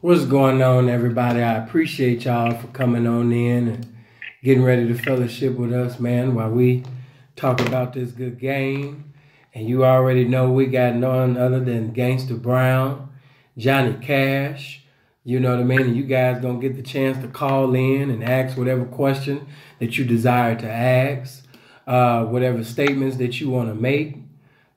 What's going on, everybody? I appreciate y'all for coming on in and getting ready to fellowship with us, man, while we talk about this good game. And you already know we got none other than Gangsta Brown, Johnny Cash. You know what I mean? And you guys gonna get the chance to call in and ask whatever question that you desire to ask, whatever statements that you want to make.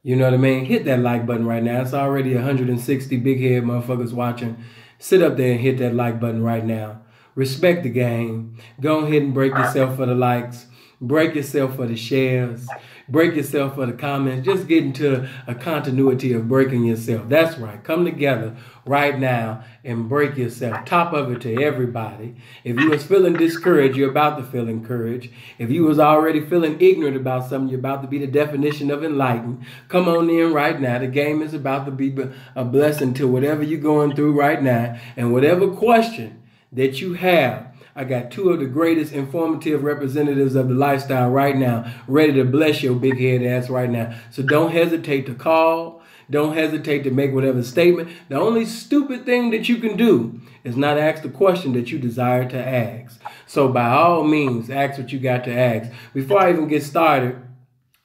You know what I mean? Hit that like button right now. It's already 160 big head motherfuckers watching. Sit up there and hit that like button right now. Respect the game. Go ahead and break yourself for the likes. Break yourself for the shares. Break yourself for the comments. Just get into a continuity of breaking yourself. That's right. Come together right now and break yourself. Top of it to everybody. If you was feeling discouraged, you're about to feel encouraged. If you was already feeling ignorant about something, you're about to be the definition of enlightened. Come on in right now. The game is about to be a blessing to whatever you're going through right now. And whatever question that you have, I got two of the greatest informative representatives of the lifestyle right now, ready to bless your big head ass right now. So don't hesitate to call. Don't hesitate to make whatever statement. The only stupid thing that you can do is not ask the question that you desire to ask. So by all means, ask what you got to ask. Before I even get started,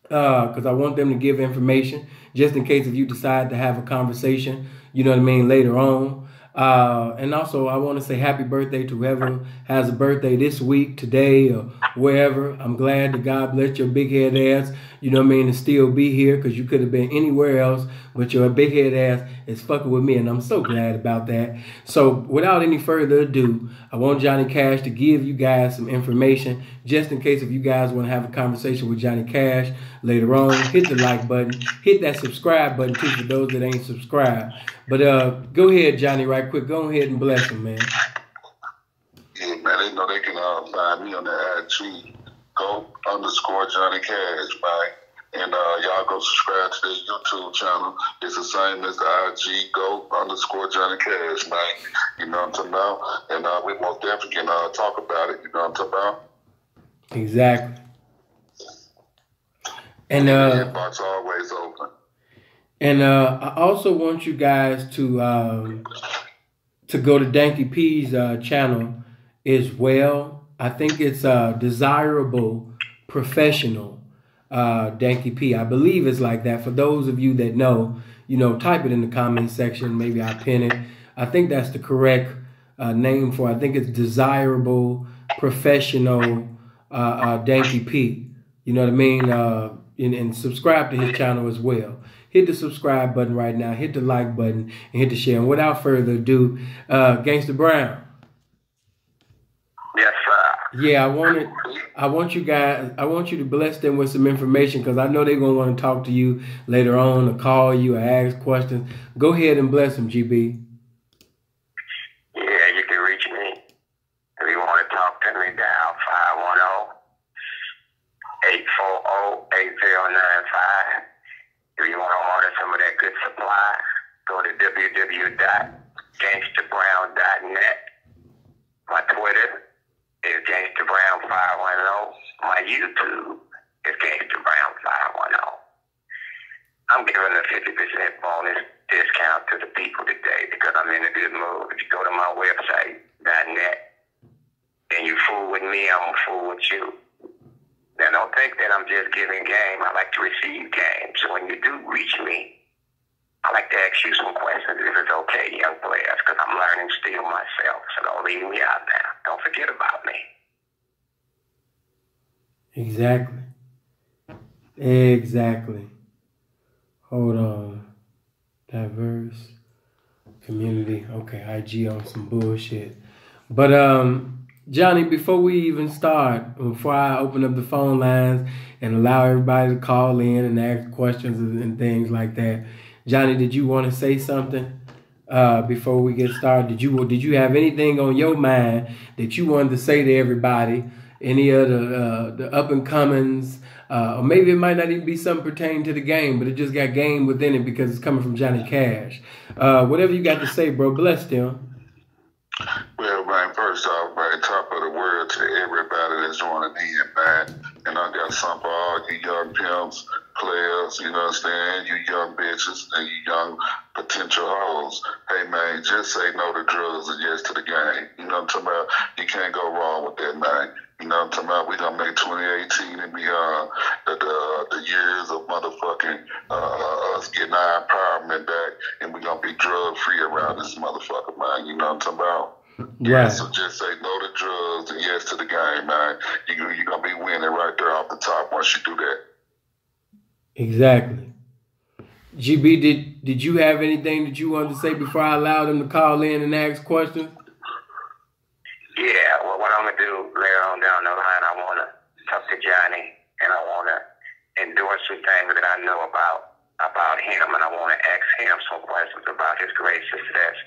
because I want them to give information, just in case if you decide to have a conversation, you know what I mean, later on. And also, I want to say happy birthday to whoever has a birthday this week, today, or wherever. I'm glad that God blessed your big head ass, you know what I mean, to still be here, because you could have been anywhere else, but your big head ass is fucking with me, and I'm so glad about that. So without any further ado, I want Johnny Cash to give you guys some information, just in case if you guys want to have a conversation with Johnny Cash later on. Hit the like button, hit that subscribe button too for those that ain't subscribed. But go ahead, Johnny, right quick. Go ahead and bless him, man. Yeah, man, they know they can find me on the IG, go_Johnny Cash, man. And y'all go subscribe to the YouTube channel. It's the same as the IG, go_Johnny Cash, man. You know what I'm talking about? And we most definitely can talk about it. You know what I'm talking about? Exactly. And the inbox always open. And I also want you guys to go to Danky P's channel as well. I think it's Desirable Professional Danky P. I believe it's like that. For those of you that know, you know, type it in the comments section. Maybe I pin it. I think that's the correct name for it. I think it's Desirable Professional Danky P. You know what I mean? And subscribe to his channel as well. Hit the subscribe button right now. Hit the like button and hit the share. And without further ado, Gangsta Brown. Yes, sir. Yeah, I want you to bless them with some information, because I know they're gonna want to talk to you later on, or call you, or ask questions. Go ahead and bless them, GB. Yeah, you can reach me if you want to talk to me. Dial 510-840-8095. If you want to order some of that good supply, go to www.gangstabrown.net. My Twitter is GangstaBrown510. My YouTube is GangstaBrown510. I'm giving a 50% bonus discount to the people today because I'm in a good mood. If you go to my website, .net, and you fool with me, I'm going to fool with you. Now, don't think that I'm just giving game. I like to receive game. So when you do reach me, I like to ask you some questions if it's okay, young players, because I'm learning still myself. So don't leave me out now. Don't forget about me. Exactly. Exactly. Hold on. Diverse community. Okay, IG on some bullshit. But Johnny, before we even start, before I open up the phone lines and allow everybody to call in and ask questions and things like that, Johnny, did you want to say something before we get started? Did you have anything on your mind that you wanted to say to everybody? Any of the up and comings, or maybe it might not even be something pertaining to the game, but it just got game within it because it's coming from Johnny Cash. Whatever you got to say, bro. Bless them. Well, man, first off, man, top of the world to everybody that's joining in, man. And I got something for all you young pimps, players, you know what I'm saying? You young bitches and you young potential hoes. Hey, man, just say no to drugs and yes to the game. You know what I'm talking about? You can't go wrong with that, man. You know what I'm talking about? We're going to make 2018 and beyond the years of motherfucking us getting our empowerment back, and we're going to be drug-free around this motherfucker, man. You know what I'm talking about? Yeah, so just say no to drugs and yes to the game, man. You're going to be winning right there off the top once you do that. Exactly. GB, did you have anything that you wanted to say before I allowed them to call in and ask questions? Yeah, well, what I'm going to do later on down the line, I want to talk to Johnny, and I want to endorse some things that I know about him, and I want to ask him some questions about his great success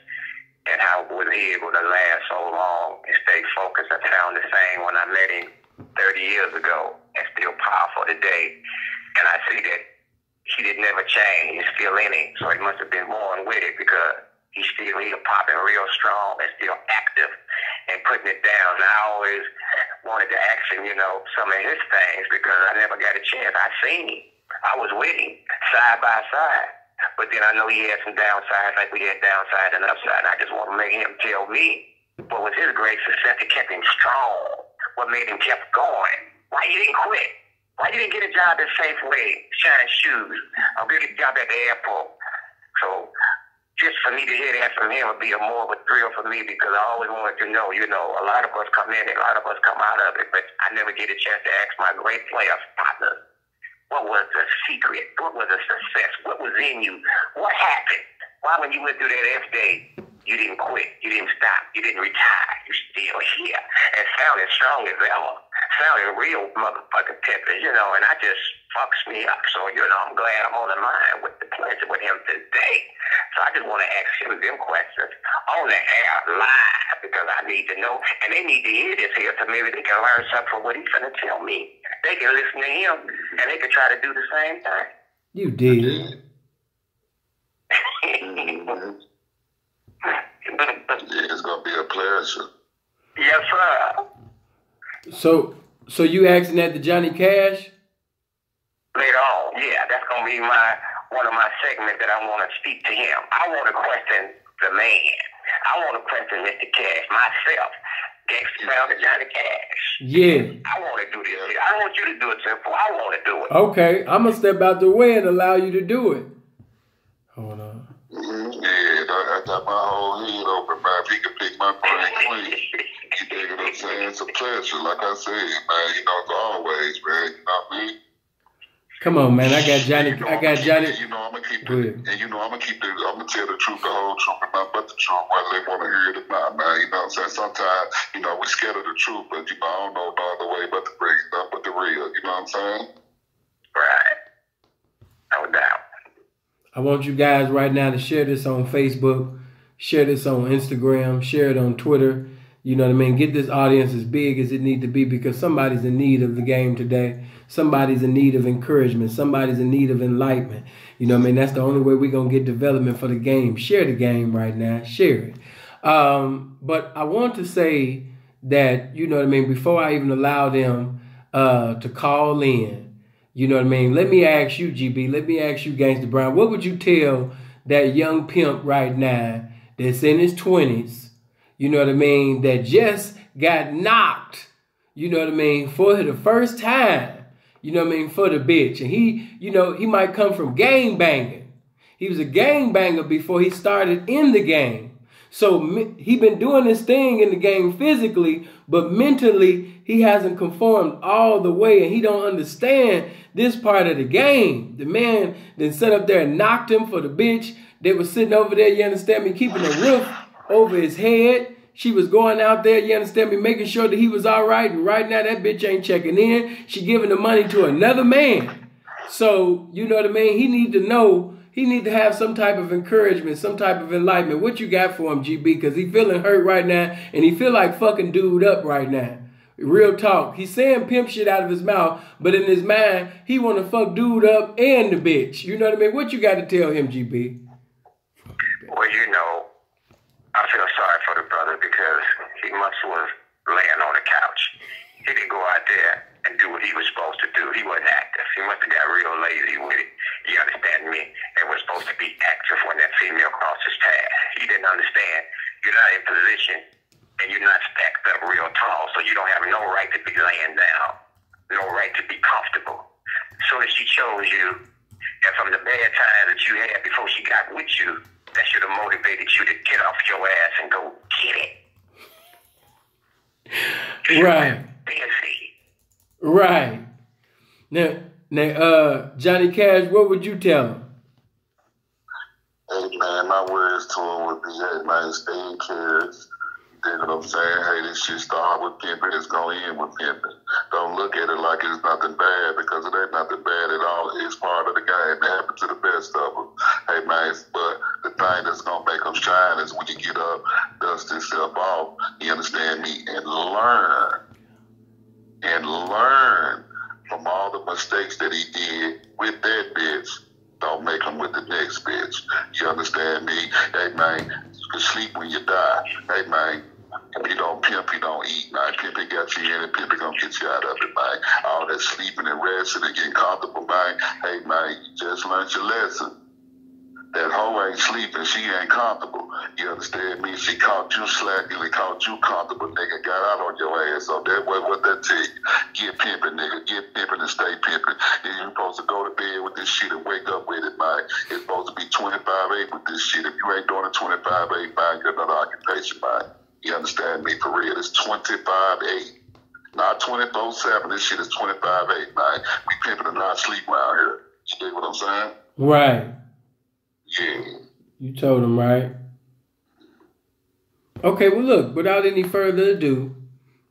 and how was he able to last so long and stay focused and sound the same when I met him 30 years ago and still powerful today. And I see that he did never change. He's still in it. So he must have been born with it because he's popping real strong and still active and putting it down. And I always wanted to ask him, some of his things because I never got a chance. I seen him. I was with him side by side. But then I know he had some downsides like we had downside and upside. And I just want to make him tell me what was his great success that kept him strong. What made him kept going. Why you didn't quit. Why you didn't get a job at Safeway, shining shoes, or get a job at the airport? So just for me to hear that from him would be more of a thrill for me because I always wanted to know, a lot of us come in and a lot of us come out of it, but I never get a chance to ask my great player partners, what was the secret? What was the success? What was in you? What happened? Why when you went through that F-day, you didn't quit, you didn't stop, you didn't retire, you still here and sounding strong as ever, sounding real motherfucking pimping, and I just fucks me up. So, I'm glad I'm on the line with the pleasure with him today. So I just want to ask him them questions on the air live because I need to know, and they need to hear this here so maybe they can learn something from what he's going to tell me. They can listen to him and they can try to do the same thing. You did. Yeah, it's gonna be a pleasure. Yes, sir. So you asking that to Johnny Cash? Later on, yeah, that's gonna be one of my segments that I want to speak to him. I want to question the man. I want to question Mr. Cash myself. Gangsta down to Johnny Cash. Yeah. I want to do this. I don't want you to do it, Sinful. I want to do it. Okay, I'm gonna step out the way and allow you to do it. Hold on. Yeah, I got my whole head open, man. If he could pick my brain clean, you dig what I'm saying? It's a pleasure, like I said, man. As always, man. You know what I mean? Come on, man. I got Johnny. I'm gonna keep it, and I'm gonna tell the truth, the whole truth, and not but the truth, whether they want to hear it or not, man. You know what I'm saying? Sometimes, we scared of the truth, but I don't know no other way but to bring it up with the real. You know what I'm saying? Right. No doubt. I want you guys right now to share this on Facebook, share this on Instagram, share it on Twitter. You know what I mean? Get this audience as big as it needs to be because somebody's in need of the game today. Somebody's in need of encouragement. Somebody's in need of enlightenment. You know what I mean? That's the only way we're going to get development for the game. Share the game right now. Share it. But I want to say that, you know what I mean, before I even allow them to call in, you know what I mean? Let me ask you, GB. Let me ask you, Gangsta Brown. What would you tell that young pimp right now that's in his 20s, you know what I mean, that just got knocked, you know what I mean, for the first time, you know what I mean, for the bitch. And he might come from gang banging. He was a gang banger before he started in the game. So he been doing this thing in the game physically, but mentally he hasn't conformed all the way and he don't understand this part of the game. The man then sat up there and knocked him for the bitch. They was sitting over there, you understand me, keeping a roof over his head. She was going out there, you understand me, making sure that he was all right. And right now that bitch ain't checking in. She giving the money to another man. So, you know what I mean? He need to know. He need to have some type of encouragement, some type of enlightenment. What you got for him, GB? Because he feeling hurt right now, and he feel like fucking dude up right now. Real talk. He's saying pimp shit out of his mouth, but in his mind, he want to fuck dude up and the bitch. You know what I mean? What you got to tell him, GB? Well, I feel sorry for the brother because he must was laying on the couch. He didn't go out there and do what he was supposed to do. He wasn't active. He must have got real lazy with it. You understand me? And was supposed to be active when that female crossed his path. He didn't understand. You're not in position, and you're not stacked up real tall, so you don't have no right to be laying down, no right to be comfortable. As soon as she chose you, and from the bad times that you had before she got with you, that should have motivated you to get off your ass and go get it. Right. Right. Now, Johnny Cash, what would you tell him? Hey, man, my words to him would be, hey, man, stay encouraged. You know what I'm saying? Hey, this shit start with pimping, it's going to end with pimping. Don't look at it like it's nothing bad, because it ain't nothing bad at all. It's part of the game. It happens to the best of them. Hey, man, but the thing that's going to make them shine is when you get up, dust yourself off, you understand me, and learn from all the mistakes that he did with that bitch. Don't make them with the next bitch. You understand me? Hey, man, you can sleep when you die. Hey, man, if you don't pimp, you don't eat, man. Pimping got you in and pimping gonna get you out of it, man. All that sleeping and resting and getting comfortable, man. Hey, man, you just learned your lesson. That hoe ain't sleeping, she ain't comfortable. You understand me? She caught you slacking and caught you comfortable, nigga. Got out on your ass. So that what that take? Get pimping, nigga. Get pimping and stay pimping. You're supposed to go to bed with this shit and wake up with it, man. It's supposed to be 25-8 with this shit. If you ain't doing a 25-8, find you another occupation, man. You understand me? For real, it's 25-8. Not 24/7. This shit is 25-8, man. We pimping and not sleep around here. You dig what I'm saying? Right. Yeah. You told him, right? Okay, well, look, without any further ado,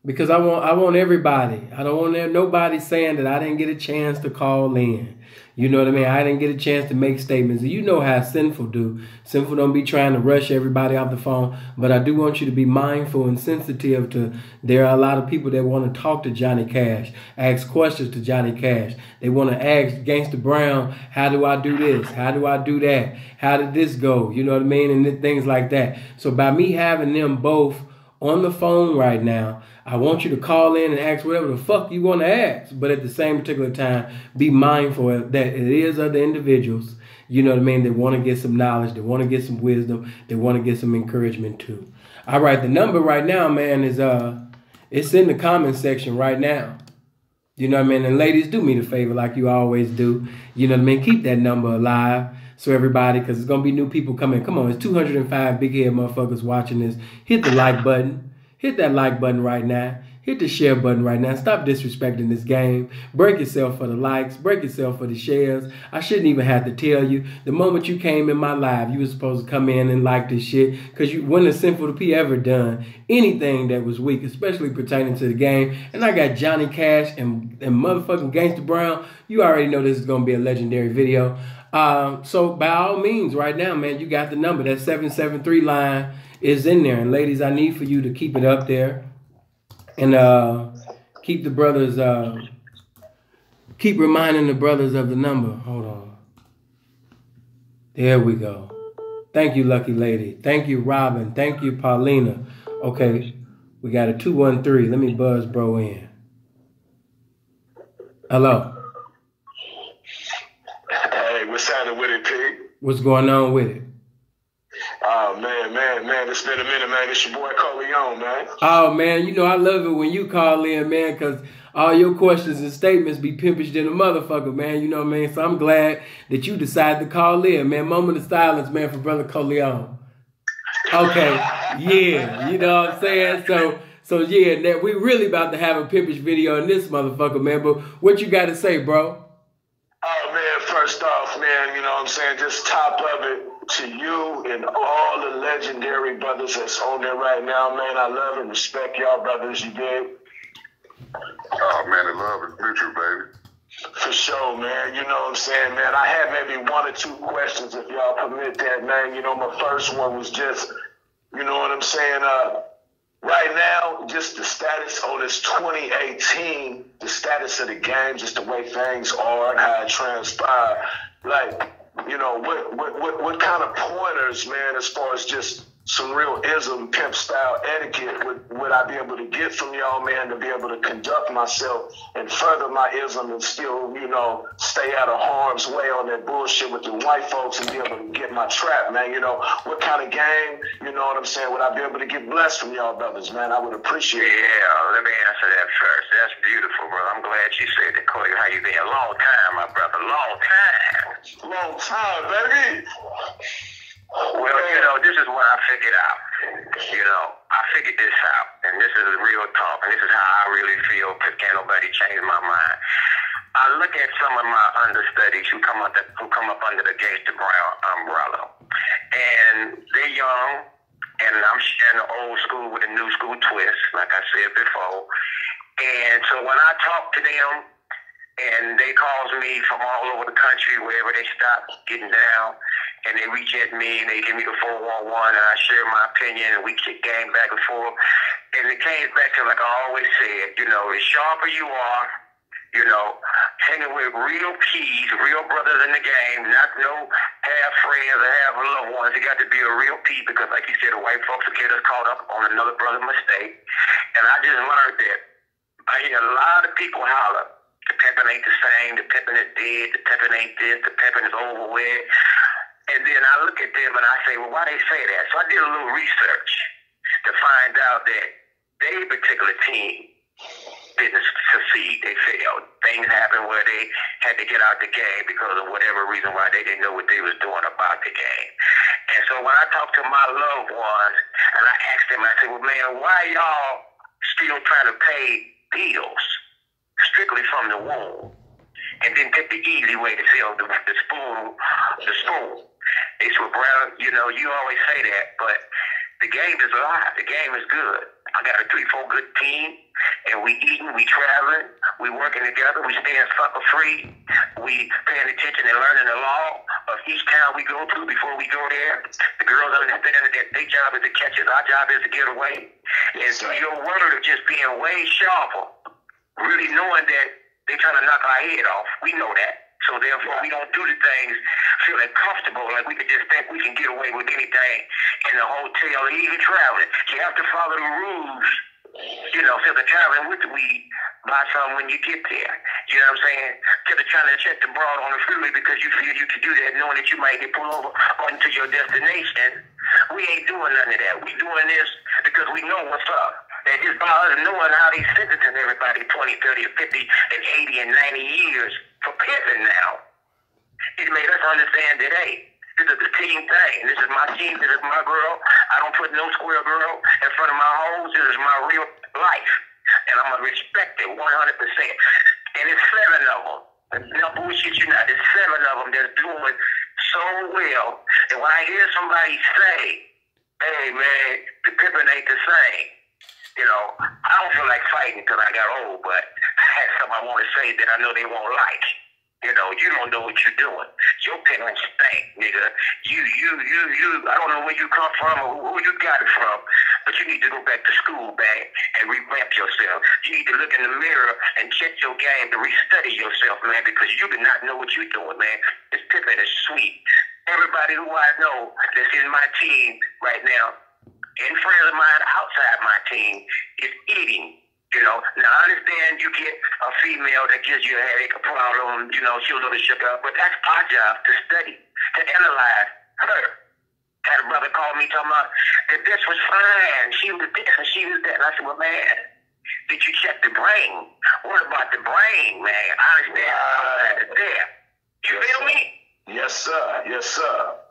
because I want everybody. I don't want nobody saying that I didn't get a chance to call in. You know what I mean? I didn't get a chance to make statements. And you know how Sinful do. Sinful don't be trying to rush everybody off the phone. But I do want you to be mindful and sensitive to, there are a lot of people that want to talk to Johnny Cash, ask questions to Johnny Cash. They want to ask Gangsta Brown, how do I do this? How do I do that? How did this go? You know what I mean? And things like that. So by me having them both on the phone right now, I want you to call in and ask whatever the fuck you want to ask. But at the same particular time, be mindful that it is other individuals, you know what I mean, that want to get some knowledge, that want to get some wisdom, they want to get some encouragement too. All right, the number right now, man, is it's in the comment section right now. You know what I mean? And ladies, do me the favor like you always do. You know what I mean? Keep that number alive. So everybody, because it's going to be new people coming. Come on, it's 205 big head motherfuckers watching this. Hit the like button. Hit that like button right now. Hit the share button right now. Stop disrespecting this game. Break yourself for the likes. Break yourself for the shares. I shouldn't even have to tell you. The moment you came in my live, you were supposed to come in and like this shit. Because when has Sinful P ever done anything that was weak, especially pertaining to the game? And I got Johnny Cash and motherfucking Gangsta Brown. You already know this is going to be a legendary video. So by all means, right now, man, you got the number. That 773 line is in there. And ladies, I need for you to keep it up there. And keep the brothers, keep reminding the brothers of the number. Hold on. There we go. Thank you, lucky lady. Thank you, Robin. Thank you, Paulina. Okay, we got a 213. Let me buzz bro in. Hello. Hey, what's happening with it, Pig? What's going on with it? Oh, man, it's been a minute, man. It's your boy Corleone, man. Oh, man, you know I love it when you call in, man, because all your questions and statements be pimpish than a motherfucker, man. You know what I mean? So I'm glad that you decided to call in, man. Moment of silence, man, for Brother Corleone. Okay, yeah, you know what I'm saying? So yeah, we really about to have a pimpish video in this motherfucker, man. But what you got to say, bro? Oh, man, first off, man, you know what I'm saying? Just top of it to you and all the legendary brothers that's on there right now, man. I love and respect y'all brothers, you dig? Oh, man, the love is mutual, baby. For sure, man. You know what I'm saying, man? I have maybe one or two questions, if y'all permit that, man. You know, my first one was just, you know what I'm saying, right now, just the status on this 2018, the status of the game, just the way things are and how it transpired. Like, you know, what kind of pointers, man, as far as just some real ism, pimp style etiquette would I be able to get from y'all, man, to be able to conduct myself and further my ism and still, you know, stay out of harm's way on that bullshit with the white folks and be able to get my trap, man? You know, what kind of game, you know what I'm saying, would I be able to get blessed from y'all brothers, man? I would appreciate it. Yeah, let me answer that first. That's beautiful, bro. I'm glad you said that, Corey. How you been? Long time, my brother. Long time. Long time, baby. Well, you know, this is what I figured out. You know, I figured this out, and this is real talk, and this is how I really feel, because can't nobody change my mind. I look at some of my understudies who come up under the Gangsta Brown umbrella, and they're young, and I'm sharing the old school with a new school twist, like I said before. And so when I talk to them, and they calls me from all over the country, wherever they stop getting down, and they reach at me and they give me the 411, and I share my opinion, and we kick game back and forth. And it came back to, like I always said, you know, the sharper you are, you know, hanging with real keys, real brothers in the game, not no half friends or half loved ones. You got to be a real P, because, like you said, the white folks will get us caught up on another brother's mistake. And I just learned that I hear a lot of people holler, the pimping ain't the same, the pimping is dead, the pimping ain't this, the pimping is over with. And then I look at them and I say, well, why they say that? So I did a little research to find out that their particular team didn't succeed. They failed. Things happened where they had to get out the game because of whatever reason why they didn't know what they was doing about the game. And so when I talk to my loved ones and I ask them, I say, well, man, why y'all still trying to pay bills strictly from the womb and then take the easy way to sell the spoon? They said, Brown, you know, you always say that, but the game is alive. The game is good. I got a 3-4 good team, and we eating, we traveling, we working together, we staying sucker free, we paying attention and learning the law of each town we go to before we go there. The girls understand that their job is to catch us, our job is to get away. And through your word of just being way sharper, really knowing that they trying to knock our head off, we know that. So therefore, we don't do the things feeling comfortable, like we could just think we can get away with anything in the hotel or even traveling. You have to follow the rules, you know, so the traveling with the weed, buy some when you get there. You know what I'm saying? Instead of trying to check the broad on the freeway because you feel you can do that knowing that you might get pulled over on to your destination. We ain't doing none of that. We doing this because we know what's up. And just by us knowing how they sentencing everybody 20, 30, 50, and 80 and 90 years for pimping now, it made us understand that, hey, this is a team thing. This is my team. This is my girl. I don't put no square girl in front of my hoes. This is my real life. And I'm going to respect it 100%. And it's 7 of them. No bullshit you not. There's 7 of them that's doing so well. And when I hear somebody say, hey, man, the pimping ain't the same, you know, I don't feel like fighting because I got old, but I had something I want to say that I know they won't like. You know, you don't know what you're doing. Your parents stink, nigga. You, I don't know where you come from or who you got it from, but you need to go back to school, man, and revamp yourself. You need to look in the mirror and check your game to restudy yourself, man, because you do not know what you're doing, man. This pimping is sweet. Everybody who I know that's in my team right now, and friends of mine outside my team, is eating. You know, now I understand you get a female that gives you a headache, a problem, you know, she's a little shook up, but that's our job to study, to analyze her. Had a brother call me talking about that this was fine, she was this and she was that. And I said, well, man, did you check the brain? What about the brain, man? I understand outside is there. You feel me? Yes, sir. Yes, sir.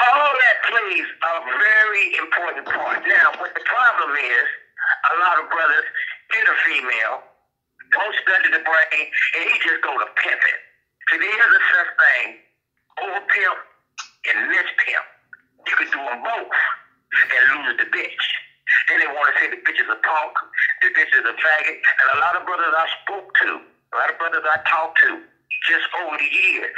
All that plays a very important part. Now, what the problem is, a lot of brothers get a female, don't study the brain, and he just go to pimping. So there's a such thing, over pimp and mispimp. You could do them both and lose the bitch. Then they want to say the bitch is a punk, the bitch is a faggot, and a lot of brothers I spoke to, a lot of brothers I talked to, just over the years,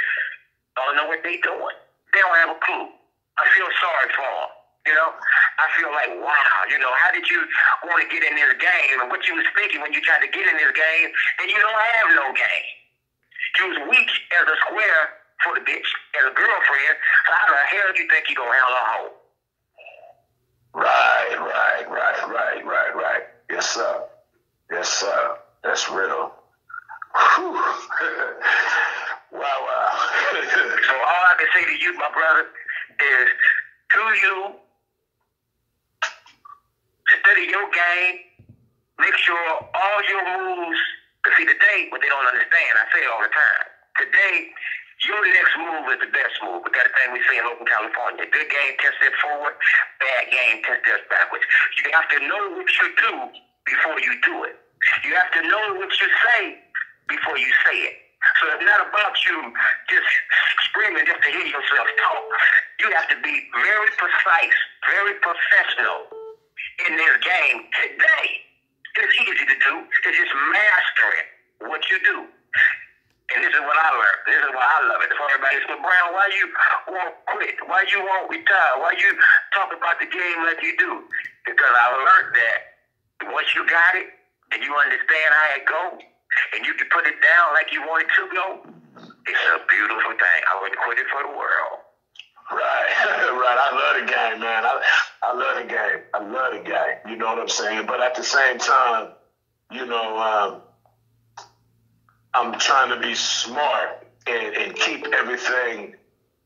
don't know what they doing. They don't have a clue. I feel sorry for them. You know, I feel like, wow, you know, how did you want to get in this game and what you was thinking when you tried to get in this game and you don't have no game? You was weak as a square for the bitch, as a girlfriend, so how the hell do you think you going to handle a hoe? Right. Yes, sir. Yes, sir. That's real. Whew. Wow. So all I can say to you, my brother, is to you, study your game, make sure all your moves, because see today, what they don't understand, I say it all the time, today, your next move is the best move. We got a thing we say in Oakland, California. Good game, 10 steps forward. Bad game, 10 steps backwards. You have to know what you do before you do it. You have to know what you say before you say it. So it's not about you just screaming just to hear yourself talk. You have to be very precise, very professional in this game today. It's easy to do. It's just mastering what you do. And this is what I learned. This is why I love it. For everybody says, Brown, why you won't quit? Why you won't retire? Why you talk about the game like you do? Because I learned that once you got it and you understand how it goes and you can put it down like you want it to go, it's a beautiful thing. I wouldn't quit it for the world. Right. I love the game, man. I love the game. I love the game. You know what I'm saying? But at the same time, you know, I'm trying to be smart and keep everything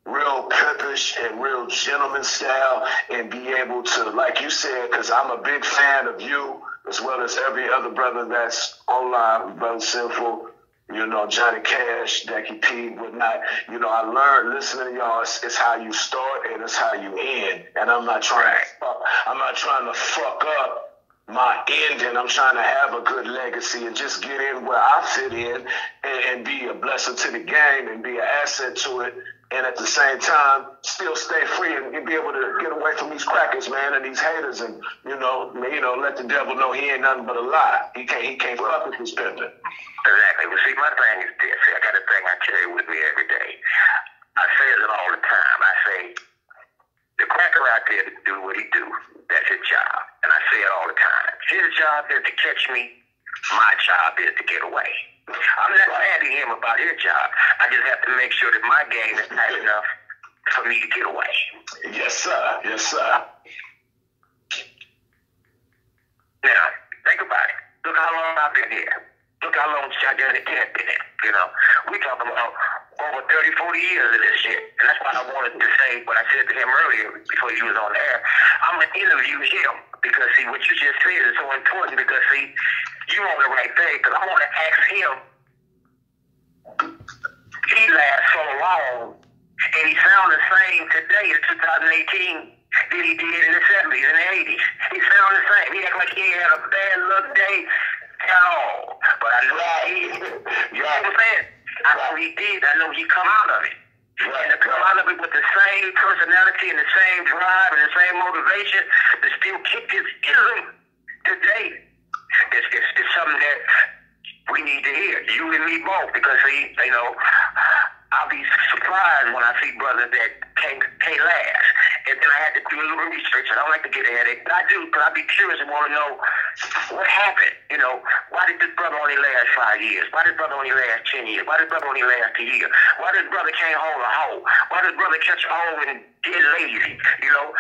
real pimpish and real gentleman style and be able to, like you said, because I'm a big fan of you as well as every other brother that's online, Brother Sinful, you know, Johnny Cash, Decky P, whatnot. You know, I learned listening to y'all, it's how you start and it's how you end. And I'm not trying to fuck up my ending. I'm trying to have a good legacy and just get in where I fit in and be a blessing to the game and be an asset to it. And at the same time, still stay free and be able to get away from these crackers, man, and these haters, and you know, let the devil know he ain't nothing but a lie. He can't fuck with this pimping. Exactly. Well, see, my thing is this. See, I got a thing I carry with me every day. I say it all the time. I say, the cracker out there to do what he do, that's his job. And I say it all the time. His job is to catch me. My job is to get away. I'm not mad at him about his job. I just have to make sure that my game is tight enough for me to get away. Yes, sir. Now, think about it. Look how long I've been here. Look how long Johnny Cash been here. You know, we talking about over 30, 40 years of this shit. And that's why I wanted to say what I said to him earlier before you was on the air. I'm going to interview him because, see, what you just said is so important because, see, you on the right thing because I want to ask him. He lasts so long and he sounds the same today in 2018 than he did in the 70s and the 80s. He sounds the same. He act like he had a bad luck day at all. But I know he did. You know what I'm saying? I know he did. I know he come out of it. And to come out of it with the same personality and the same drive and the same motivation to still kick his ism today. It's something that we need to hear. You and me both. Because, see, you know, I'll be surprised when I see brothers that can't last. And then I had to do a little research. I don't like to get a headache, but I do, because I'd be curious and want to know what happened. You know, why did this brother only last 5 years? Why did brother only last 10 years? Why did brother only last a year? Why did brother can't hold a hoe? Why did brother catch a hoe and get lazy? You know,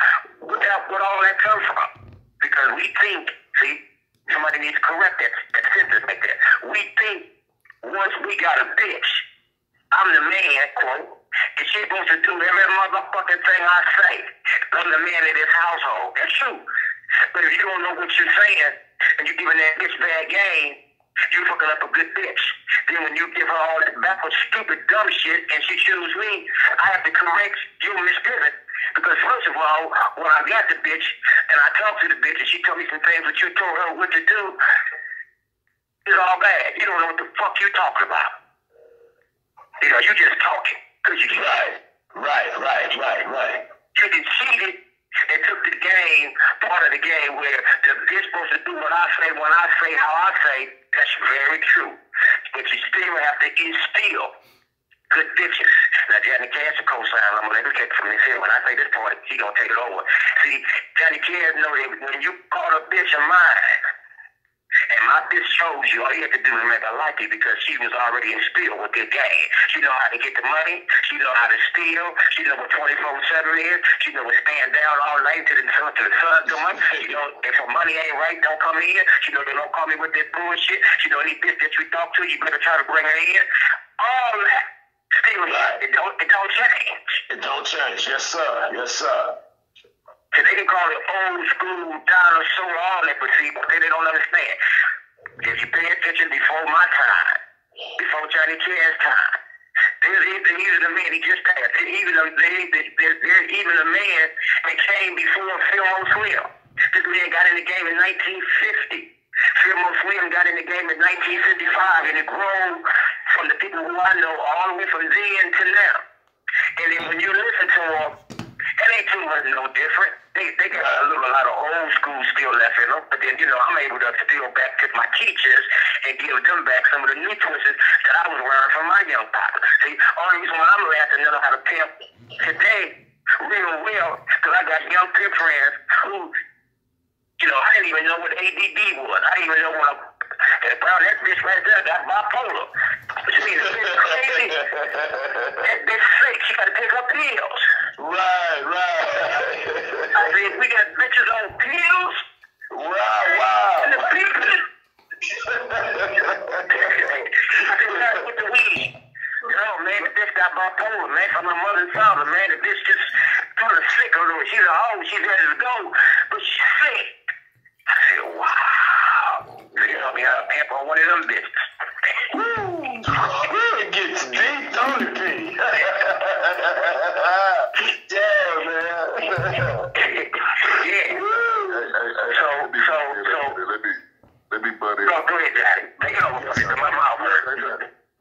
what all that come from? Because we think, see, somebody needs to correct that sentence like that. We think once we got a bitch, I'm the man, quote, and she's supposed to do every motherfucking thing I say. I'm the man of this household. That's true. But if you don't know what you're saying, and you're giving that bitch bad game, you're fucking up a good bitch. Then when you give her all that backward, stupid, dumb shit, and she chooses me, I have to correct your misgiving. Because first of all, when I got the bitch, and I talked to the bitch, and she told me some things that you told her what to do, it's all bad. You don't know what the fuck you talking about. You know, you just talking. Cause you Right. You can cheat it and took the game, part of the game where you're supposed to do what I say when I say how I say. That's very true. But you still have to instill good bitches. Now, Johnny Cash will co-sign. I'm going to let him take it from this here. When I say this part, he going to take it over. See, Johnny Cash know that when you call a bitch of mine, and my bitch chose you. All you had to do was make her like you because she was already instilled with good game. She know how to get the money. She know how to steal. She know what 24/7 is. She know what stand down all night till the sun come up. She know if her money ain't right, don't come in. She know they don't call me with that bullshit. She know any bitch that you talk to, you better try to bring her in. All that. Still, it don't change. It don't change. Yes, sir. Yes, sir. So they can call it old school, dinosaur, all that, but see, what they don't understand. If you pay attention before my time, before Johnny Cash's time, there's even a man, he just passed, there's even a man that came before Filmo Slim. This man got in the game in 1950. Filmo Slim got in the game in 1955, and it grew from the people who I know all the way from then to now. And then when you listen to them, it ain't too much no different. They got a lot of old school still left in them, but then, I'm able to steal back to my teachers and give them back some of the new twists that I was wearing from my young papa. See, only reason why I'm glad to know how to pimp today real well, because I got young pimp friends who, I didn't even know what ADD was. I didn't even know what that bitch right there got bipolar. She mean, the bitch crazy. That bitch sick. She got to take her pills. Right. I said, we got bitches on pills. Wow. And the people. I said, we got to put the weed. Man, the bitch got bipolar, man, from her mother and father, man. The bitch just kind of sick a little. She's she's ready to go, but she's sick. I said, wow. You help me out, pimp on one of them bitches. It gets deep, don't it, P? Yeah, man. Yeah. Let me butt in. Go ahead, Daddy. Take it over. It's my mouth.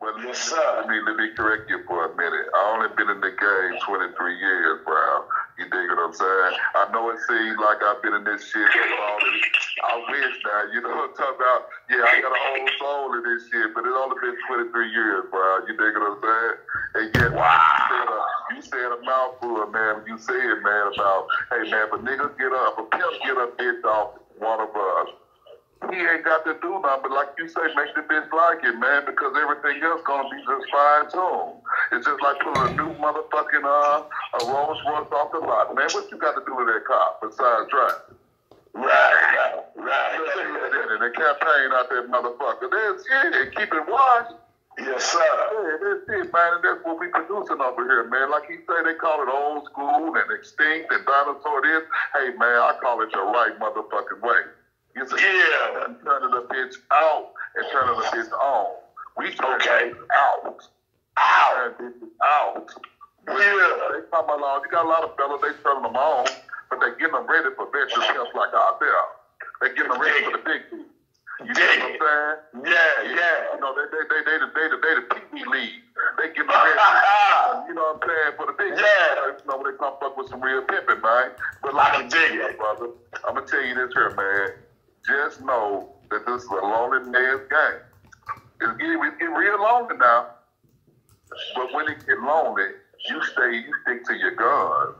Well, yes, sir. Let me correct you for a minute. I only been in the game 23 years, bro. You dig what I'm saying? I know it seems like I've been in this shit for all this. I wish now, you know what I'm talking about? Yeah, I got a whole soul in this shit, but it's only been 23 years, bro. You dig what I'm saying? And yet, you said a mouthful, man. You said, man, about, hey, man, if a nigga get up, a pimp get a bitch off one of us, he ain't got to do nothing, but like you say, make the bitch like it, man, because everything else gonna be just fine too. It's just like putting a new motherfucking a Rolls Royce off the lot, man. What you got to do with that car besides driving? Right. And the campaign out there, motherfucker. That's it. Keep it washed. Yes, sir. Yeah, that's it, man, and that's what we producing over here, man. Like he say, they call it old school and extinct and dinosaur this. Hey, man, I call it the right motherfucking way. You see, turning the bitch out and turning the bitch on. We turn it out. Out. Yeah. They come along. You got a lot of fellas, they turning them on, but they getting them ready for veteran pimps like out there. They getting them ready for the big people. You know what I'm saying? Yeah. You know, they the PB league. They getting them ready. You know what I'm saying? For the big people. You know, when they come fuck with some real pimping, man. But like I dig it, brother. I'm gonna tell you this here, man. Just know that this is a lonely man's game. It's getting real lonely now. But when it get lonely, you stick to your guns.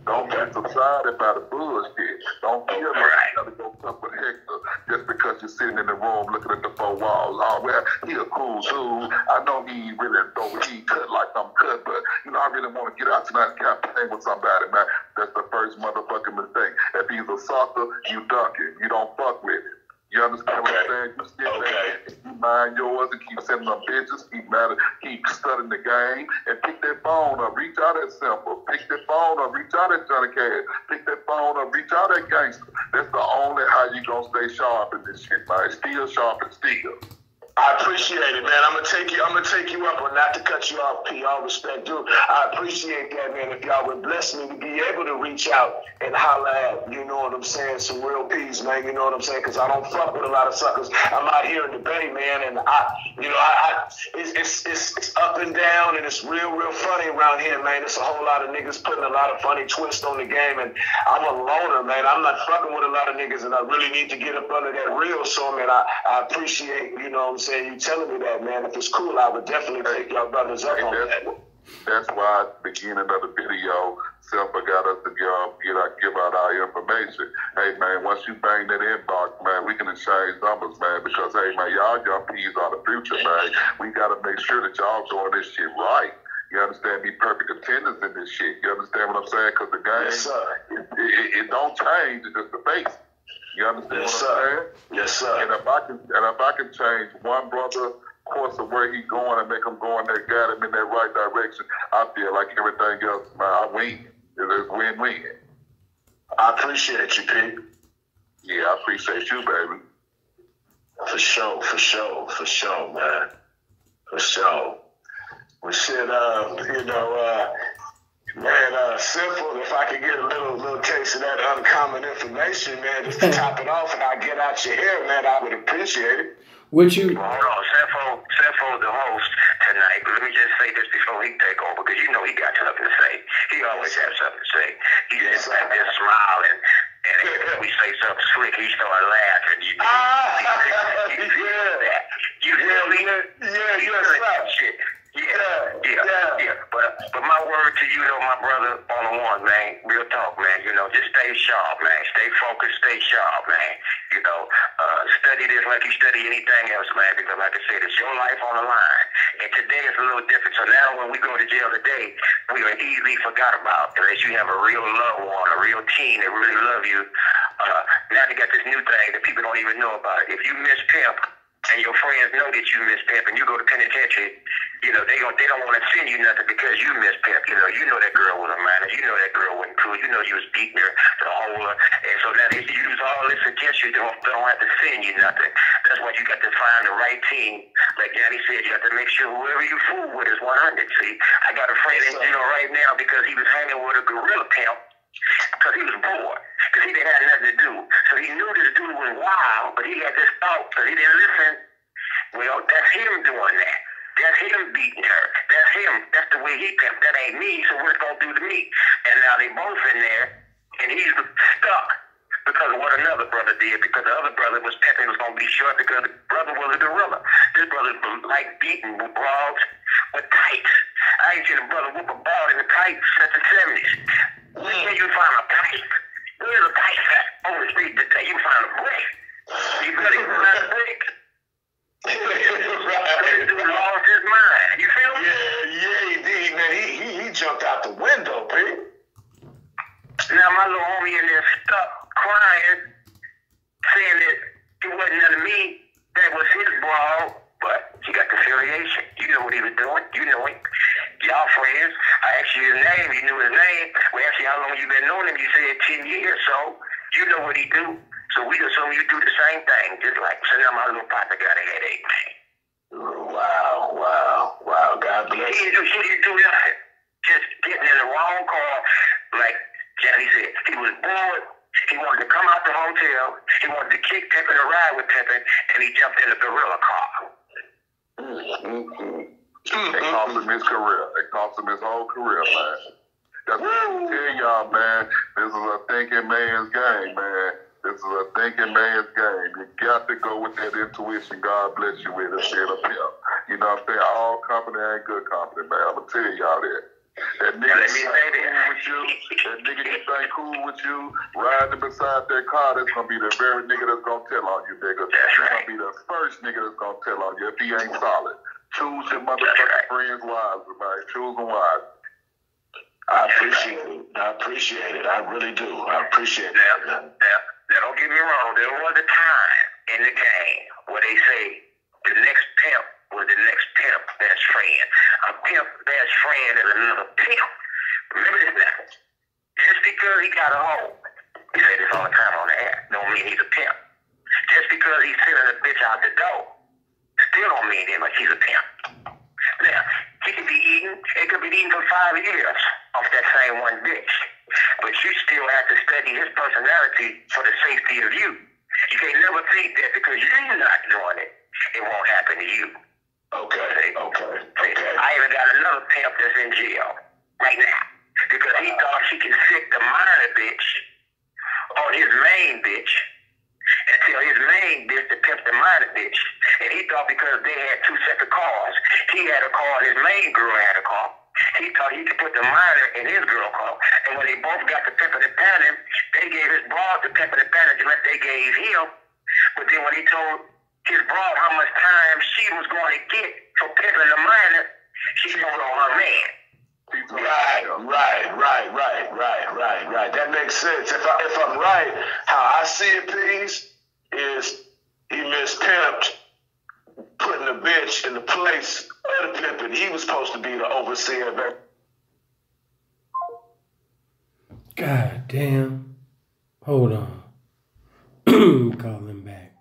Don't get subsided by the bullshit. Don't feel like you gotta go fuck with Hector just because you're sitting in the room looking at the four walls. Oh, well, he a cool dude. I know he really he cut like I'm cut, but I really want to get out tonight and campaign with somebody, man. That's the first motherfucking mistake. If he's a sucker, you duck it. You don't fuck with it. You understand what I'm saying? You sit there, you mind yours and keep sending them bitches, keep studying the game, and pick that phone up, reach out at Sinful, pick that phone up, reach out at Johnny Cash, pick that phone up, reach out at Gangsta. That's the only how you gonna stay sharp in this shit, man. Still sharp and still. I appreciate it, man. I'm gonna take you up on, not to cut you off, P. All respect, dude. I appreciate that, man. If y'all would bless me to be able to reach out and holler at, you know what I'm saying, some real P's, man. You know what I'm saying? Because I don't fuck with a lot of suckers. I'm out here in the Bay, man, and it's up and down, and it's real funny around here, man. It's a whole lot of niggas putting a lot of funny twists on the game, and I'm a loner, man. I'm not fucking with a lot of niggas, and I really need to get up under that real. So, man, I appreciate, you know what I'm saying, you telling me that, man. If it's cool, I would definitely take y'all brothers up on that. That's why at the beginning of the video, Sinful got us to give out our information. Hey, man, once you bang that inbox, man, we can exchange numbers, man, because, hey, man, y'all young peas are the future, man. We got to make sure that y'all doing this shit right. You understand? Be perfect attendance in this shit. You understand what I'm saying? Because the game, yes, sir. It don't change. It's just the face. You understand yes, what I'm saying? Yes, sir. And if I can change one brother course of where he going and make him go in there, guide him in that right direction, I feel like everything else, man, I win. It's win-win. I appreciate you, Pete. Yeah, I appreciate you, baby. For sure, man. For sure. Well, shit, Sinful, if I could get a little taste of that uncommon information, man, just to top it off and I get out your hair, man, I would appreciate it. What you? Well, hold on, Sinful, the host tonight. But let me just say this before he take over, because you know he got something to say. He always has something to say. He just back there smiling, and if we say something slick, he start laughing. You feel that? You feel me? Yeah, you feel that shit. Yeah. But my word to you, though, my brother, on the one, man, real talk, man, just stay sharp, man. Stay focused, stay sharp, man. Study this like you study anything else, man, because like I said, it's your life on the line. And today is a little different. So now when we go to jail today, we are easily forgot about, unless you have a real loved one, a real team that really love you. Now they got this new thing that people don't even know about. If you miss pimp, and your friends know that you miss pimp, and you go to penitentiary, they don't want to send you nothing because you miss pimp. You know that girl was a minor. You know that girl wasn't cool. You know you was beating her, the whole, and so now they use all this against you. They don't have to send you nothing. That's why you got to find the right team. Like Johnny said, you have to make sure whoever you fool with is 100. See, I got a friend in jail right now because he was hanging with a gorilla pimp. Because he was bored. Because he didn't have nothing to do. So he knew this dude was wild, but he had this thought, so he didn't listen. Well, that's him doing that. That's him beating her. That's him. That's the way he pimped. That ain't me, so what's going to do to me? And now they both in there, and he's stuck because of what another brother did, because the other brother was pimping, was going to be short because the brother was a gorilla. This brother like beating with broads with tights. I ain't seen a brother whoop a ball in the tights since the 70s. Where can you find a pipe? Where's a pipe on the street today? You find a brick. You better find a brick. Right. This dude lost his mind. You feel me? Yeah, he did, man. He jumped out the window, Pete. Now my little homie in there stuck crying, saying that it wasn't none of me. That was his ball, but he got the affiliation. You know what he was doing. You know it. Y'all friends. I asked you his name. You knew his name. We asked you how long you been knowing him. You said 10 years. So you know what he do. So we assume you do the same thing. Just like, so now my little partner got a headache, man. Wow. God bless He didn't do nothing. Just getting in the wrong car. Like Johnny said, he was bored. He wanted to come out the hotel. He wanted to kick Pippin or ride with Pippin, and he jumped in a gorilla car. It cost him his career. It cost him his whole career, man. That's what I tell y'all, man. This is a thinking man's game, man. This is a thinking man's game. You got to go with that intuition God bless you with instead of him. You know what I'm saying? All company ain't good company, man. I'm going to tell y'all that. That nigga you think cool with you, riding beside that car, that's going to be the very nigga that's going to tell on you, nigga. That's going to be the first nigga that's going to tell on you if he ain't solid. Choose your motherfucking friends wisely, man. Choose them wisely. I appreciate it. I really do. I appreciate it. Now, don't get me wrong. There was a time in the game where they say the next pimp was the next pimp best friend. A pimp best friend is another pimp. Remember this now. Just because he got a home, we say this all the time on the air, don't mean he's a pimp. Just because he's sending a bitch out the door, still don't mean that much he's a pimp. Now, he could be eating, it could be eating for 5 years off that same one bitch. But you still have to study his personality for the safety of you. You can't never think that because you're not doing it, it won't happen to you. Okay. I even got another pimp that's in jail right now because he thought he could sick the minor bitch on his main bitch and tell his main bitch to pimp the minor bitch. And he thought because they had two separate cars, he had a car and his main girl had a car, he thought he could put the minor in his girl car. And when they both got to pimping and panning, they gave his broad the pimping and panning just like they gave him. But then when he told his broad how much time she was going to get for pimping the minor, she told on her man. Right. That makes sense. If I'm right, how I see it, Peace, is he mispimped, putting the bitch in the place of the pimping. He was supposed to be the overseer of everything. God damn. Hold on. Call him back.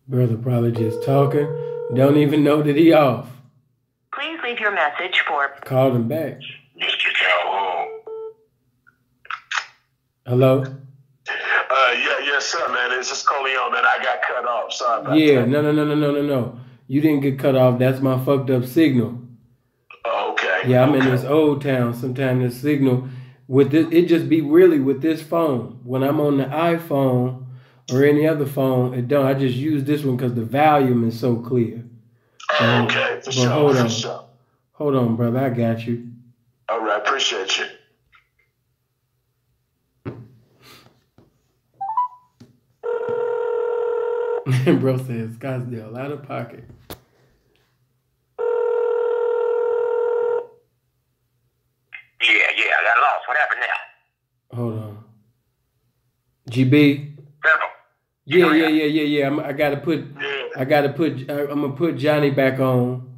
Brother probably just talking. Don't even know that he off. Please leave your message for... Called him back. Mr. Calhoun. Hello? Yes, sir, man. It's just Coleon, man. I got cut off. Sorry about Yeah, that. no. You didn't get cut off. That's my fucked up signal. Oh, okay. Yeah, I'm in this old town. Sometimes the signal with this, it just be really with this phone. When I'm on the iPhone or any other phone, it don't. I just use this one because the volume is so clear. Okay, for sure. Hold on, brother. I got you. All right, appreciate you. Bro says Scottsdale out of pocket. Yeah, I got lost. What happened now? Hold on. GB. Yeah. I'm gonna put Johnny back on.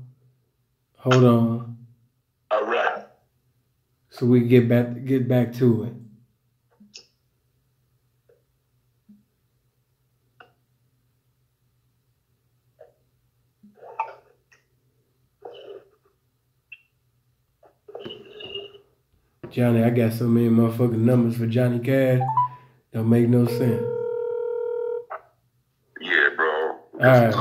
Hold on. All right. So we get back to it. Johnny, I got so many motherfucking numbers for Johnny Cash. Don't make no sense. Yeah, bro. All right.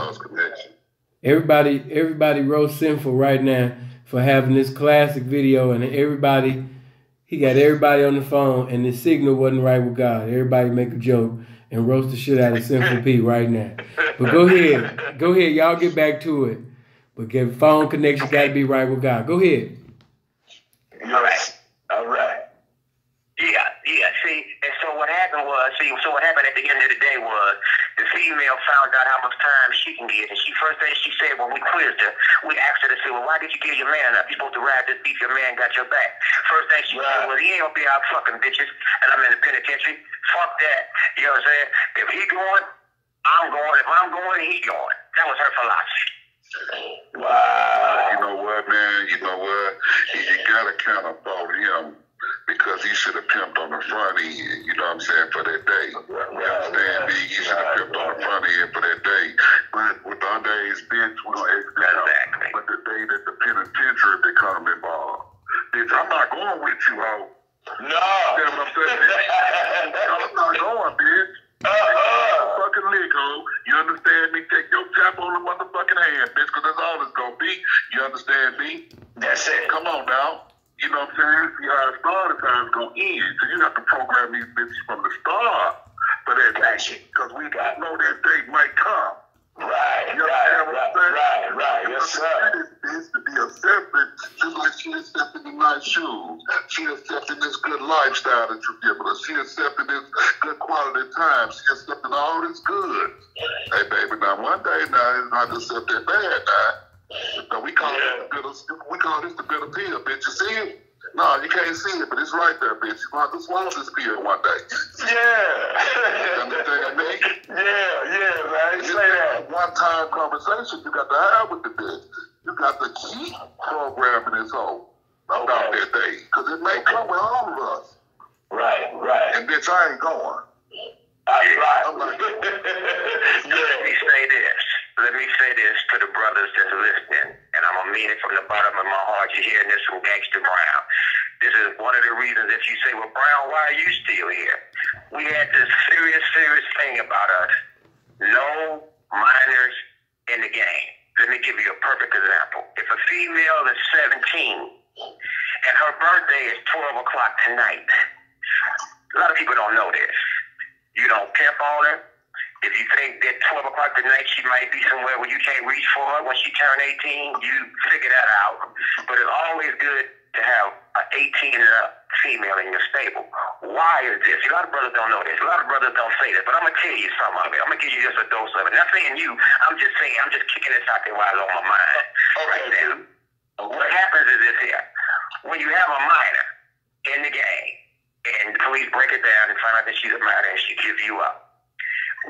Everybody roast Sinful right now for having this classic video, and he got everybody on the phone, and the signal wasn't right with God. Everybody make a joke and roast the shit out of Sinful P right now. But go ahead, y'all get back to it. But get phone connection got to be right with God. Go ahead. All right. Yeah. See, and so what happened at the end of the day was the female found out how much time she can get, and first thing she said when we quizzed her, we asked her to say, well, why did you give your man up? You're supposed to ride this beef, your man got your back. First thing she said was, he ain't gonna be out fucking bitches, and I'm in the penitentiary. Fuck that. You know what I'm saying? If he going, I'm going. If I'm going, he going. That was her philosophy. Wow. You know what, man? You gotta kind of fault him because he should have pimped on the front end, you know what I'm saying, for that day. You understand me? He should have pimped on the front end for that day. But with the underage bitch, we don't exactly. But the day that the penitentiary become involved. Bitch, I'm not going with you, ho. No. You know what I'm saying? I'm not going, bitch. Fucking lick, ho. You understand me? Take your tap on the motherfucking hand, bitch, because that's all it's gonna be. You understand me? That's it. Come on now. You know what I'm saying? See how it started, how it's gonna end. So you have to program these bitches from the start for that day. Because we got know that day might come. Right. Yes, sir. This to be accepted, just like she accepted the nice shoes. She accepted this good lifestyle that you give her. She accepted this good quality time. She accepted all this good. Hey, baby, now one day now it's not to accept that bad now. So we call this the bitter pill, bitch. You see it? No, you can't see it, but it's right there, bitch. You're going to have to swallow this pill one day. Yeah. You understand me? Yeah, man. Say that. One-time conversation you got to have with the bitch. You got to keep programming this whole about that day. Because it may come with all of us. Right. And bitch, I ain't going. Right. I'm like, Let me say this to the brothers that's listening, and I'm going to mean it from the bottom of my heart. You're hearing this from Gangsta Brown. This is one of the reasons that you say, well, Brown, why are you still here? We had this serious thing about us. No minors in the game. Let me give you a perfect example. If a female is 17 and her birthday is 12 o'clock tonight, A lot of people don't know this. You don't pimp on her. If you think that 12 o'clock tonight she might be somewhere where you can't reach for her when she turn 18, you figure that out. But it's always good to have an 18 and up female in your stable. Why is this? A lot of brothers don't know this. A lot of brothers don't say this. But I'm going to tell you some of it. I'm going to give you just a dose of it. Not saying you. I'm just saying. I'm just kicking this out there while it's on my mind right now. What happens is this here. When you have a minor in the game and the police break it down and find out that she's a minor and she gives you up,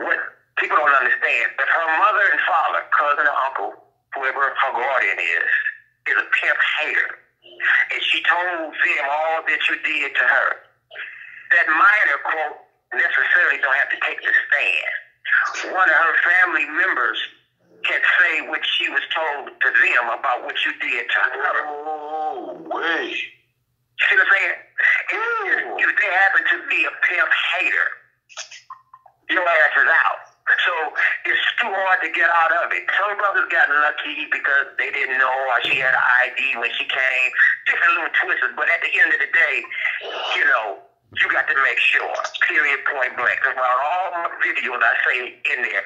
what people don't understand, if her mother and father, cousin or uncle, whoever her guardian is a pimp hater, and she told them all that you did to her, that minor, quote, necessarily don't have to take the stand. One of her family members can say what she was told to them about what you did to her. Oh, wait. You see what I'm saying? If they happen to be a pimp hater, your ass is out. So it's too hard to get out of it. Some brothers got lucky because they didn't know or she had an ID when she came. Different little twists, but at the end of the day, you know, you got to make sure, period, point blank. About all my videos I say in there,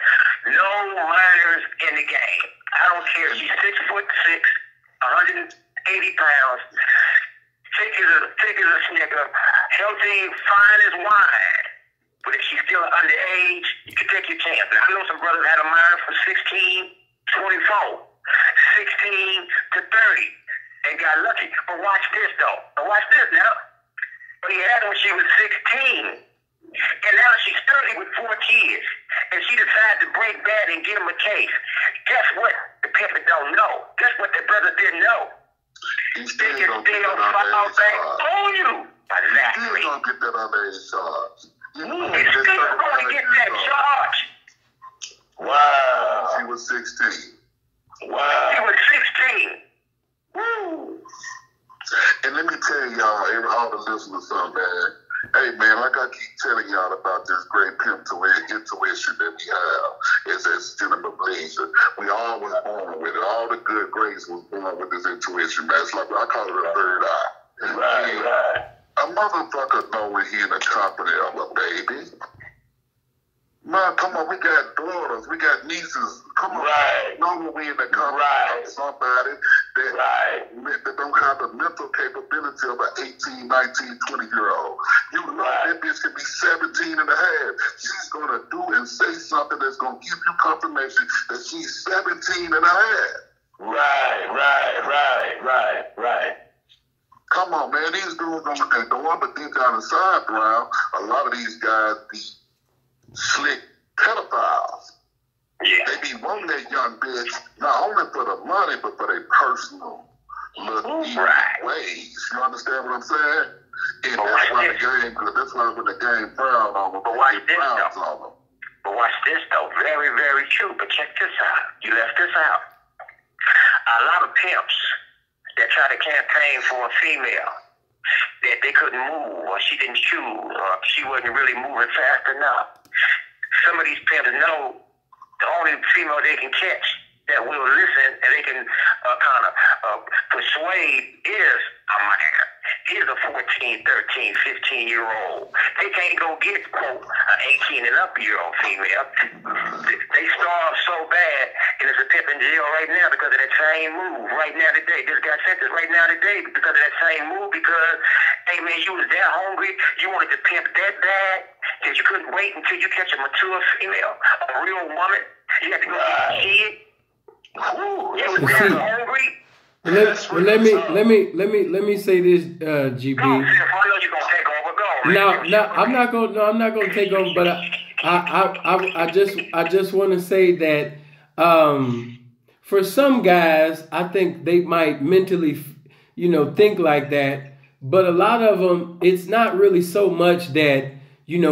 no minors in the game. I don't care if she's 6'6", 180 pounds, thick as a snicker, healthy, fine as wine. But if she's still underage, you can take your chance. Now, I know some brothers had a minor from 16, 24, 16 to 30, and got lucky. But watch this, though. But watch this now. But he had her when she was 16, and now she's 30 with 4 kids, and she decided to break bad and give him a case. Guess what? The pimp don't know. Guess what the brother didn't know? He They still can gonna get still that fall underage back charge. on you. He Exactly. still gonna get that underage charge. He's still going to get that charge. Wow. She was 16. Wow. He was 16. Woo. And let me tell y'all, all the listeners, something, man. Hey, man, like I keep telling y'all about this great pimp intuition that we have as Jennifer Blazer. We all was born with it. All the good grades was born with this intuition, man. It's like, I call it a third eye. Right. A motherfucker know when he in the company of a baby. Man, come on, we got daughters, we got nieces. Come on, Right. know when we in the company Right. of somebody that don't have the mental capability of an 18, 19, 20-year-old. You know that bitch can be 17 and a half. She's going to do and say something that's going to give you confirmation that she's 17 and a half. Right. Come on, man. These dudes don't what they doing, but deep down inside, Brown, a lot of these guys be slick pedophiles. Yeah. They be wanting that young bitch not only for the money, but for their personal little evil ways. You understand what I'm saying? And that's why the game good. That's why when the game frown on them, But watch this, frowns though. on them. But watch this, though. Very, very true. But check this out. You left this out. A lot of pimps that try to campaign for a female that they couldn't move, or she didn't choose, or she wasn't really moving fast enough. Some of these pimps know the only female they can catch that will listen and they can kind of persuade is a minor. Is a 14, 13, 15-year-old. They can't go get, quote, an 18 and up year old female. They starve so bad, and there's a pimp in jail right now because of that same move. Right now today, this guy said this right now today because of that same move. Because, hey man, you was that hungry, you wanted to pimp that bad that you couldn't wait until you catch a mature female, a real woman. You had to go get a kid. You was that hungry. Let me say this, GB. Go, I know you're gonna take over. Go, man. No, I'm not gonna take over. But I just want to say that for some guys, I think they might mentally, think like that. But a lot of them, it's not really so much that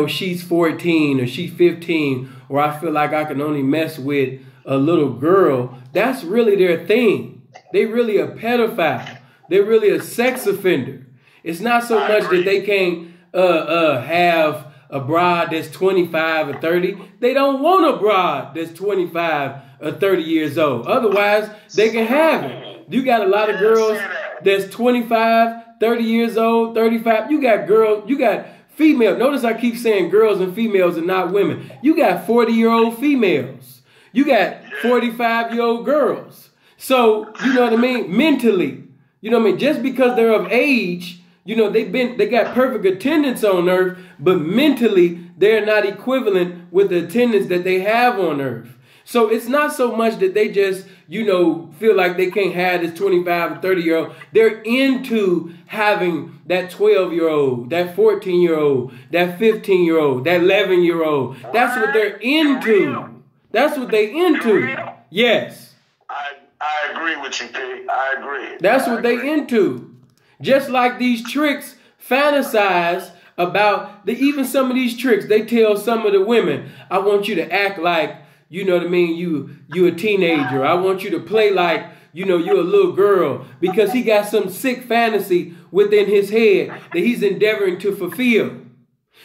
she's 14 or she's 15, or I feel like I can only mess with a little girl. That's really their thing. They really a pedophile. They're really a sex offender. It's not so much that they can't have a bride that's 25 or 30. They don't want a bride that's 25 or 30 years old. Otherwise, they can have it. You got a lot of girls that's 25, 30 years old, 35. You got female. Notice I keep saying girls and females and not women. You got 40-year-old females. You got 45-year-old girls. So, you know what I mean? Mentally, you know what I mean? Just because they're of age, you know, they got perfect attendance on earth, but mentally they're not equivalent with the attendance that they have on earth. So it's not so much that they just, you know, feel like they can't have this 25 or 30-year-old. They're into having that 12-year-old, that 14-year-old, that 15-year-old, that 11-year-old. That's what they're into. That's what they into. Yes. I agree with you, P. I agree. That's what they into. Just like these tricks fantasize about, even some of these tricks, they tell some of the women, I want you to act like, you know what I mean, you a teenager. I want you to play like, you know, you're a little girl, because he got some sick fantasy within his head that he's endeavoring to fulfill.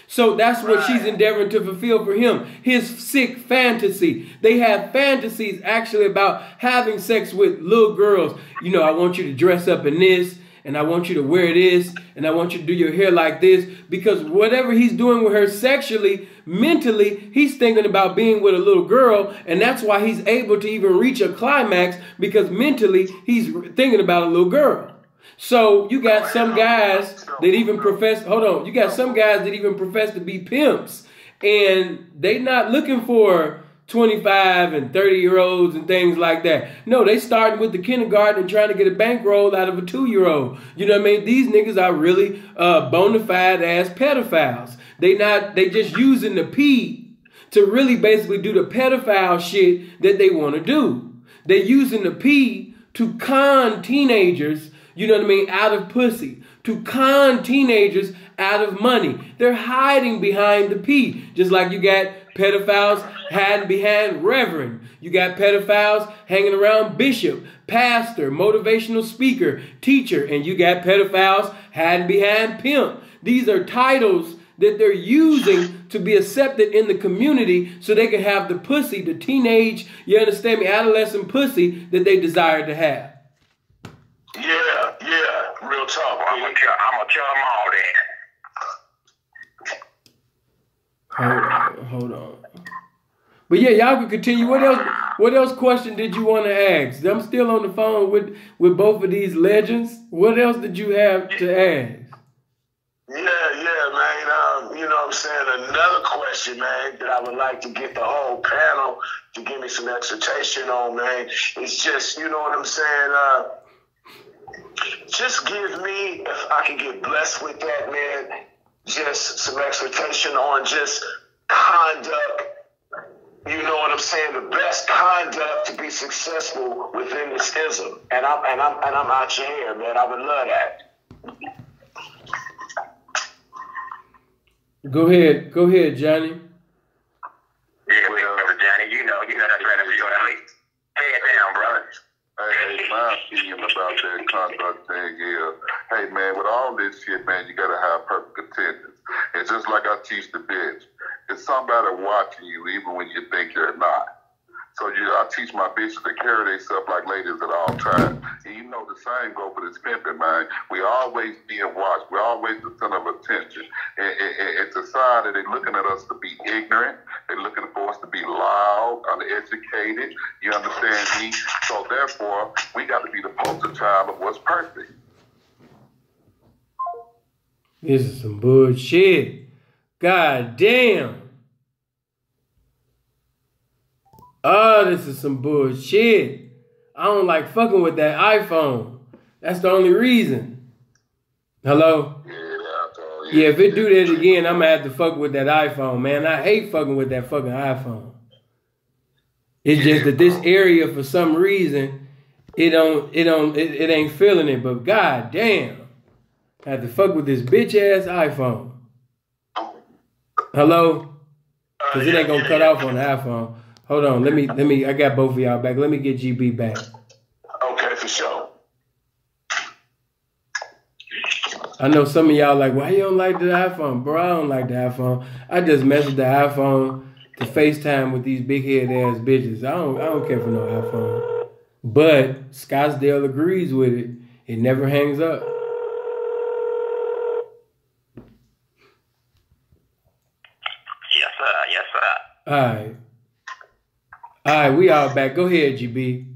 So that's what she's endeavoring to fulfill for him, his sick fantasy. They have fantasies actually about having sex with little girls. You know, I want you to dress up in this, and I want you to wear this, and I want you to do your hair like this, because whatever he's doing with her sexually, mentally, he's thinking about being with a little girl, and that's why he's able to even reach a climax, because mentally he's thinking about a little girl. So you got some guys that even profess, you got some guys that even profess to be pimps, and they not looking for 25 and 30-year-olds and things like that. No, they starting with the kindergarten and trying to get a bankroll out of a 2-year-old. You know what I mean? These niggas are really bona fide ass pedophiles. They just using the P to really basically do the pedophile shit that they want to do. They're using the P to con teenagers, you know what I mean, out of pussy, to con teenagers out of money. They're hiding behind the P, just like you got pedophiles hiding behind reverend. You got pedophiles hanging around bishop, pastor, motivational speaker, teacher, and you got pedophiles hiding behind pimp. These are titles that they're using to be accepted in the community so they can have the pussy, the teenage, you understand me, adolescent pussy that they desire to have. Yeah, real talk. Well, I'm gonna tell them all that. Hold on. But yeah, y'all can continue. What else question did you want to ask? I'm still on the phone with both of these legends. What else did you have to ask? Yeah, man. You know what I'm saying? Another question, man, that I would like to get the whole panel to give me some exhortation on, man. It's just, you know what I'm saying? Just give me, if I can get blessed with that, man, just some exhortation on just conduct. You know what I'm saying? The best conduct to be successful within this ism. And I'm out your hair, man. I would love that. Go ahead, Johnny. Yeah, Johnny, you know that's right. Pay it down, brother. Hey, my opinion about that conduct thing is, hey, man, with all this shit, man, you got to have perfect attendance. It's just like I teach the bitch. It's somebody watching you even when you think they're not. So I teach my bitches to carry themselves like ladies at all times. And you know the same go for this pimping, man. We always being watched. We're always the center of attention. And society, they're looking at us to be ignorant. They're looking for us to be loud, uneducated. You understand me? So therefore, we got to be the poster child of what's perfect. This is some bullshit. God damn. Oh, this is some bullshit. I don't like fucking with that iPhone. That's the only reason. Hello? Yeah, if it do that again, I'm gonna have to fuck with that iPhone, man. I hate fucking with that fucking iPhone. It's just that this area, for some reason, it ain't feeling it. But god damn, I have to fuck with this bitch ass iPhone. Hello? Cause it ain't gonna cut off on the iPhone. Hold on, let me. I got both of y'all back. Let me get GB back. Okay, for sure. I know some of y'all like, why you don't like the iPhone? Bro, I don't like the iPhone. I just mess with the iPhone to FaceTime with these big head ass bitches. I don't care for no iPhone. But Scottsdale agrees with it. It never hangs up. All right. All right, we all back. Go ahead, GB.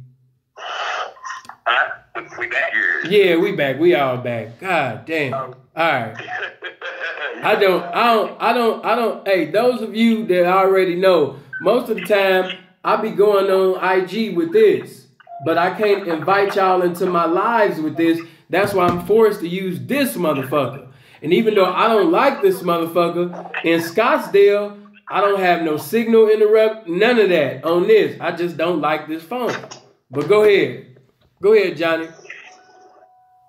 We back? Yeah, we back. We all back. God damn. All right. I don't. Hey, those of you that already know, most of the time I be going on IG with this, but I can't invite y'all into my lives with this. That's why I'm forced to use this motherfucker. And even though I don't like this motherfucker, in Scottsdale, I don't have no signal interrupt, none of that on this. I just don't like this phone. But go ahead. Go ahead, Johnny.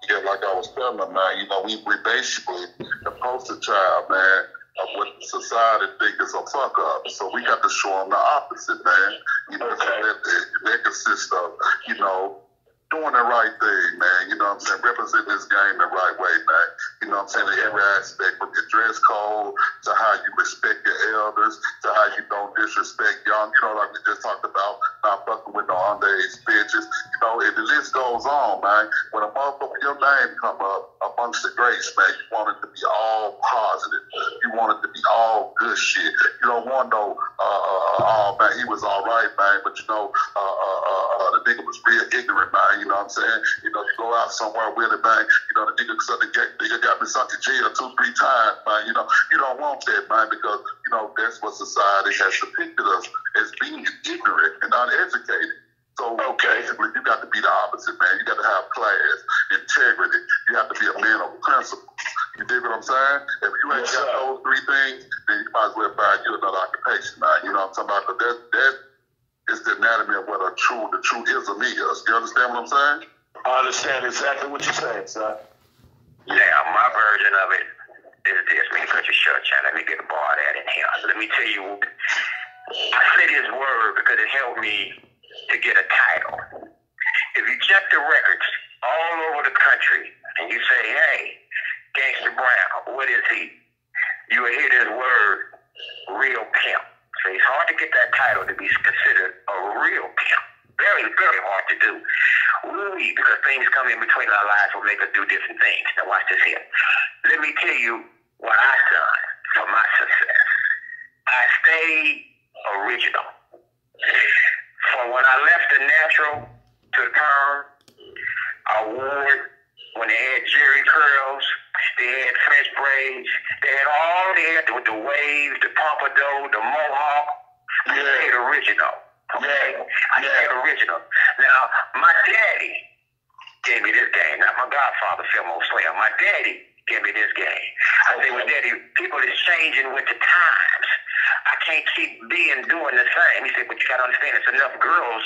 Yeah, like I was telling them, man, you know, we basically the poster child, man, of what society think is a fuck up. So we got to show them the opposite, man. You know, that consists of, you know, doing the right thing, man. You know what I'm saying? Represent this game the right way, man. You know what I'm saying? In every aspect, from your dress code to how you respect your elders to how you don't disrespect young. You know, like we just talked about, not fucking with no underage bitches. You know, if the list goes on, man, when a motherfucker, your name come up amongst the greats, man, you want it to be all positive. You want it to be all good shit. You don't want no, oh, man, he was all right, man, but you know, the nigga was real ignorant, man. You know what I'm saying? You know, you go out somewhere with it, man. You know, the nigga got me sunk in jail 2-3 times, man. You know, you don't want that, man, because, you know, that's what society has depicted us as being ignorant and uneducated. So, basically, you got to be the opposite, man. You got to have class, integrity. You have to be a man of principle. You dig what I'm saying? If you ain't got those 3 things, then you might as well find you another occupation, man. You know what I'm talking about? But that is the anatomy of what the true ism is. You understand what I'm saying? I understand exactly what you're saying, son. Now, my version of it is this. Let me cut your shirt, China. Let me get a bar of that in here. Let me tell you, I say this word because it helped me to get a title. If you check the records all over the country and you say, hey, Gangsta Brown, what is he? You will hear this word, real pimp. So it's hard to get that title to be considered a real pimp. Very, very hard to do. Because things come in between our lives will make us do different things. Now watch this here. Let me tell you what I done for my success. I stayed original. From when I left the natural to the perm, I wore it when they had Jerry curls, they had French braids, they had the waves, the pompadour, the mohawk. I stayed original. Okay? I stayed original. Now, my daddy gave me this game. Not my godfather, Philmo Slayer. My daddy gave me this game. I say, well, Daddy, people is changing with the times. I can't keep doing the same. He said, but you got to understand, it's enough girls,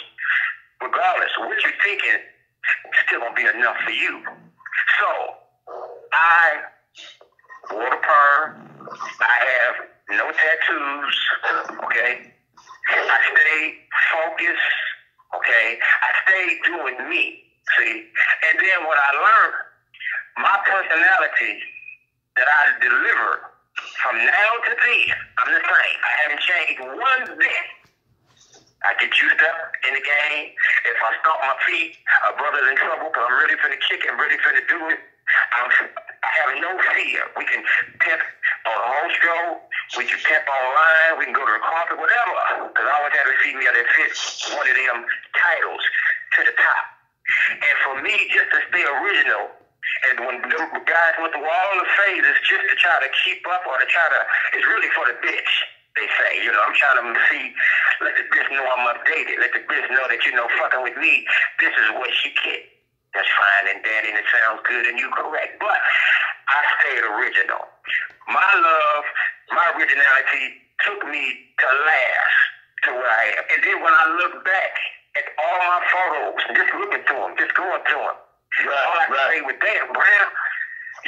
regardless of what you're thinking, it's still going to be enough for you. So, I wore the perm. I have no tattoos, okay? I stayed focused, okay? I stayed doing me, see? And then what I learned, my personality that I deliver from now to then, I'm the same. I haven't changed one bit. I get juiced up in the game. If I stomp my feet, a brother's in trouble because I'm ready for the kick and ready for the do it. I have no fear. We can pimp on a whole show. We can pimp online. We can go to the carpet, whatever. Because I always have a female that fits one of them titles to the top. And for me, just to stay original, and when the guys went through all the phases just to try to keep up or to try to, it's really for the bitch, they say. You know, I'm trying to see, let the bitch know I'm updated. Let the bitch know that, you know, fucking with me, this is what she get. That's fine and dandy and it sounds good and you correct. But I stayed original. My love, my originality took me to last to where I am. And then when I look back at all my photos, just looking through them, just going through them, all I can say was, damn, Brown,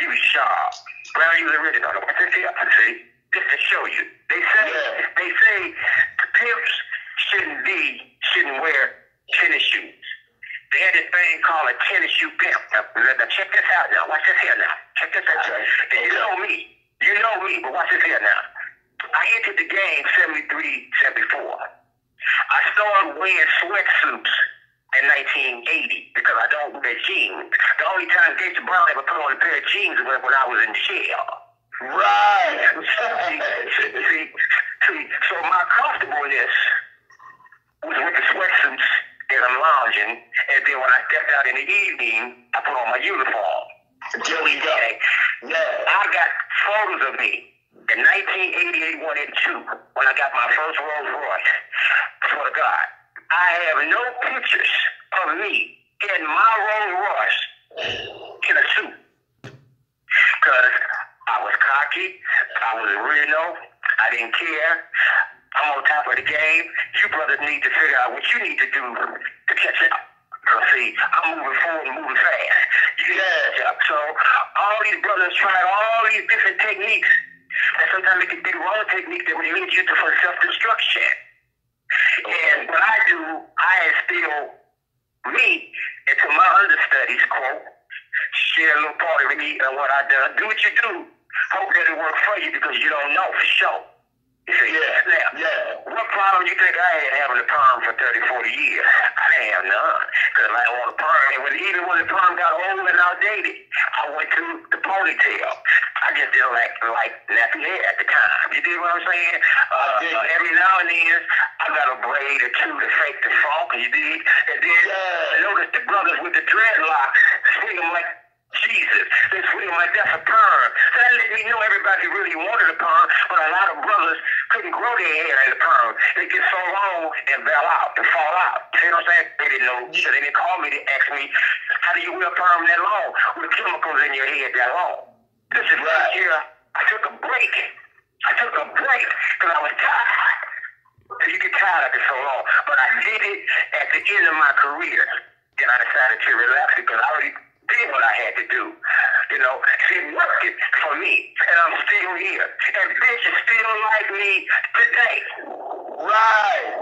you sharp. Brown, you original. What's this here? See, just to show you. They say the pimps shouldn't wear tennis shoes. They had this thing called a tennis shoe pimp. Now check this out now. Watch this here now. Check this out. And you know me, but watch this here now. I entered the game 73, 74. I started wearing sweatsuits in 1980 because I don't wear jeans. The only time Gangsta Brown ever put on a pair of jeans was when I was in jail. Right. See, See, so my comfortableness was with the sweatsuits and I'm lounging, and then when I stepped out in the evening, I put on my uniform. There we go. Yeah. I got photos of me in 1988, 182, when I got my first Rolls Royce. Swear to God, I have no pictures of me in my Rolls Royce in a suit. Because I was cocky, I was Reno, I didn't care. I'm on top of the game. You brothers need to figure out what you need to do to catch up. Because see, I'm moving forward and moving fast. You need to catch up. So all these brothers tried all these different techniques. And sometimes it can be the wrong technique that will lead you to for self-destruction. And what I do, I instill me into my understudies, quote, share a little part of me and what I done. Do what you do. Hope that it works for you because you don't know for sure. You see? Now, what problem you think I had having a perm for 30, 40 years? I didn't have none. Because I didn't want a perm. And even when the perm got old and outdated, I went to the ponytail. I just didn't like nappy hair at the time. You dig what I'm saying? Every now and then, I got a braid or two to fake the funk. You dig? And then I noticed the brothers with the dreadlocks swing them like Jesus. They swing them like that's a perm. So that let me know everybody really wanted a perm, but a lot of brothers couldn't grow their hair in the perm. They get so long and bail out and fall out. You know what I'm saying? They didn't know. So they didn't call me to ask me, how do you wear a perm that long with chemicals in your head that long? This is last year. I took a break. Because I was tired. So you get tired after so long. But I did it at the end of my career. Then I decided to relax because I already did what I had to do. You know, it worked for me. And I'm still here. And bitches still like me today. Right.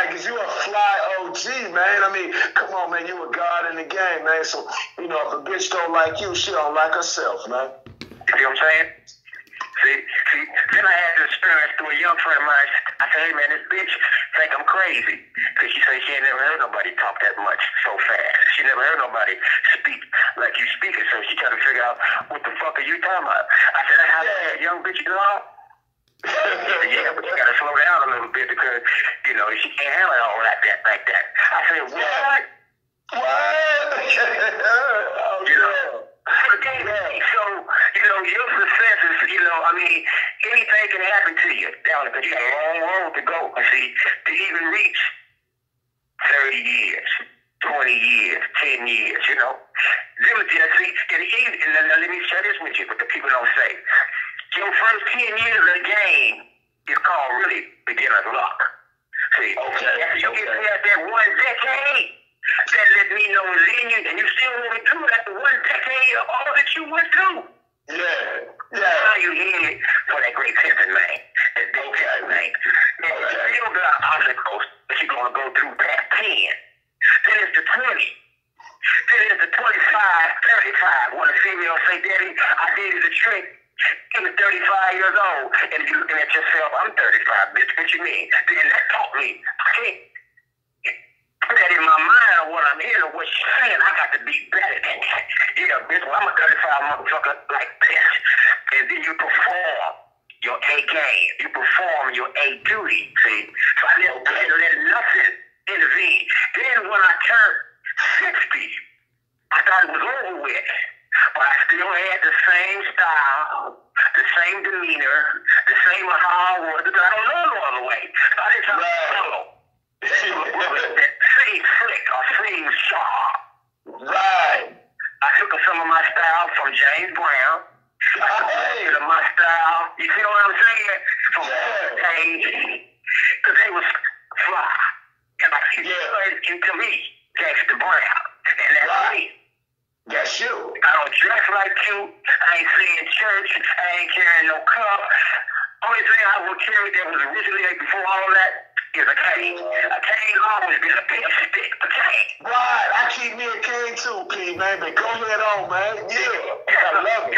Because you a fly OG, man. I mean, come on, man. You a god in the game, man. So, you know, if a bitch don't like you, she don't like herself, man. See what I'm saying? See, then I had the experience through a young friend of mine. I said, hey, man, this bitch think I'm crazy. Because she said she ain't never heard nobody talk that much so fast. She never heard nobody speak like you speaking. So she tried to figure out, what the fuck are you talking about? I said, that's how that young bitch is all. Yeah, but you gotta slow down a little bit because, you know, she can't handle it all like that. I said, what? You know? So, you know, your success is, you know, I mean, anything can happen to you down there because you got a long road to go. See, to even reach 30 years, 20 years, 10 years, you know. See, and let me share this with you, what the people don't say. Your first 10 years of the game is called really beginner's luck. See, after you get past that one decade, that let me know it's in you, and you still want to do it after one decade of all that you went through. Now you headed for that great pimping, man. That big pimping, man. And you still got obstacles that you're going to go through past 10. Then it's the 20. Then it's the 25, 35. When a female say, Daddy, I did the trick. He was 35 years old, and if you're looking at yourself, I'm 35, bitch, what you mean? Then that taught me, I can't put that in my mind of what I'm hearing or what she's saying. I got to be better than that. Yeah, bitch, well, I'm a 35 motherfucker like this. And then you perform your A game. You perform your A duty, see? So I didn't let nothing intervene. Then when I turned 60, I thought it was over with. But I still had the same style, the same demeanor, the same how I was, because I don't know no other way. So I didn't try to follow. Sing slick or sing sharp. I took some of my style from James Brown. I took my style, you see what I'm saying? From because they was fly. And I see into me, Gangsta Brown. And that's me. That's you. I don't dress like you. I ain't singing church. I ain't carrying no cup. Only thing I would carry that was originally before all that is a cane. A cane always been a big stick. A cane. Right. I keep me a cane too, P, man. But go ahead on, man. Yeah. I love it.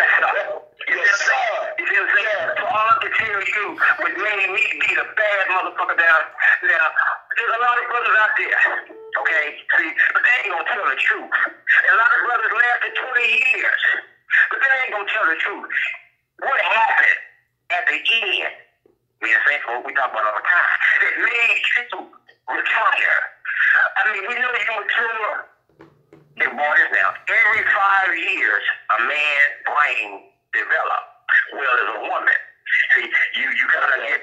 Yes, sir. You see what I'm saying? So all I can tell you what made me be the bad motherfucker down. Now, there's a lot of brothers out there. Okay, see, but they ain't gonna tell the truth. And a lot of brothers lasted 20 years, but they ain't gonna tell the truth. What happened at the end Me and Sinful, we talk about all the time. That made you retire. I mean, we know you mature. And boy, this now, every 5 years, a man's brain develops. Well, as a woman. See, you kind of get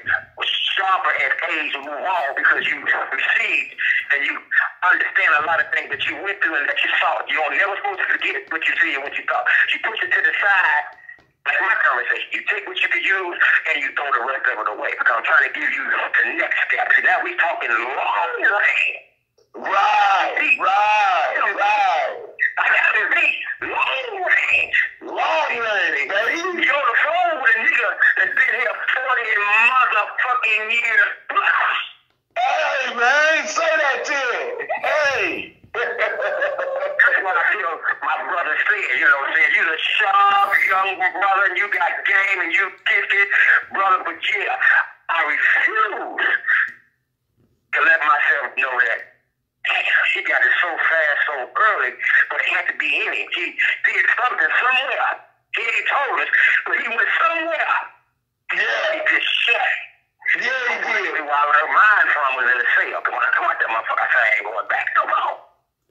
sharper as age move on because you received and you understand a lot of things that you went through and that you saw. You don't never supposed to forget what you see and what you thought. You push it to the side, like my conversation. You take what you can use and you throw the rest of it away because I'm trying to give you the next step. See, now we talking long range. Right. I got to be long range. Long range, baby. You on the phone with a nigga that's been here 40 motherfucking years plus. Hey, man, say that to him. Hey. That's what I feel my brother said, you know what I'm saying? You're a sharp young brother and you got game and you gifted, brother, but yeah, I refuse to let myself know that. He got it so fast, so early, but it had to be in him. He did something somewhere. He ain't told us, but he went somewhere. Yeah. He just shut. Yeah, he did. While her mind from was in the cell. Come on, that motherfucker. I say I ain't going back. Come on.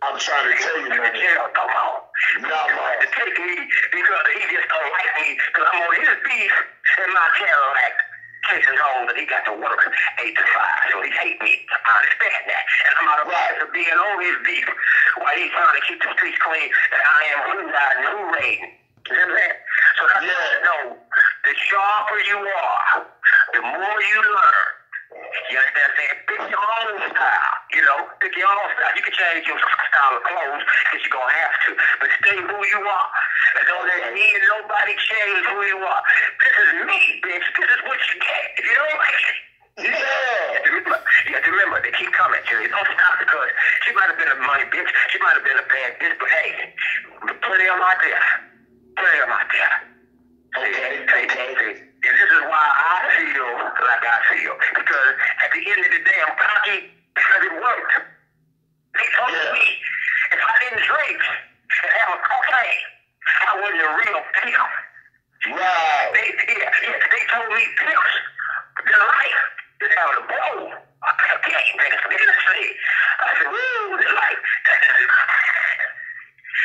I'm trying to tell you, man. Come on. No, man. To take me because he just don't like me because I'm on his beef in my Cadillac. Chasing home that he got to work 8 to 5, so he hate me. I understand that. And I'm out of line for being on his beef while he's trying to keep the streets clean that I am who riding, who raiding. You know what I'm saying? So that's what I know. The sharper you are, the more you learn. You understand what I'm saying? Pick your own style, you know? Pick your own style. You can change your style of clothes because you're going to have to. But stay who you are. And don't let me and nobody change who you are. This is me, bitch. This is what you get. If you don't like it, you have to remember, they keep coming to you. Don't stop because she might have been a money bitch. She might have been a bad bitch, but hey, plenty of them out there. Plenty of them out there. See. And this is why I feel like I feel. Because at the end of the day, I'm cocky because it worked. They told me if I didn't drink and have a cocaine, I wasn't a real pimp. Right. They told me pimps, the life is having a blow. Okay, I said, woo, the life.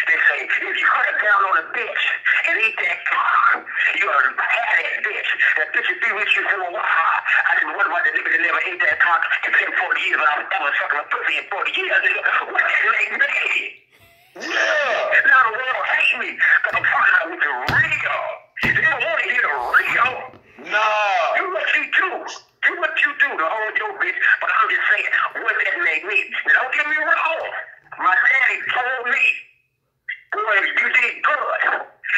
They say, if you cut down on a bitch and eat that cock, you are a bad bitch. That bitch will be with you for a while. I said, what about the nigga that never ate that cock and been 40 years and I was sucking a pussy in 40 years, nigga? What that make me? Yeah. Now the world hates me, but I'm talking out with the real. They don't want to hear the real. No. Do what you do. Do what you do to hold your bitch, but I'm just saying, what that made me. Now, don't get me wrong. My daddy told me, boy, you did good.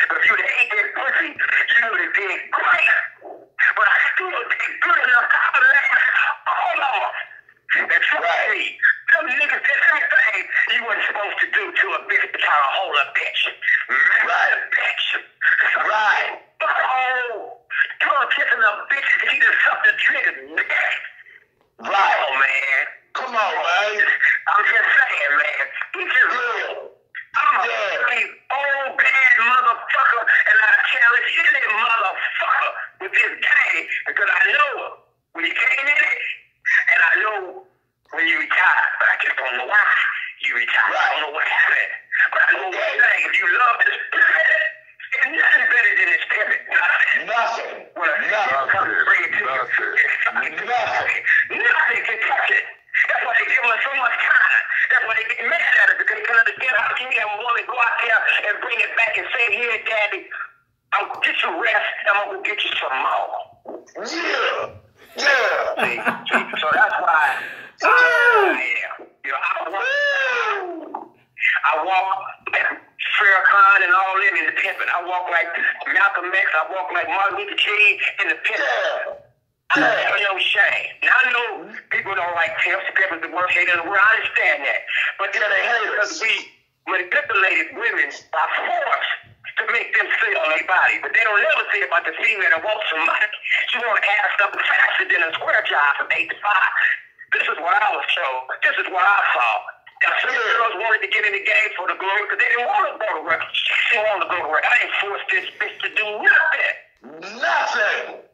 But if you'd have ate that pussy, you would have did great. But I still did good enough to outlast all of them. That's right. Them niggas did everything you weren't supposed to do to a bitch to try to hold a bitch. Right, bitch. Right. Oh, tongue kissing a bitch, she just sucked the trigger. Right. Oh, man. Come on, man. I'm just saying, man. He just real. I'm a big old bad motherfucker, and I challenge any motherfucker with this game because I know when you came in it, and I know when you retired, but I just don't know why you retired. Right. I don't know what happened, but I know one thing: if you love this planet, there's nothing better than this spirit. Nothing. Well, nothing. Bring it to you. Nothing can touch it. That's why they give us so much time. That's why they get mad at us because they can understand how can you have a woman go out there and bring it back and say, here, daddy, I'm gonna get you rest and I'm gonna go get you some more. Yeah. See, so that's why I am. You know, I walk like Farrakhan and all them in the pimpin'. I walk like Malcolm X. I walk like Martin Luther King in the pimpin'. I have no shame. Now I know people don't like pimps. Pimps is the worst hater in the world. I understand that. But they're the haters because we manipulated women by force to make them feel on their body. But they don't ever think about the female that wants some money. She want to ass up faster than a square job from 8 to 5. This is what I was told. This is what I saw. Now, some girls wanted to get in the game for the glory because they didn't want to go to work. She didn't want to go to work. I didn't force this bitch to do nothing. Nothing.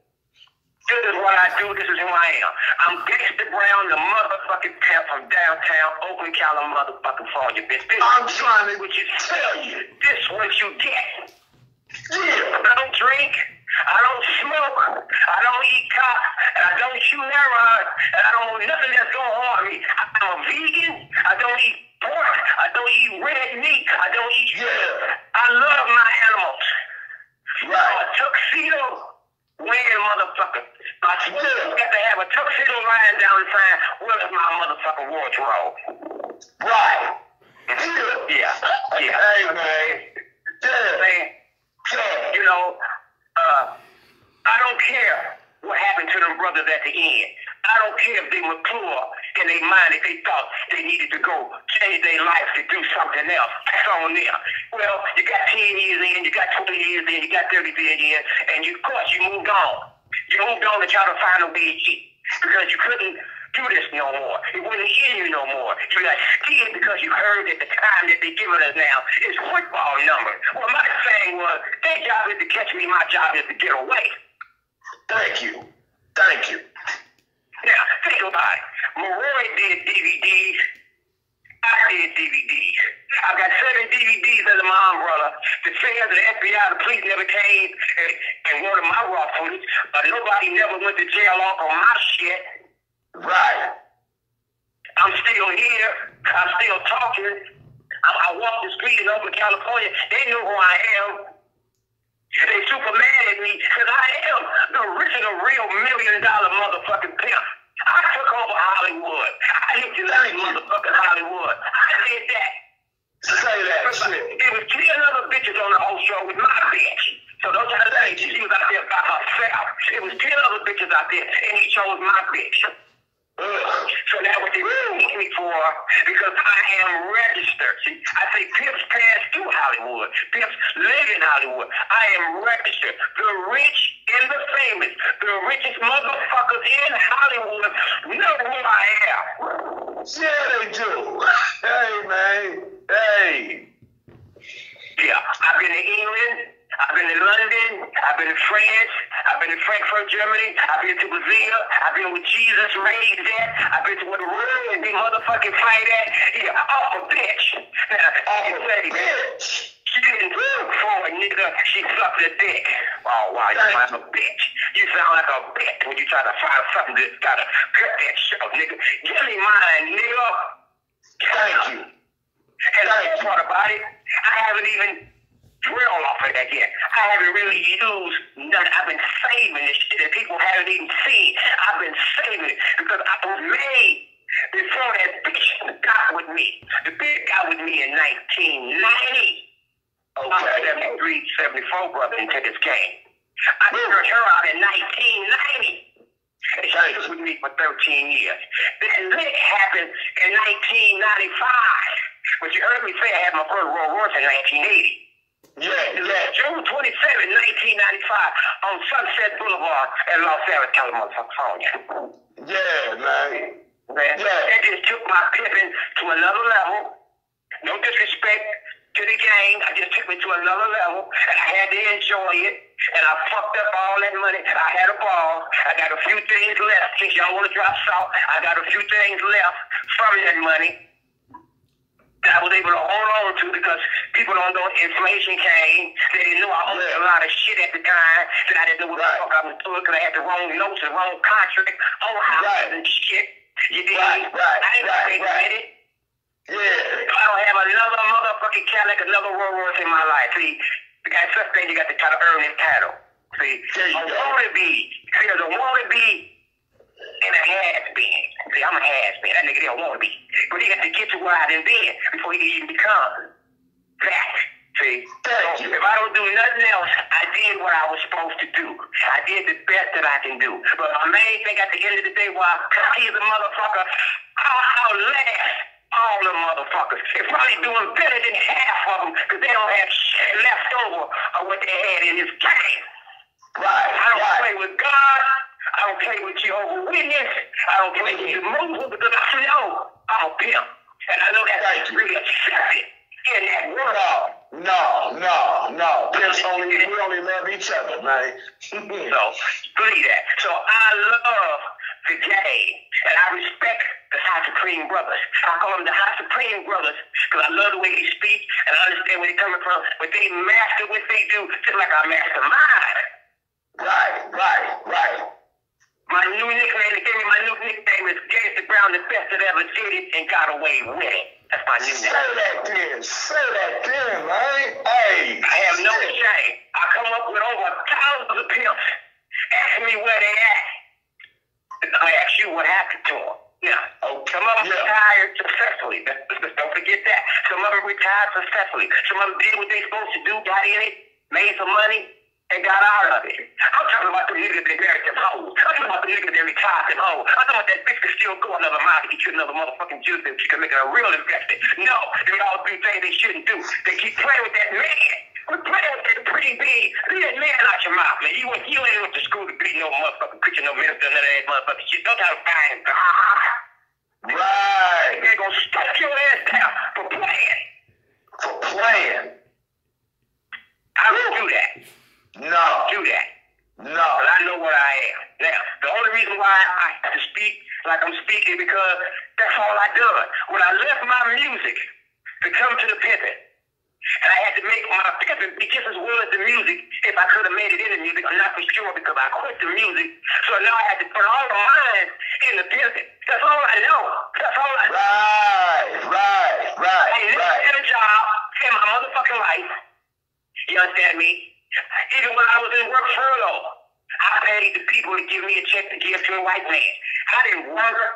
This is what I do. This is who I am. I'm Gangsta Brown, the motherfucking pimp from downtown Oakland, California, bitch. I'm trying to what you tell you. This what you get. Yeah. I don't drink. I don't smoke. I don't eat cop. And I don't shoot heroin. And I don't want nothing that's gonna harm me. I'm a vegan. I don't eat pork. I don't eat red meat. I don't eat. Yeah. I love my animals. Right. A tuxedo wearing motherfucker. My school got to have a tuxedo lying down the sign. Where's my motherfucking wardrobe? Right. Yeah. Hey, man. Yeah. Yeah. You know, I don't care what happened to them brothers at the end. I don't care if they mature in their mind, if they thought they needed to go change their life to do something else. That's on them. Well, you got 10 years in, you got 20 years in, you got 30 years in, and of course you moved on. You moved on to try to find a way to eat because you couldn't do this no more. It wasn't in you no more. You got scared because you heard at the time that they giving us now is football numbers. Well, my thing was, their job is to catch me, my job is to get away. Thank you. Thank you. Now, think about it. Maroy did DVDs. I did DVDs. I've got 7 DVDs under my umbrella. The feds, the FBI, the police never came and wanted my raw footage. Nobody never went to jail off on my shit. Right. I'm still here. I'm still talking. I walk the street in Oakland, California. They know who I am. They super mad at me because I am the original real $1 million motherfucking pimp. I took over Hollywood. I hit the motherfucking Hollywood. I did that. Say that shit. It was 10 other bitches on the whole show with my bitch. So don't try to think she was out there by herself. It was 10 other bitches out there, and he chose my bitch. So now what they really need me for, because I am registered. See, I say pimps pass through Hollywood. Pimps live in Hollywood. I am registered. The rich and the famous, the richest motherfuckers in Hollywood know who I am. Yeah, they do. Hey, man. Hey. Yeah, I've been to England. I've been to London, I've been to France, I've been to Frankfurt, Germany, I've been to Brazil, I've been with Jesus raised at, I've been to where the world and they motherfucking fight at. Yeah, off a bitch. Now, off a bitch. She didn't look for a nigga, she sucked a dick. Oh, wow, you sound like a bitch. You sound like a bitch when you try to find something that's gotta cut that shit off, nigga. Give me mine, nigga. Thank you. And the best part about it, I haven't even drill off of that yet. I haven't really used none. I've been saving this shit that people haven't even seen. I've been saving it because I was made before that bitch got with me. The bitch got with me in 1990. Okay. 73, 74 brother into this game. I turned her out in 1990. And she was with me for 13 years. That lick happened in 1995. But you heard me say I had my first Rolls Royce in 1980. June 27, 1995, on Sunset Boulevard in Los Angeles, California. Yeah, man. That just took my pimping to another level. No disrespect to the gang. I just took it to another level, and I had to enjoy it. And I fucked up all that money. I had a ball. I got a few things left. Since y'all want to drop salt, I got a few things left from that money that I was able to hold on to because people don't know inflation came. They didn't know I owned a lot of shit at the time. That I didn't know what the fuck I was doing because I had the wrong notes, the wrong contract on houses and shit. You did I didn't get it. Yeah. I don't have another motherfucking Cadillac, another Rolls Royce in my life. See, at such thing you got to try to earn this title. See, a wannabe. See, there's a wannabe and a has-been. See, I'm a has-been. That nigga don't want to be. But he got to get to where I done been before he can even become that. See? So if I don't do nothing else, I did what I was supposed to do. I did the best that I can do. But my main thing at the end of the day was, he's a motherfucker. I'll last all the motherfuckers. They're probably doing better than half of them because they don't have shit left over of what they had in this game. Right. I don't play with God. I don't play with Jehovah's Witness. I don't play with the Muslims because I know I'm a pimp. And I know that's really accepted in that world. No. Pimps we only love each other, man. So, believe that. So I love the game, and I respect the High Supreme Brothers. I call them the High Supreme Brothers because I love the way they speak and I understand where they're coming from, but they master what they do just like I master mine. Right. My new nickname, they gave me my new nickname is Gangsta Brown, the best that ever did it and got away with it. That's my new name. Say that then, man. Hey. I have no shame. I come up with over thousands of pimps. Ask me where they at. I ask you what happened to them. Now, some of them retired successfully. Don't forget that. Some of them retired successfully. Some of them did what they supposed to do, got in it, made some money, and got out of it. I'm talking about the niggas that married them hoes. I'm talking about the niggas that retired them hoes. I'm talking about that bitch that still go another mile to get you another motherfucking juice and she can make it a real investment. No, they all do things they shouldn't do. They keep playing with that man. We're playing with that pretty big. Leave that man out your mouth, man. You ain't went to school to be no motherfucking preacher, no minister, none of that motherfucking shit. Don't try to find God. Right. They're gonna stuff your ass down for playing. I don't do that. No. Do that. No. But I know what I am. Now, the only reason why I have to speak like I'm speaking because that's all I done. When I left my music to come to the pimping, and I had to make my pimping be just as well as the music if I could have made it in the music. I'm not for sure because I quit the music. So now I had to put all the minds in the pimping. That's all I know. That's all I know. Right. I never had a job in my motherfucking life. You understand me? Even when I was in work furlough, I paid the people to give me a check to give to a white man. I didn't work.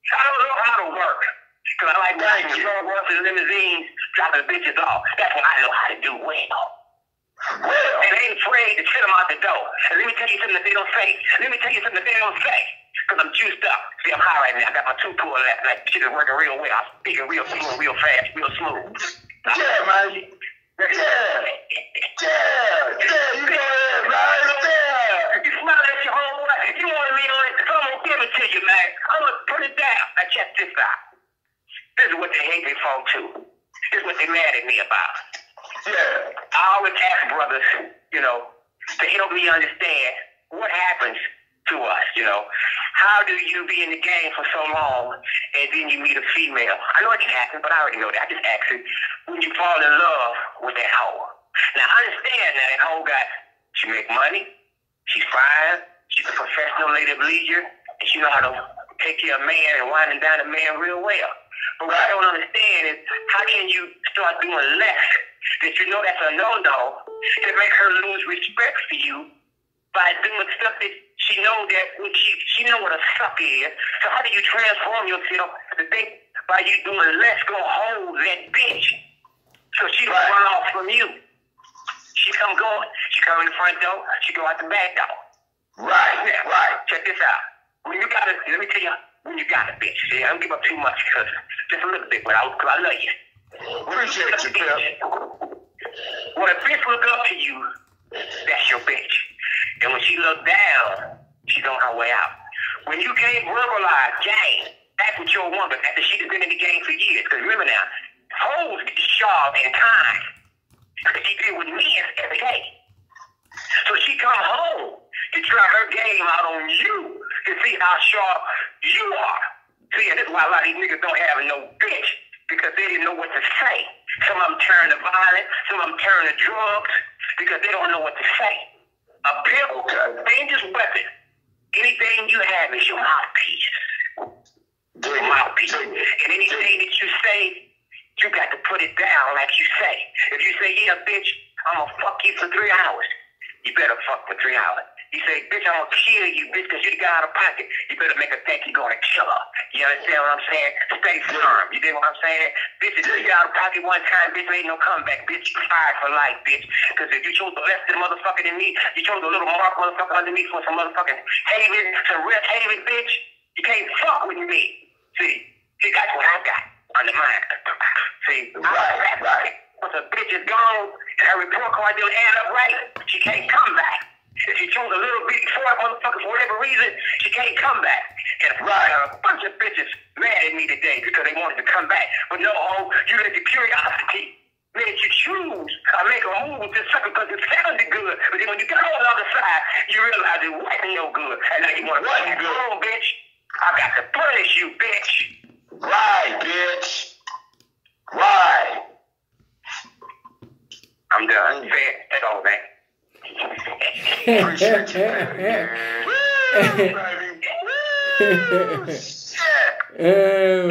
I don't know how to work. Because I like watching the road runs and limousines dropping bitches off. That's what I know how to do well. And they ain't afraid to send them out the door. And let me tell you something that they don't say. Because I'm juiced up. See, I'm high right now. I got my 2 pull left. Like, shit is working real well. I'm speaking real fluent, real fast, real smooth. Yeah, man. Yeah, you go ahead, right there. You smile at your homeboy. You want me on it? I'm gonna give it to you, man. I'm gonna put it down. Now check this out. This is what they hate me for too. This is what they mad at me about. Yeah. I always ask brothers, to help me understand what happens to us, How do you be in the game for so long and then you meet a female? I know it can happen, but I already know that. I just ask it. When you fall in love with that hoe. Now, I understand that hoe she make money, she's fine, she's a professional lady of leisure, and she know how to take care of a man and winding down a man real well. But what I don't understand is how can you start doing less that you know that's a no-no that make her lose respect for you by doing stuff that she know that when she know what a suck is. So how do you transform yourself to think by you doing less gonna hold that bitch so she don't run off from you? She come going. She come in the front door. She go out the back door. Right. Check this out. Let me tell you when you got a bitch. See, I don't give up too much because just a little bit, but I love you. Appreciate you, Pimp. When a bitch look up to you, that's your bitch. And when she look down, she's on her way out. When you can't verbalize game, that's what your woman, after she's been in the game for years. Because remember now, hoes get sharp in time. Because she deal with men every day. So she come home to try her game out on you to see how sharp you are. See, and this is why a lot of these niggas don't have no bitch. Because they didn't know what to say. Some of them turn to violence, some of them turn to drugs, because they don't know what to say. A pimp, dangerous weapon. Anything you have is your mouthpiece. Your mouthpiece. And anything that you say, you got to put it down like you say. If you say, yeah, bitch, I'm going to fuck you for 3 hours, you better fuck for 3 hours. You say, bitch, I'm going to kill you, bitch, because you got out of pocket. You better make her think you're going to kill her. You understand what I'm saying? Stay firm. You dig what I'm saying? Bitch, if you got out of pocket one time, bitch, there ain't no comeback. Bitch, you fired for life, bitch. Because if you chose the less than motherfucker than me, you chose a little mark motherfucker underneath for some motherfucking haven, some red haven, bitch, you can't fuck with me. See, that's what I got on the mind. See, right. Once a bitch is gone and her report card didn't add up right, she can't come back. If she chose a little bitty four motherfucker for whatever reason, she can't come back. And a bunch of bitches mad at me today because they wanted to come back. But no, you let the curiosity made you choose or make a move with this sucker because it sounded good. But then when you got on the other side, you realize it wasn't no good. And now you want to go home, bitch. I got to punish you, bitch. Right, bitch. Right. I'm done. That's all, man. Appreciate you, man. Woo, baby. Woo, shit.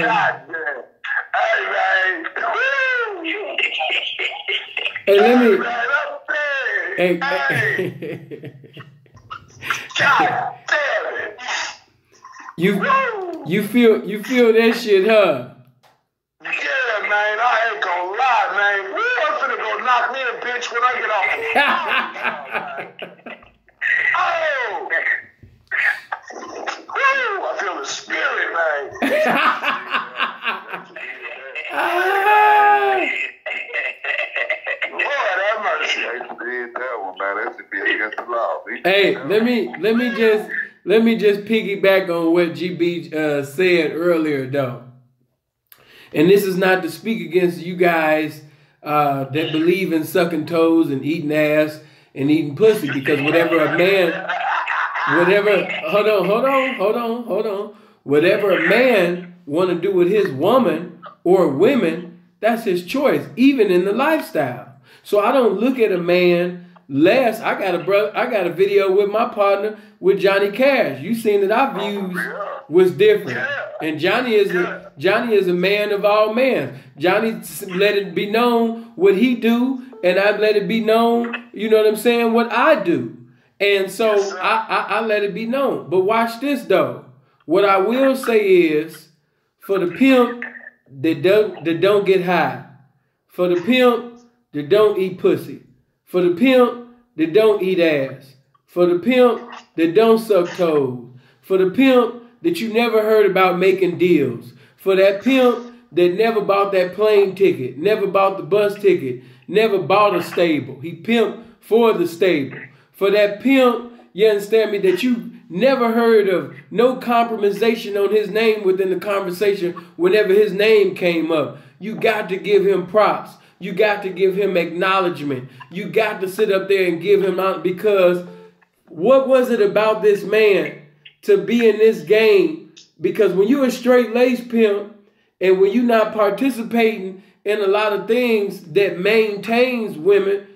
God damn. Hey, man. Woo. Hey, let me. Hey. God damn it. You feel that shit, huh? Yeah, man. I ain't gonna lie, man. Woo, I'm finna go knock me a bitch when I get off the phone. Oh. Woo, I feel the spirit, man. Lord have mercy. Did that one, man. That should be against the law. Hey, let me just piggyback on what GB said earlier, though. And this is not to speak against you guys that believe in sucking toes and eating ass and eating pussy, because whatever a man, hold on. Whatever a man want to do with his woman or women, that's his choice, even in the lifestyle. So I don't look at a man less. I got a video with my partner with Johnny Cash. You seen that our views was different. And Johnny is a man of all men. Johnny let it be known what he do, and I let it be known, you know what I'm saying, what I do. And so I let it be known. But watch this though. What I will say is, for the pimp that don't get high, for the pimp that don't eat pussy, for the pimp that don't eat ass, for the pimp that don't suck toes, for the pimp that you never heard about making deals, for that pimp that never bought that plane ticket, never bought the bus ticket, never bought a stable. He pimped for the stable. For that pimp, you understand me, that you never heard of no compromisation on his name within the conversation whenever his name came up. You got to give him props. You got to give him acknowledgement. You got to sit up there and give him out, because what was it about this man to be in this game? Because when you're a straight lace pimp and when you're not participating in a lot of things that maintains women,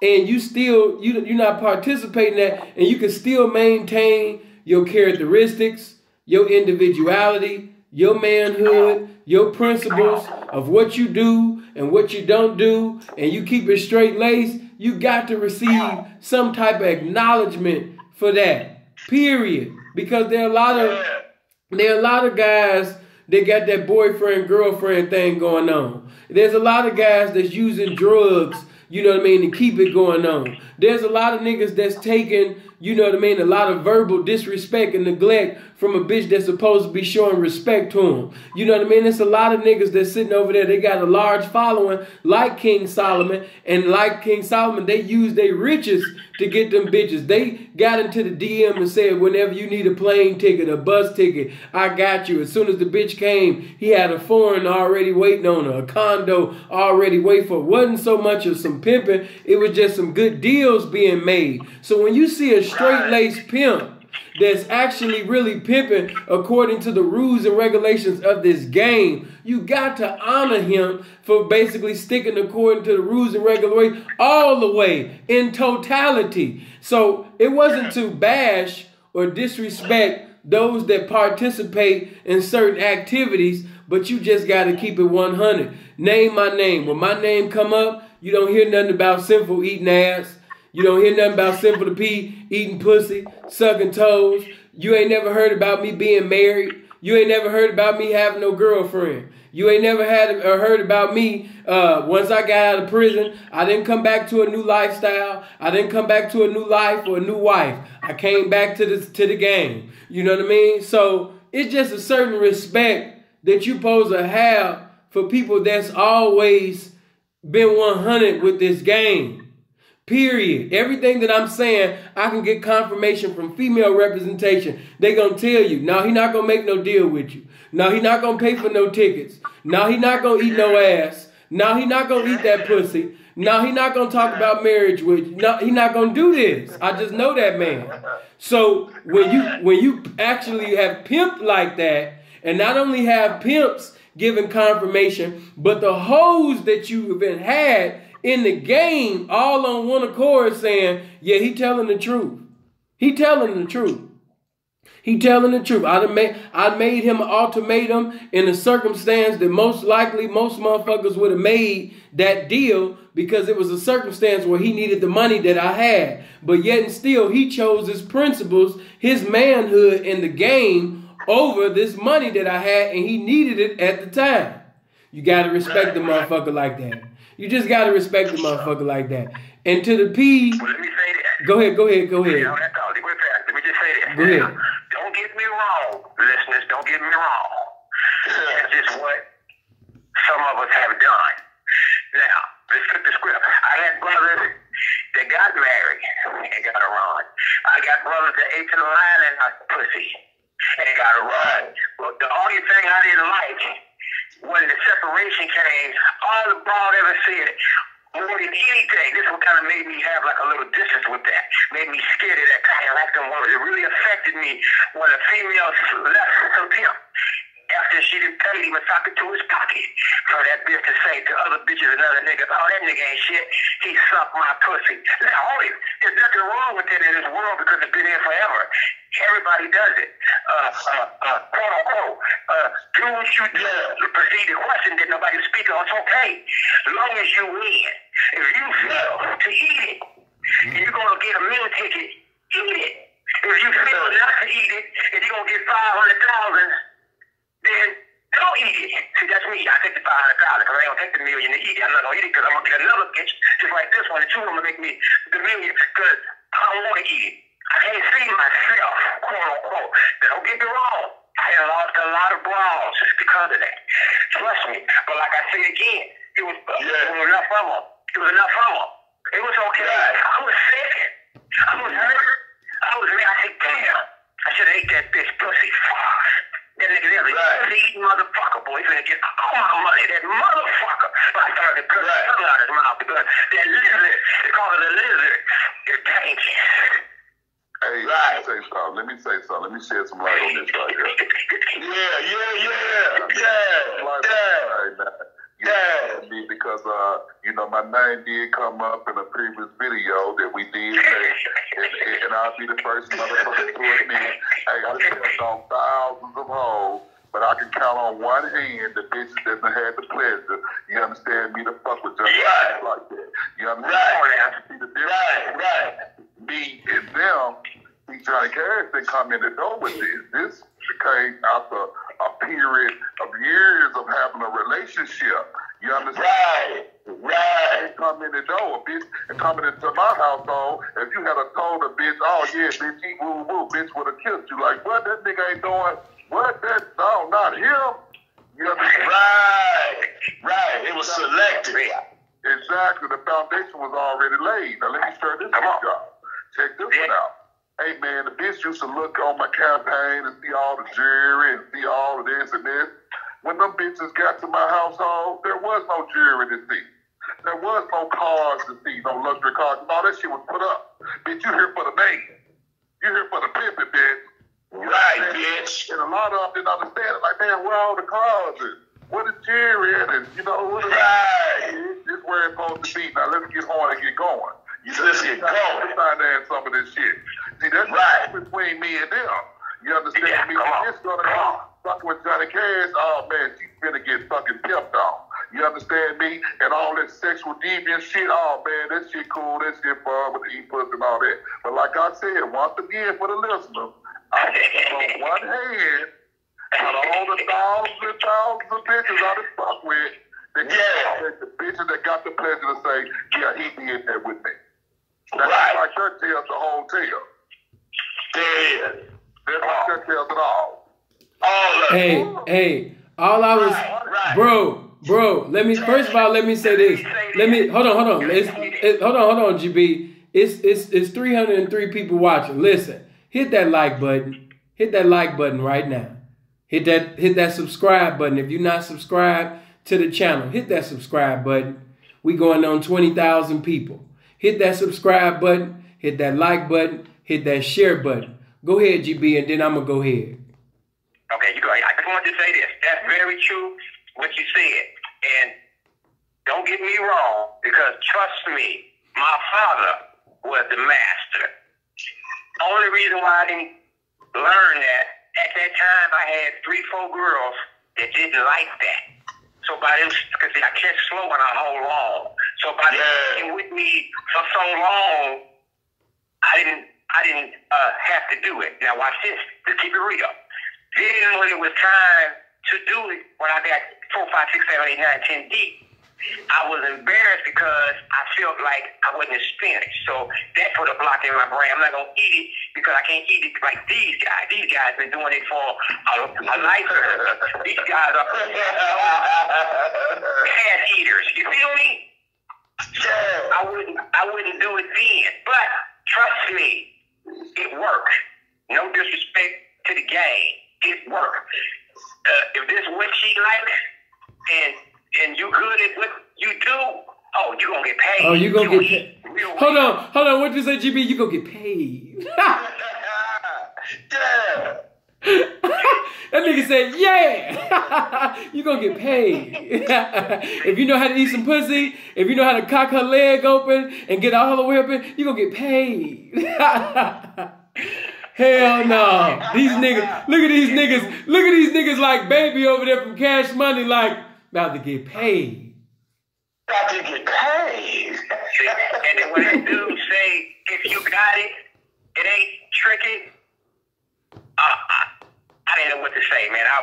and you're not participating in that, and you can still maintain your characteristics, your individuality, your manhood, your principles of what you do and what you don't do, and you keep it straight laced, you got to receive some type of acknowledgement for that. Period. Because there are a lot of guys that got that boyfriend girlfriend thing going on. There's a lot of guys that's using drugs, you know what I mean, to keep it going on. There's a lot of niggas that's taking, you know what I mean, a lot of verbal disrespect and neglect from a bitch that's supposed to be showing respect to him. You know what I mean? There's a lot of niggas that's sitting over there. They got a large following like King Solomon. And like King Solomon, they use their riches to get them bitches. They got into the DM and said, whenever you need a plane ticket, a bus ticket, I got you. As soon as the bitch came, he had a foreign already waiting on her, a condo already waiting for her. It wasn't so much of some pimping. It was just some good deals being made. So when you see a straight-laced pimp that's actually really pimping according to the rules and regulations of this game, you got to honor him for basically sticking according to the rules and regulations all the way in totality. So it wasn't to bash or disrespect those that participate in certain activities, but you just got to keep it 100. Name my name. When my name come up, you don't hear nothing about Sinful eating ass. You don't hear nothing about Sinful the P eating pussy, sucking toes. You ain't never heard about me being married. You ain't never heard about me having no girlfriend. You ain't never heard about me. Once I got out of prison, I didn't come back to a new lifestyle. I didn't come back to a new life or a new wife. I came back to the game. You know what I mean? So it's just a certain respect that you supposed to have for people that's always been 100 with this game. Period. Everything that I'm saying, I can get confirmation from female representation. They gonna tell you, no, he not gonna make no deal with you. No, he not gonna pay for no tickets. No, he not gonna eat no ass. No, he not gonna eat that pussy. No, he not gonna talk about marriage with you. No, he not gonna do this. I just know that man. So when you actually have pimp like that, and not only have pimps giving confirmation, but the hoes that you've been had in the game all on one accord saying, yeah, he telling the truth. He telling the truth. He telling the truth. I made him an ultimatum in a circumstance that most likely most motherfuckers would have made that deal because it was a circumstance where he needed the money that I had. But yet and still, he chose his principles, his manhood in the game over this money that I had, and he needed it at the time. You got to respect the motherfucker like that. You just got to respect the motherfucker like that. And to the P... Well, let me say this. Go ahead. Let me just say this. Go ahead. Don't get me wrong, listeners. Don't get me wrong. That's just what some of us have done. Now, let's flip the script. I had brothers that got married and got a run. I got brothers that ate to the line and got pussy and got a run. But the only thing I didn't like when the separation came, all the broad ever said, more than anything, this what kind of made me have like a little distance with that. Made me scared of that kind of like them words. It really affected me when a female left her pimp after she didn't pay him a socket to his pocket for that bitch to say to other bitches and other niggas, oh, that nigga ain't shit. He sucked my pussy. Now, there's nothing wrong with that in this world because it's been here forever. Everybody does it. Quote unquote. Do what you do. Proceed the question that nobody speaks on. It's okay. As long as you win. If you fail to eat it, and you're going to get a meal ticket, eat it. If you fail not to eat it, and you're going to get 500,000, then don't eat it. See, that's me. I take the 500,000 because I ain't going to take the million to eat it. I'm not going to eat it because I'm going to get another bitch just like this one. The two of them will make me the million because I don't want to eat it. I can't see myself, quote unquote. Don't get me wrong. I have lost a lot of brawls just because of that. Trust me. But like I say again, it was enough of them. It was enough of them. It was okay. I was sick. I was hurt. I was mad. I said, damn. I should have ate that bitch pussy. Fuck. That nigga there, eating motherfucker, boy. He's gonna get all my money. That motherfucker. But I started to put his tongue out his mouth because that lizard, they call it a lizard, is dangerous. Hey, let me say something. Let me shed some light on this right here. Because my name did come up in a previous video that we did make, and I'll be the first motherfucker to admit, hey, I stepped on thousands of hoes, but I can count on one hand the bitches that have had the pleasure, you understand me, to fuck with just like that. You understand? See the difference? Me and them, see Johnny Cash didn't come in the door with this. This came after a period of years of having a relationship. You understand? Right. Come in the door, bitch, and coming into my household, if you had told a bitch, oh yeah, bitch, he woo woo, bitch would have killed you. Like, what, that nigga ain't doing? What, that, no, not him. You understand? Right. It was selected. Exactly. The foundation was already laid. Now let me share this with y'all. Check this one out. Hey man, the bitch used to look on my campaign and see all the jewelry and see all of this and this. When them bitches got to my household, there was no jewelry to see. There was no cars to see, no luxury cars. All that shit was put up. Bitch, you here for the man. You here for the pimping, bitch. Right, bitch. And a lot of them didn't understand it. Like, man, where all the cars is? Where the jewelry is? And, what is this where it's supposed to be. Now, let's get on and get going. Let's get going. Let's finance some of this shit. See, that's right between me and them. You understand me? It's gonna be fucking with Johnny Cash. Oh, man, she's finna get fucking pimped on. You understand me? And all that sexual deviant shit, oh, man, that shit cool, that shit fun with the e-puss and all that. But like I said, once again, for the listener, I on one hand, out of all the thousands and thousands of bitches I done fuck with, the bitches that got the pleasure to say, yeah, he did that with me. That's like that tells the whole tale. That's like that tells it all. Hey, all I was, bro, let me, first of all, let me say this. Hold on. Hold on, GB. It's 303 people watching. Listen, hit that like button. Hit that like button right now. Hit that subscribe button. If you're not subscribed to the channel, hit that subscribe button. We going on 20,000 people. Hit that subscribe button, hit that like button, hit that share button. Go ahead, GB, and then I'm going to go ahead. Okay, you go. I just want to say this. That's very true, what you said. And don't get me wrong, because trust me, my father was the master. The only reason why I didn't learn that, at that time I had 3-4 girls that didn't like that. So by them, because I catch slow and I hold on. So by them sticking with me for so long, I didn't have to do it. Now watch this, to keep it real. Then when it was time to do it, when I got 4, 5, 6, 7, 8, 9, 10 deep, I was embarrassed because I felt like I wasn't Spanish. So that put a block in my brain. I'm not going to eat it because I can't eat it like these guys. These guys been doing it for a lifetime. These guys are ass eaters. You feel me? I wouldn't do it then. But trust me, it worked. No disrespect to the game. It worked. If this is what she likes and you good at what you do, oh, you gonna get paid. Oh, you gonna get paid. Hold on. What did you say, GB? You gonna get paid. That nigga said, yeah. You gonna get paid. If you know how to eat some pussy, if you know how to cock her leg open and get all the way open, you gonna get paid. Hell no. These niggas, look at these niggas like Baby over there from Cash Money, like, about to get paid. About to get paid. And then when that dude say, if you got it, it ain't tricky. I didn't know what to say, man. I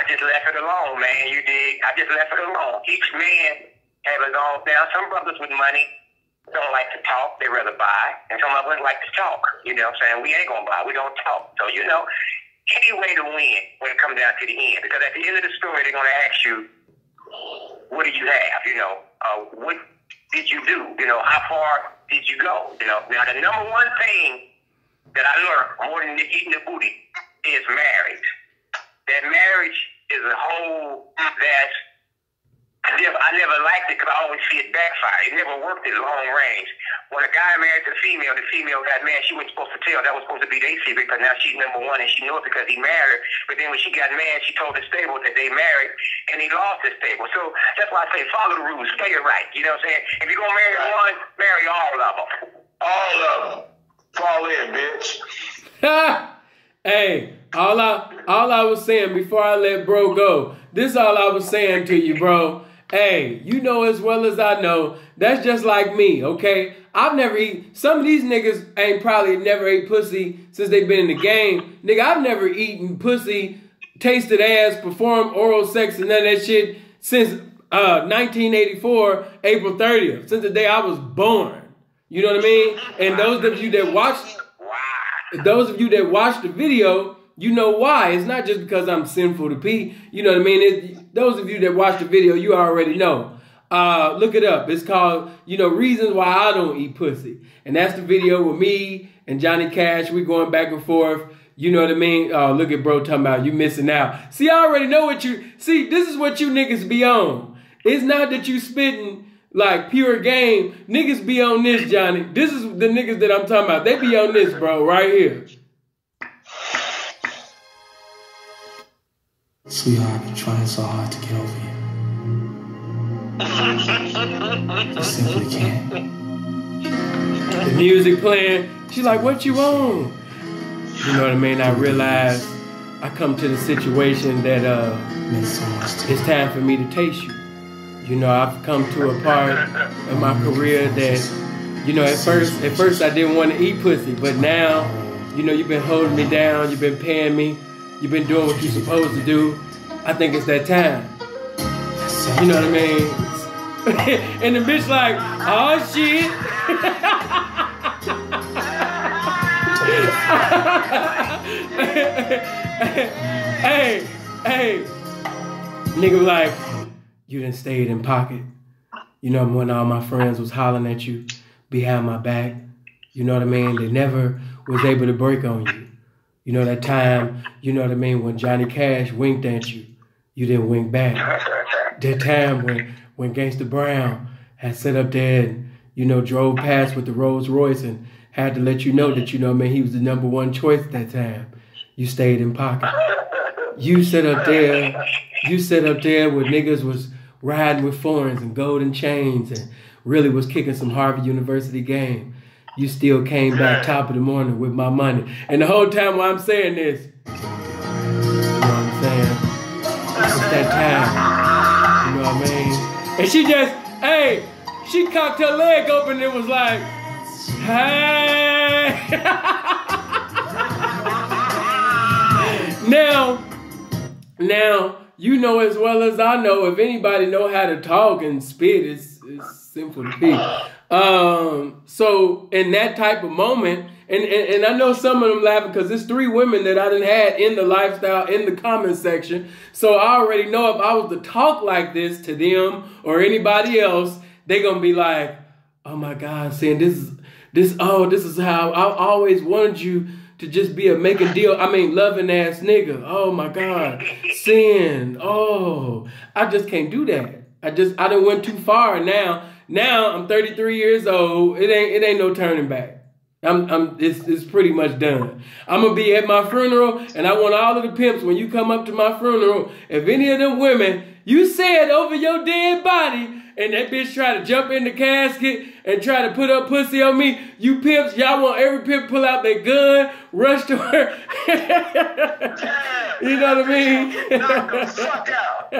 just left it alone, man. You dig? I just left it alone. Each man have his own. Now, some brothers with money don't like to talk. They rather buy. And some of us like to talk. You know what I'm saying? We ain't going to buy. We don't talk. So, you know, any way to win when it comes down to the end. Because at the end of the story, they're going to ask you, what do you have? You know, what did you do? You know, how far did you go? You know, now the number one thing that I learned more than eating the booty is marriage. That marriage is a whole that's I never liked it because I always see it backfire. It never worked at long range. When a guy married the female got mad. She wasn't supposed to tell. That was supposed to be their secret because now she's number one and she knew it because he married her. But then when she got mad, she told the stable that they married and he lost his stable. So that's why I say follow the rules, play it right. You know what I'm saying? If you're going to marry one, marry all of them. All of them. Fall in, bitch. Hey, all I was saying before I let bro go, this is all I was saying to you, bro. Hey, you know as well as I know, that's just like me, okay? I've never eaten, some of these niggas ain't probably never ate pussy since they've been in the game. Nigga, I've never eaten pussy, tasted ass, performed oral sex and none of that shit since 1984, April 30th, since the day I was born. You know what I mean? And those of you that watch the video, you know why. It's not just because I'm sinful to pee. You know what I mean? Those of you that watch the video, you already know. Look it up. It's called, Reasons Why I Don't Eat Pussy. And that's the video with me and Johnny Cash. We going back and forth. You know what I mean? Look at bro talking about you missing out. See, I already know what see, this is what you niggas be on. It's not that you spitting like pure game. Niggas be on this, Johnny. This is the niggas that I'm talking about. They be on this, bro, right here. Sweetheart, I've been trying so hard to get over you. I simply can't. The music playing. She's like, what you on? You know what I mean? I realized I come to the situation that it's time for me to taste you. I've come to a part of my career that, at first I didn't want to eat pussy, but now, you've been holding me down, you've been paying me, you've been doing what you're supposed to do. I think it's that time. You know what I mean? And the bitch like, oh shit. hey. Nigga like, you done stayed in pocket. When all my friends was hollering at you behind my back. You know what I mean? They never was able to break on you. That time, when Johnny Cash winked at you, you didn't wink back. that time when Gangsta Brown had set up there and, drove past with the Rolls Royce and had to let you know that, he was the number one choice at that time. You stayed in pocket. You sit up there where niggas was riding with foreigns and golden chains and really was kicking some Harvard University game. You still came back top of the morning with my money. And the whole time while I'm saying this, you know what I'm saying? It's that time. You know what I mean? And she cocked her leg open and was like, hey. Now, you know as well as I know, if anybody know how to talk and spit, it's Sinful to P. So in that type of moment, and I know some of them laughing because there's 3 women that I done had in the lifestyle in the comment section. So I already know if I was to talk like this to them or anybody else, they gonna be like, oh my God, saying this is how I always wanted you to just be a making deal. Loving ass nigga. Oh my God. Sin. Oh, I just can't do that. I done went too far now. Now I'm 33 years old. It ain't no turning back. It's pretty much done. I'm gonna be at my funeral, and I want all of the pimps when you come up to my funeral. If any of them women you said over your dead body, and that bitch try to jump in the casket and try to put up pussy on me, you pimps, y'all want every pimp pull out their gun, rush to her. You know what I mean? Knock the fuck out.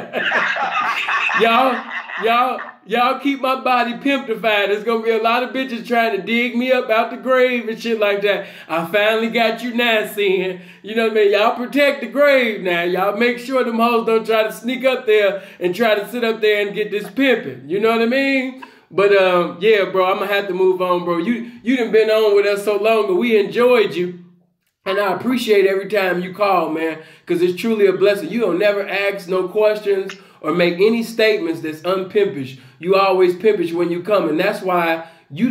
Y'all keep my body pimptified. There's gonna be a lot of bitches trying to dig me up out the grave and shit like that. I finally got you now, Sin. You know what I mean? Y'all protect the grave now. Y'all make sure them hoes don't try to sneak up there and try to sit up there and get this pimping. You know what I mean? But yeah, bro, I'm gonna have to move on, bro. You done been on with us so long, but we enjoyed you. And I appreciate every time you call, man, because it's truly a blessing. You don't never ask no questions or make any statements that's unpimpish. You always pimpish when you come. And that's why you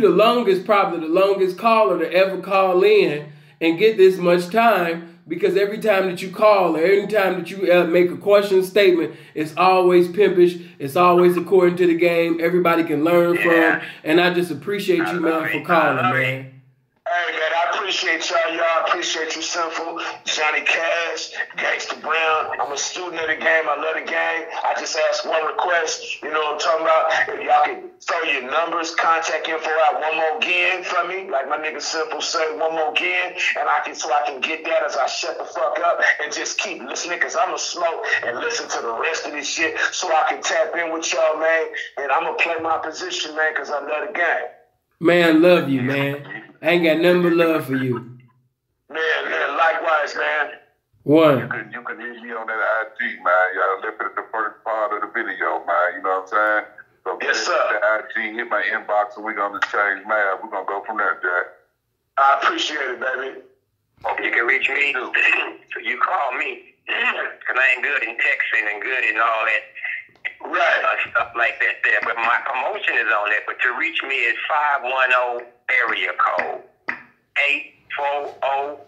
probably the longest caller to ever call in and get this much time, because every time that you call or every time that you make a question statement, it's always pimpish. It's always according to the game. Everybody can learn from. And I just appreciate you, man, for calling, man. Hey, man, I appreciate y'all. Y'all appreciate you, Sinful, Johnny Cash, Gangsta Brown. I'm a student of the game. I love the game. I just ask one request. You know what I'm talking about? If y'all can throw your numbers, contact info out one more again for me, like my nigga Sinful said, one more again, and I can get that as I shut the fuck up and just keep listening, because I'm going to smoke and listen to the rest of this shit so I can tap in with y'all, man. And I'm going to play my position, man, because I love the game. Man, love you, man. I ain't got nothing but love for you. Man, likewise, man. One. You can hit me on that IG, man. Y'all left it at the first part of the video, man. You know what I'm saying? So yes, sir. The IG, hit my inbox, and we're going to change, man. We're going to go from there, Jack. I appreciate it, baby. You can reach me. So you call me, because I ain't good in texting and good in all that. Right. Stuff like that there. But my promotion is on that. But to reach me is 510 area code 840-8095.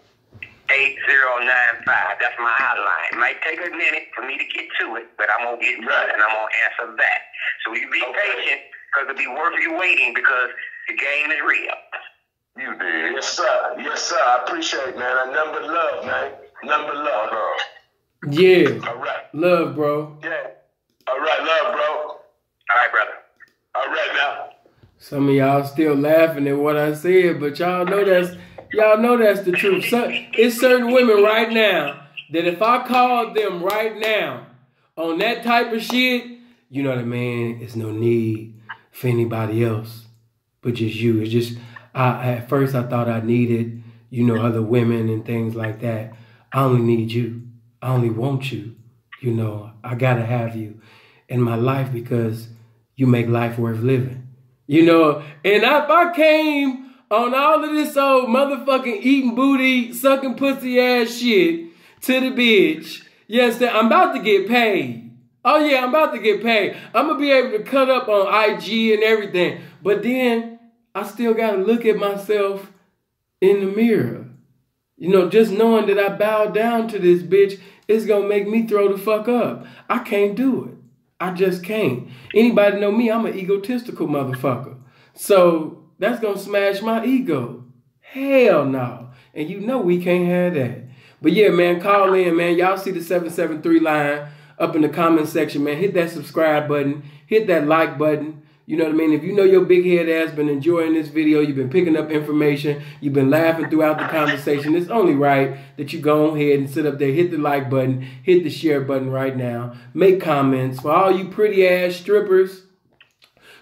That's my hotline. It might take a minute for me to get to it, but I'm going to get to it and I'm going to answer that. So you be patient, because it'll be worth you waiting, because the game is real. You did. Yes, sir. Yes, sir. I appreciate it, man. I number love, man. Number love. Yeah. All right. Love, bro. Yeah. All right, love, bro. All right, brother. All right, now. Some of y'all still laughing at what I said, but y'all know that's the truth. It's certain women right now that if I called them right now on that type of shit, you know what I mean? It's no need for anybody else but just you. It's just, at first I thought I needed, other women and things like that. I only need you. I only want you. I gotta have you in my life because you make life worth living. And if I came on all of this old motherfucking eating booty, sucking pussy ass shit to the bitch, yes, I'm about to get paid. Oh yeah, I'm about to get paid. I'm gonna be able to cut up on IG and everything. But then I still gotta look at myself in the mirror. Just knowing that I bowed down to this bitch is gonna make me throw the fuck up. I can't do it. I just can't. Anybody know me? I'm an egotistical motherfucker. So that's gonna smash my ego. Hell no. And you know we can't have that. But yeah, man, call in, man. Y'all see the 773 line up in the comment section, man. Hit that subscribe button. Hit that like button. You know what I mean? If you know your big head ass been enjoying this video, you've been picking up information, you've been laughing throughout the conversation, it's only right that you go ahead and sit up there, hit the like button, hit the share button right now. Make comments. For all you pretty ass strippers,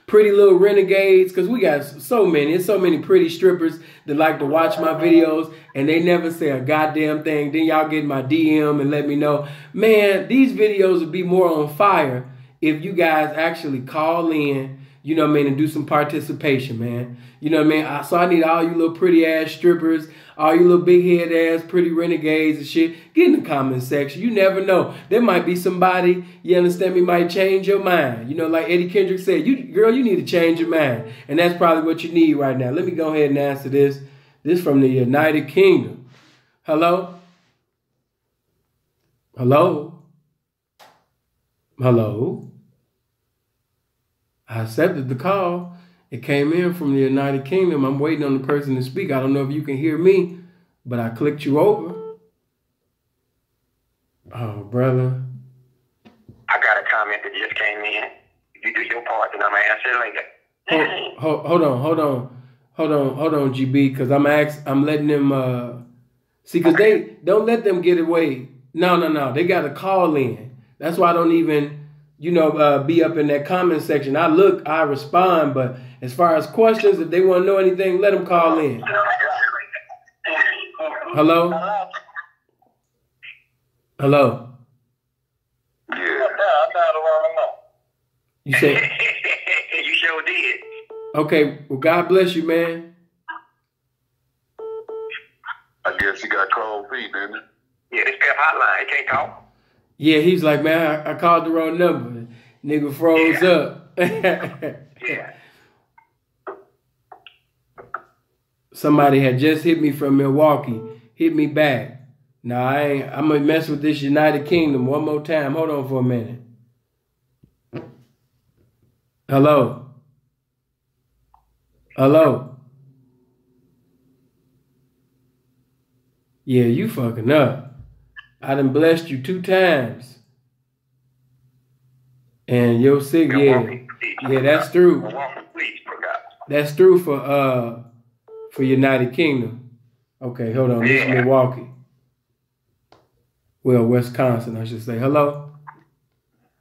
pretty little renegades, because we got so many. There's so many pretty strippers that like to watch my videos and they never say a goddamn thing. Then y'all get my DM and let me know. Man, these videos would be more on fire if you guys actually call in, you know what I mean, and do some participation, man. You know what I mean? So I need all you little pretty ass strippers, all you little big head ass pretty renegades and shit. Get in the comment section. You never know. There might be somebody, you understand me, might change your mind. You know, like Eddie Kendrick said, girl, you need to change your mind. And that's probably what you need right now. Let me go ahead and answer this. This from the United Kingdom. Hello? Hello? Hello? I accepted the call. It came in from the United Kingdom. I'm waiting on the person to speak. I don't know if you can hear me, but I clicked you over. Oh, brother. I got a comment that just came in. You do your part, and I'm going to answer it later. Hold on, GB, because I'm letting them, see, because they don't let them get away. No. They got to call in. That's why I don't even, you know, be up in that comment section. I look, I respond, but as far as questions, if they want to know anything, let them call in. Hello? Hello? Yeah. You said? You sure did. Okay, well, God bless you, man. I guess he got cold feet, didn't he? Yeah, this pep hotline, he can't talk. Yeah, he's like, man, I called the wrong number. Nigga froze up. Yeah. Somebody had just hit me from Milwaukee. Hit me back. Now, I'm going to mess with this United Kingdom one more time. Hold on for a minute. Hello? Hello? Yeah, you fucking up. I done blessed you 2 times. And you're sick, yeah, that's through. That's through for United Kingdom. Okay, hold on. This is Milwaukee. Well, Wisconsin, I should say. Hello?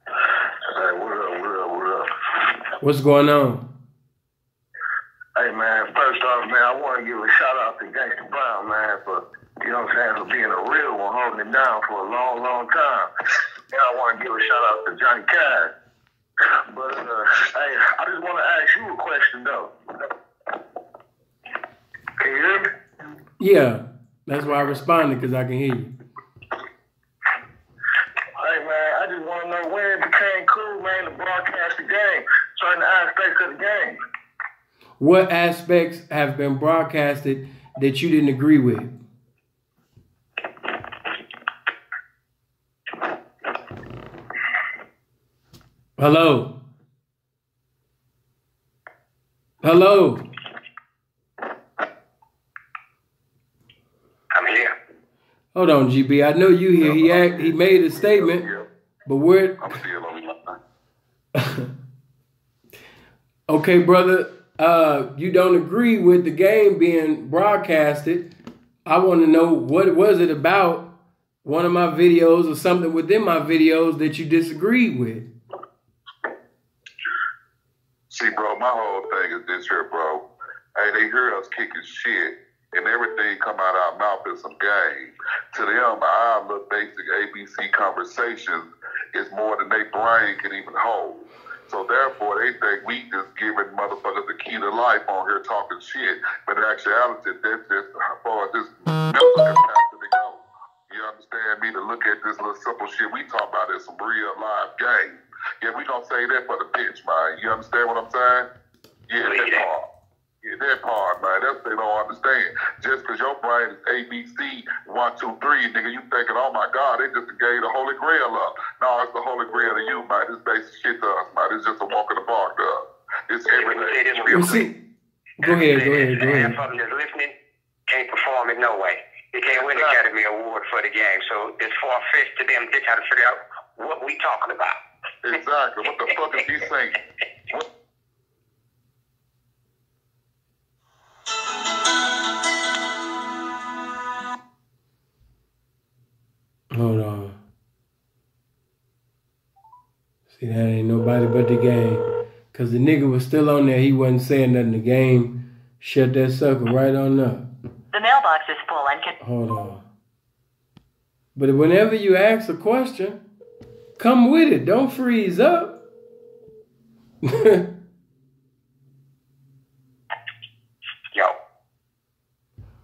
Hey, what up? What's going on? Hey, man, first off, man, I want to give a shout out to Gangsta Brown, man, for, you know what I'm saying, for being a real one, holding it down for a long, long time. And I want to give a shout out to Johnny Cash. But, hey, I just want to ask you a question, though. Can you hear me? Yeah, that's why I responded, because I can hear you. Hey, man, I just want to know when it became cool, man, to broadcast the game, certain aspects of the game. What aspects have been broadcasted that you didn't agree with? Hello? Hello? I'm here. Hold on, GB. I know you here. He made a statement, but where? I'm still on the line. Okay, brother. You don't agree with the game being broadcasted. I want to know, what was it about one of my videos or something within my videos that you disagreed with? See, bro, my whole thing is this here, bro. Hey, they hear us kicking shit, and everything come out our mouth is some game. To them, our little basic ABC conversations is more than their brain can even hold. So therefore, they think we just giving motherfuckers the key to life on here talking shit. But in actuality, that's just how far this mental capacity goes. You understand me? To look at this little simple shit we talk about is some real live game. Yeah, we gonna say that for the pitch, man. You understand what I'm saying? Yeah, that's hard. Yeah, that part, man. That's what they don't understand. Just because your brain is ABC, 1, 2, 3, nigga, you thinking, oh my God, they just gave the Holy Grail up. No, it's the Holy Grail to you, man. This basic shit to us, man. It's just a walk in the park, dog. It's everything. Well, see, go ahead. Half of them that's listening can't perform in no way. They can't win the Academy Award for the game. So it's far-fetched to them to try to figure out what we talking about. Exactly. What the fuck is he saying? What? Hold on. See, that ain't nobody but the game. Because the nigga was still on there. He wasn't saying nothing. The game shut that sucker right on up. The mailbox is full and can... Hold on. But whenever you ask a question, come with it. Don't freeze up. Yo.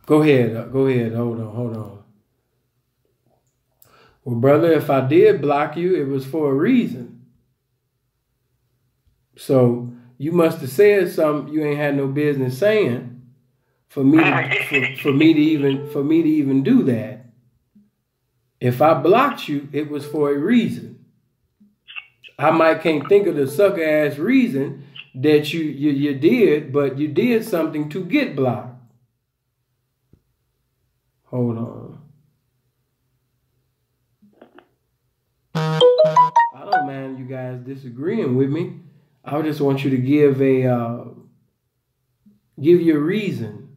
Go ahead. Hold on. Well, brother, if I did block you, it was for a reason. So you must have said something you ain't had no business saying for me to even do that. If I blocked you, it was for a reason. I might can't think of the sucker ass reason that you did, but you did something to get blocked. Hold on. I don't mind you guys disagreeing with me. I just want you to give you a reason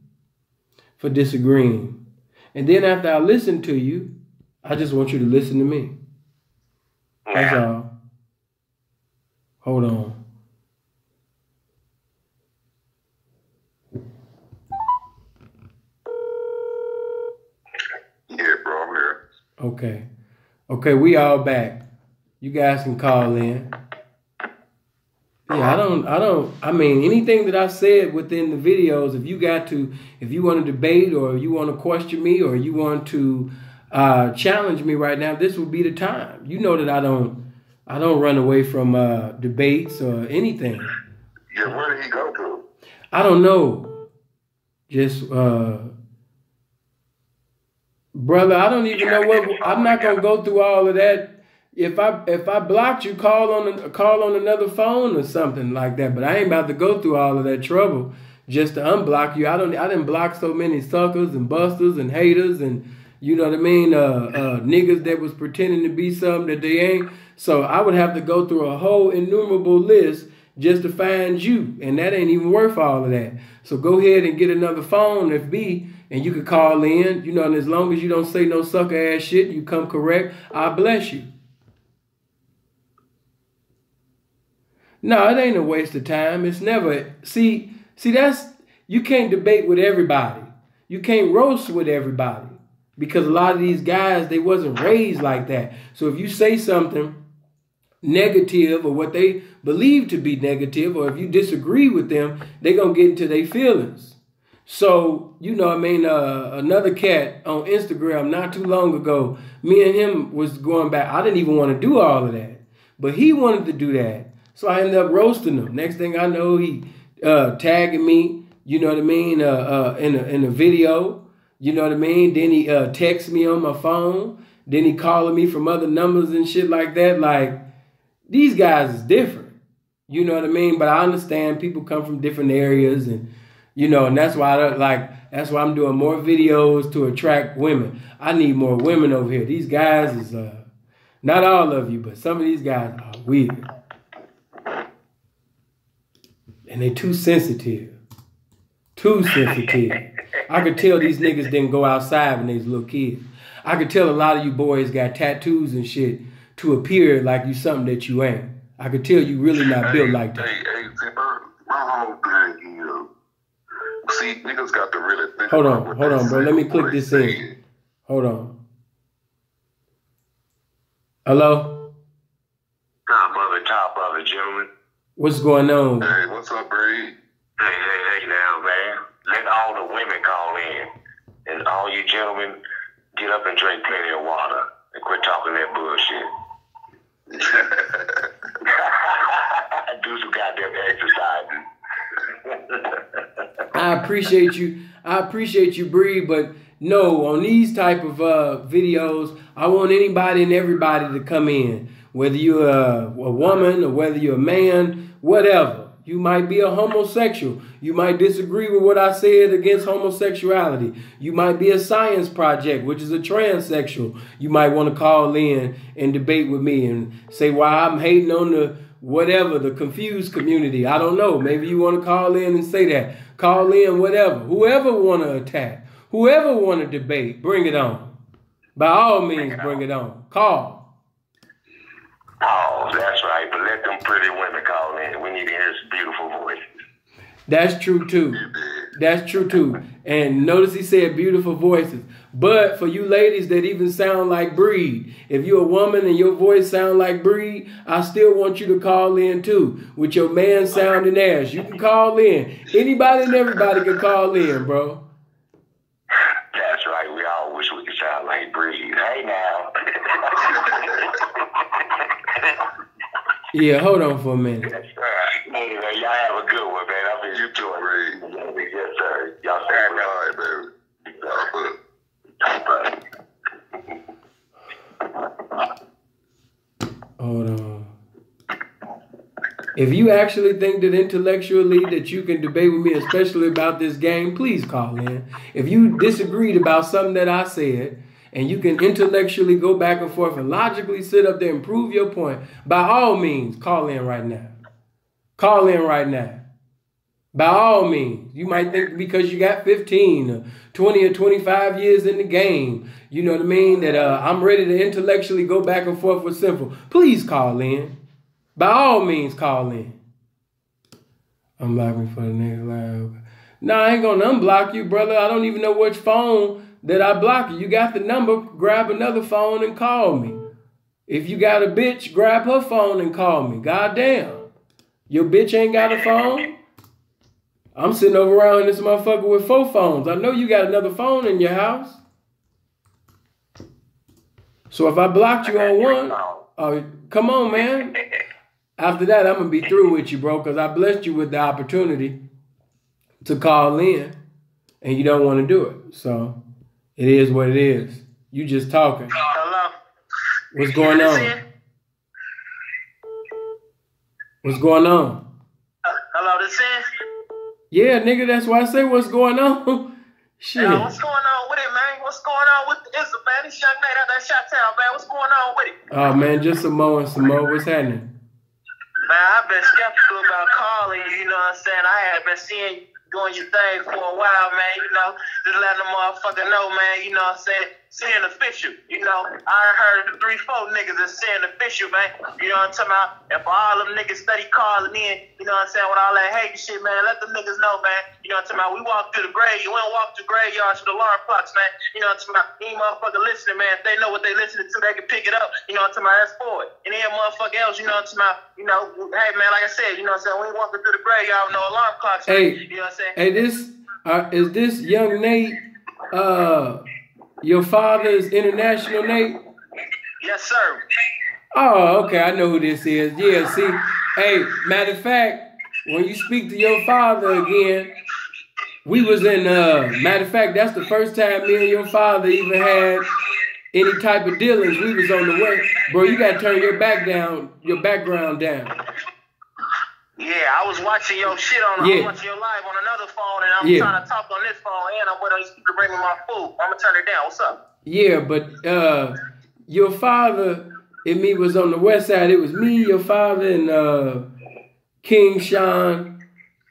for disagreeing. And then after I listen to you, I just want you to listen to me. That's all. Hold on. Yeah, bro, I'm here. Okay, we all back. You guys can call in. Yeah, I mean, anything that I said within the videos, if you want to debate or you want to question me or you want to challenge me right now, this would be the time. You know that I don't run away from debates or anything. Yeah, where did he go to? I don't know. Just brother, I don't even know what. I'm not gonna go through all of that. If I blocked you, call on another phone or something like that. But I ain't about to go through all of that trouble just to unblock you. I didn't block so many suckers and busters and haters and you know what I mean, niggas that was pretending to be something that they ain't. So I would have to go through a whole innumerable list just to find you, and that ain't even worth all of that. So go ahead and get another phone if be, and you could call in, you know, and as long as you don't say no sucker ass shit, you come correct, I bless you. No, it ain't a waste of time. It's never, see that's, you can't debate with everybody. You can't roast with everybody because a lot of these guys, they wasn't raised like that. So if you say something negative or what they believe to be negative, or if you disagree with them, they gonna get into their feelings. So, you know, I mean, another cat on Instagram not too long ago, me and him was going back. I didn't even want to do all of that, but he wanted to do that. So I ended up roasting him. Next thing I know, he tagging me, you know what I mean, in a video, you know what I mean. Then he texts me on my phone. Then he calling me from other numbers and shit like that. Like, these guys is different, you know what I mean. But I understand people come from different areas, and you know, and that's why that's why I'm doing more videos to attract women. I need more women over here. These guys is not all of you, but some of these guys are weird. And they too sensitive. Too sensitive. I could tell these niggas didn't go outside when they was little kids. I could tell a lot of you boys got tattoos and shit to appear like you something that you ain't. I could tell you really not built like that. Hey, my whole thing is, see, niggas got to really think Hold on, bro. Let me click this in. Hold on. Hello? Top of it, gentlemen. What's going on? Hey, what's up, Bree? Hey now, man. Let all the women call in. And all you gentlemen, get up and drink plenty of water. And quit talking that bullshit. Do some goddamn exercising. I I appreciate you. I appreciate you, Bree, but no, on these type of videos, I want anybody and everybody to come in. Whether you're a woman or whether you're a man, whatever. You might be a homosexual. You might disagree with what I said against homosexuality. You might be a science project, which is a transsexual. You might want to call in and debate with me and say why I'm hating on the whatever, the confused community. I don't know. Maybe you want to call in and say that. Call in, whatever. Whoever want to attack, whoever want to debate, bring it on. By all means, bring it on. Call. Oh, that's right. But let them pretty women call in. We need to hear some beautiful voices. That's true, too. That's true, too. And notice he said beautiful voices. But for you ladies that even sound like Breed, if you're a woman and your voice sound like Breed, I still want you to call in, too, with your man sounding ass. You can call in. Anybody and everybody can call in, bro. That's right. We all wish we could sound like Breed. Hey, now. Yeah, hold on for a minute. Anyway, y'all have a good one, man. I mean, you too, Breed. Yes, sir. Y'all stay baby. Hold on. If you actually think that intellectually that you can debate with me, especially about this game, please call in. If you disagreed about something that I said, and you can intellectually go back and forth and logically sit up there and prove your point, by all means, call in right now. Call in right now. By all means. You might think because you got 15 or 20 or 25 years in the game, you know what I mean, that I'm ready to intellectually go back and forth with Sinful. Please call in. By all means, call in. Unblock me for the next live. No, I ain't going to unblock you, brother. I don't even know which phone that I block you. You got the number, grab another phone and call me. If you got a bitch, grab her phone and call me. Goddamn. Your bitch ain't got a phone? I'm sitting over around this motherfucker with 4 phones. I know you got another phone in your house. So if I blocked you on one, come on, man. After that, I'm going to be through with you, bro, because I blessed you with the opportunity to call in, and you don't want to do it. So it is what it is. You just talking. Hello. What's going on? What's going on? Hello, this is? Yeah, nigga, that's why I say what's going on. Shit. What's going on with it, man? What's going on with the Issa, man? This young lady out there shot town, man. What's going on with it? Oh, man, just some more and some more. What's happening? Man, I've been skeptical about calling you, you know what I'm saying? I have been seeing you doing your thing for a while, man, you know, just letting the motherfucker know, man, you know what I'm saying? Seeing official, you know, I heard the 3-4 niggas is seeing official, man, you know what I'm talking about? And for all them niggas steady calling in, you know what I'm saying, with all that hate shit, man, let them niggas know, man, you know what I'm talking about? We walk through the grave, you don't walk through graveyards with alarm clocks, man, you know what I'm talking about? Any motherfucker listening, man, if they know what they listening to, they can pick it up, you know what I'm talking about? That's for it. And then motherfucker else, you know what I'm talking about? You know, hey, man, like I said, you know what I'm saying? We ain't walking through the graveyard with no alarm clocks, man, you know what I'm saying? Hey, is this young Nate, your father's international Nate? Yes, sir. Oh, okay, I know who this is. Yeah, see, hey, matter of fact, when you speak to your father again, we was in, matter of fact, that's the first time me and your father even had any type of dealings. We was on the way. Bro, you got to turn your background down. Yeah, I was watching your shit I was watching your live on another phone, and I'm trying to talk on this phone, and I'm waiting on you to bring me my food. I'm going to turn it down. What's up? Yeah, but your father and me was on the west side. It was me, your father, and King Sean,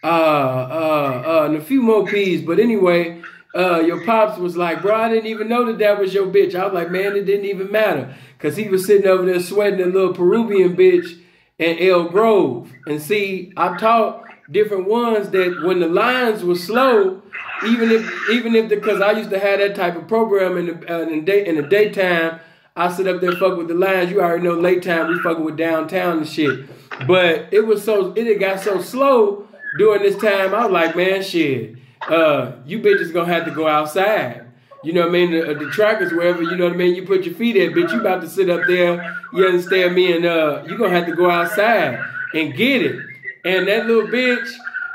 and a few more P's. But anyway, your pops was like, bro, I didn't even know that was your bitch. I was like, man, it didn't even matter. Because he was sitting over there sweating a little Peruvian bitch in El Grove. And see, I taught different ones that when the lines were slow, even if because I used to have that type of program in the daytime, I sit up there fuck with the lines. You already know late time we fucking with downtown and shit. But it got so slow during this time. I was like, man, shit, you bitches gonna have to go outside. You know what I mean? The trackers, wherever, you know what I mean? You put your feet at, bitch, you about to sit up there, you understand me, and you gonna have to go outside and get it. And that little bitch,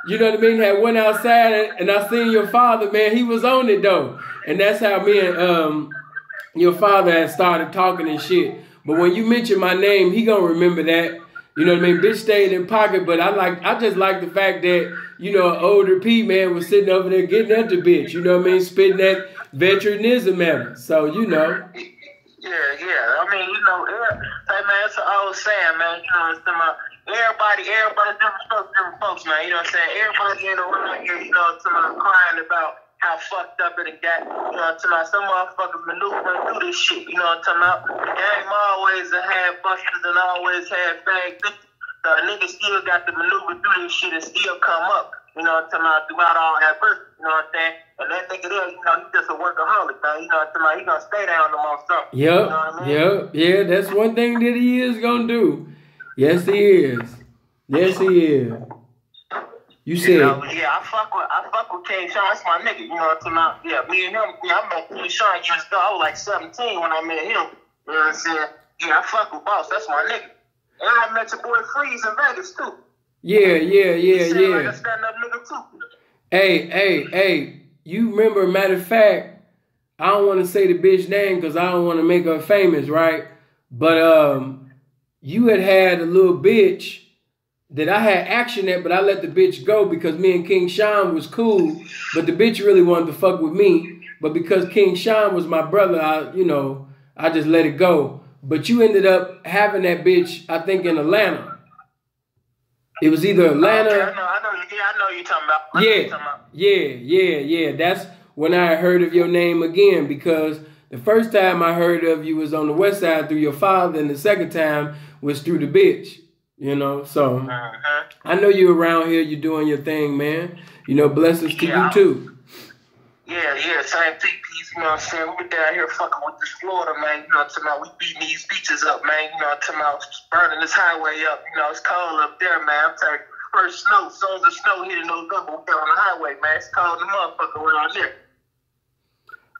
you know what I mean, had went outside and I seen your father, man, he was on it though. And that's how me and your father had started talking and shit. But when you mention my name, he gonna remember that. You know what I mean? Bitch stayed in pocket, but I just like the fact that, you know, an older P man was sitting over there getting at the bitch, you know what I mean? Spitting that veteranism at her. So, you know. Yeah. I mean, you know, hey man, it's an old saying, man. You know, it's everybody different folks, man. You know what I'm saying? Everybody ain't around here, you know, crying about how fucked up it got. You know what I'm talking about? Some motherfuckers maneuvering through this shit. You know what I'm talking about? The game always had busters and always had bag bitches. So a nigga still got to maneuver through this shit and still come up. You know what I'm talking about? Throughout all adversity. You know what I'm saying? And that nigga there, you know, he's just a workaholic, man. You know what I'm talking about? He gonna stay down the motherfucker. Yep. You know what I mean? Yeah, that's one thing that he is gonna do. Yes, he is. Yes, he is. You said, yeah, I fuck with King Sean. That's my nigga. You know what I'm talking about? Yeah, me and him. Yeah, I met King Sean years ago. I was like 17 when I met him. You know what I'm saying? Yeah, I fuck with Boss. That's my nigga. And I met your boy Freeze in Vegas too. Yeah. Like a stand-up nigga too. Hey. You remember? Matter of fact, I don't want to say the bitch name because I don't want to make her famous, right? But you had a little bitch that I had action at, but I let the bitch go because me and King Sean was cool, but the bitch really wanted to fuck with me. But because King Sean was my brother, I just let it go. But you ended up having that bitch, I think, in Atlanta. It was either Atlanta. Okay, I know you're talking about. Yeah. That's when I heard of your name again, because the first time I heard of you was on the west side through your father, and the second time was through the bitch. You know, so I know you around here, you doing your thing, man. You know, blessings to you too. Yeah, same thing, peace, you know what I'm saying? We been down here fucking with this Florida, man, you know what I'm talking about? We beating these beaches up, man, you know what I'm talking about? Burning this highway up, you know, it's cold up there, man. I'm telling you, first snow, as soon as the snow hit in November, we got on the highway, man. It's cold in the motherfucker around there.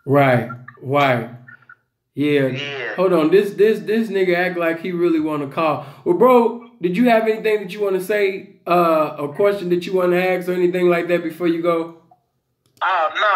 Right. Yeah. Hold on, this nigga act like he really want to call. Well, bro, did you have anything that you want to say, a question that you want to ask or anything like that before you go? No.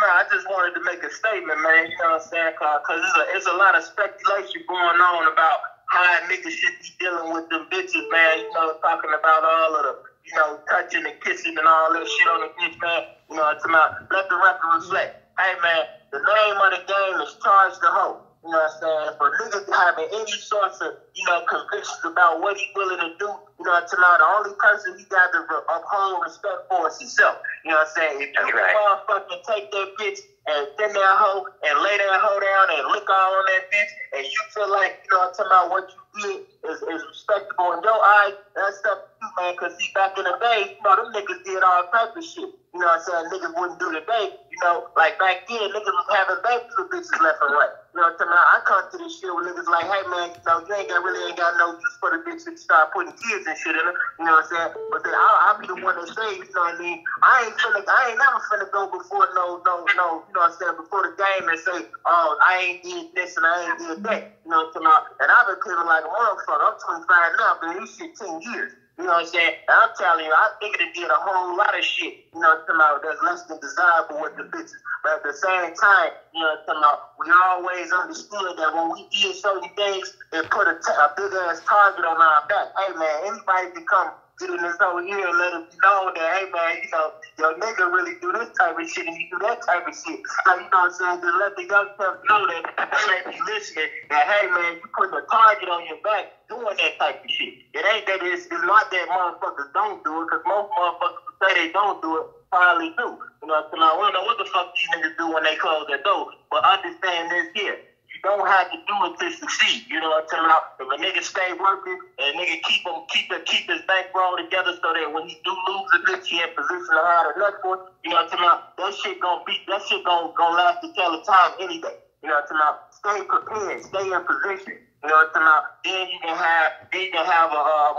I just wanted to make a statement, man. You know what I'm saying? Because there's a lot of speculation going on about how niggas should be dealing with them bitches, man. You know, talking about all of the, you know, touching and kissing and all that shit on the bitch, man. You know what I'm talking about? Let the record reflect. Hey, man, the name of the game is charge the hoe. You know what I'm saying? For niggas having any sorts of, you know, convictions about what he willing to do, you know what I'm saying? The only person he got to uphold respect for is himself. You know what I'm saying? If you motherfucking take that bitch and send that hoe and lay that hoe down and lick all on that bitch, and you feel like, you know what I'm talking about, what you did is respectable in your eyes, that's up to you, man, because see, back in the day, you know, them niggas did all type of shit. You know what I'm saying? Niggas wouldn't do today. You know, like back then, niggas was having babies with bitches left and right. You know what I'm saying? I come to this shit with niggas like, hey, man, you know, you really ain't got no use for the bitch to start putting kids and shit in her. You know what I'm saying? But then I'll be the one that say, you know what I mean? I ain't never finna go before no, you know what I'm saying, before the game and say, oh, I ain't did this and I ain't did that. You know what I'm saying? And I've been feeling like a motherfucker. I'm 25 now, been this shit 10 years. You know what I'm saying? And I'm telling you, I think it did a whole lot of shit, you know what I'm talking about, that's less than desirable with the bitches. But at the same time, you know what I'm talking about, we always understood that when we did certain things, it put a big-ass target on our back. Hey, man, anybody can come get in this over here and let them know that, hey, man, you know, your nigga really do this type of shit and you do that type of shit. So, you know what I'm saying, just let the young stuff know that they may be listening, that, hey, man, you putting a target on your back doing that type of shit. It ain't that it's not that motherfuckers don't do it, because most motherfuckers who say they don't do it probably do. You know what I'm saying? I don't know what the fuck these niggas do when they close their door, but understand this here. You don't have to do it to succeed. You know what I'm saying? If a nigga stay working and a nigga keep his bankroll together so that when he do lose a bitch, he in position to have the next one. You know what I'm saying? That shit gonna last to tell the time any day. You know what I'm saying? Stay prepared, stay in position. You know what I'm saying? Then you can have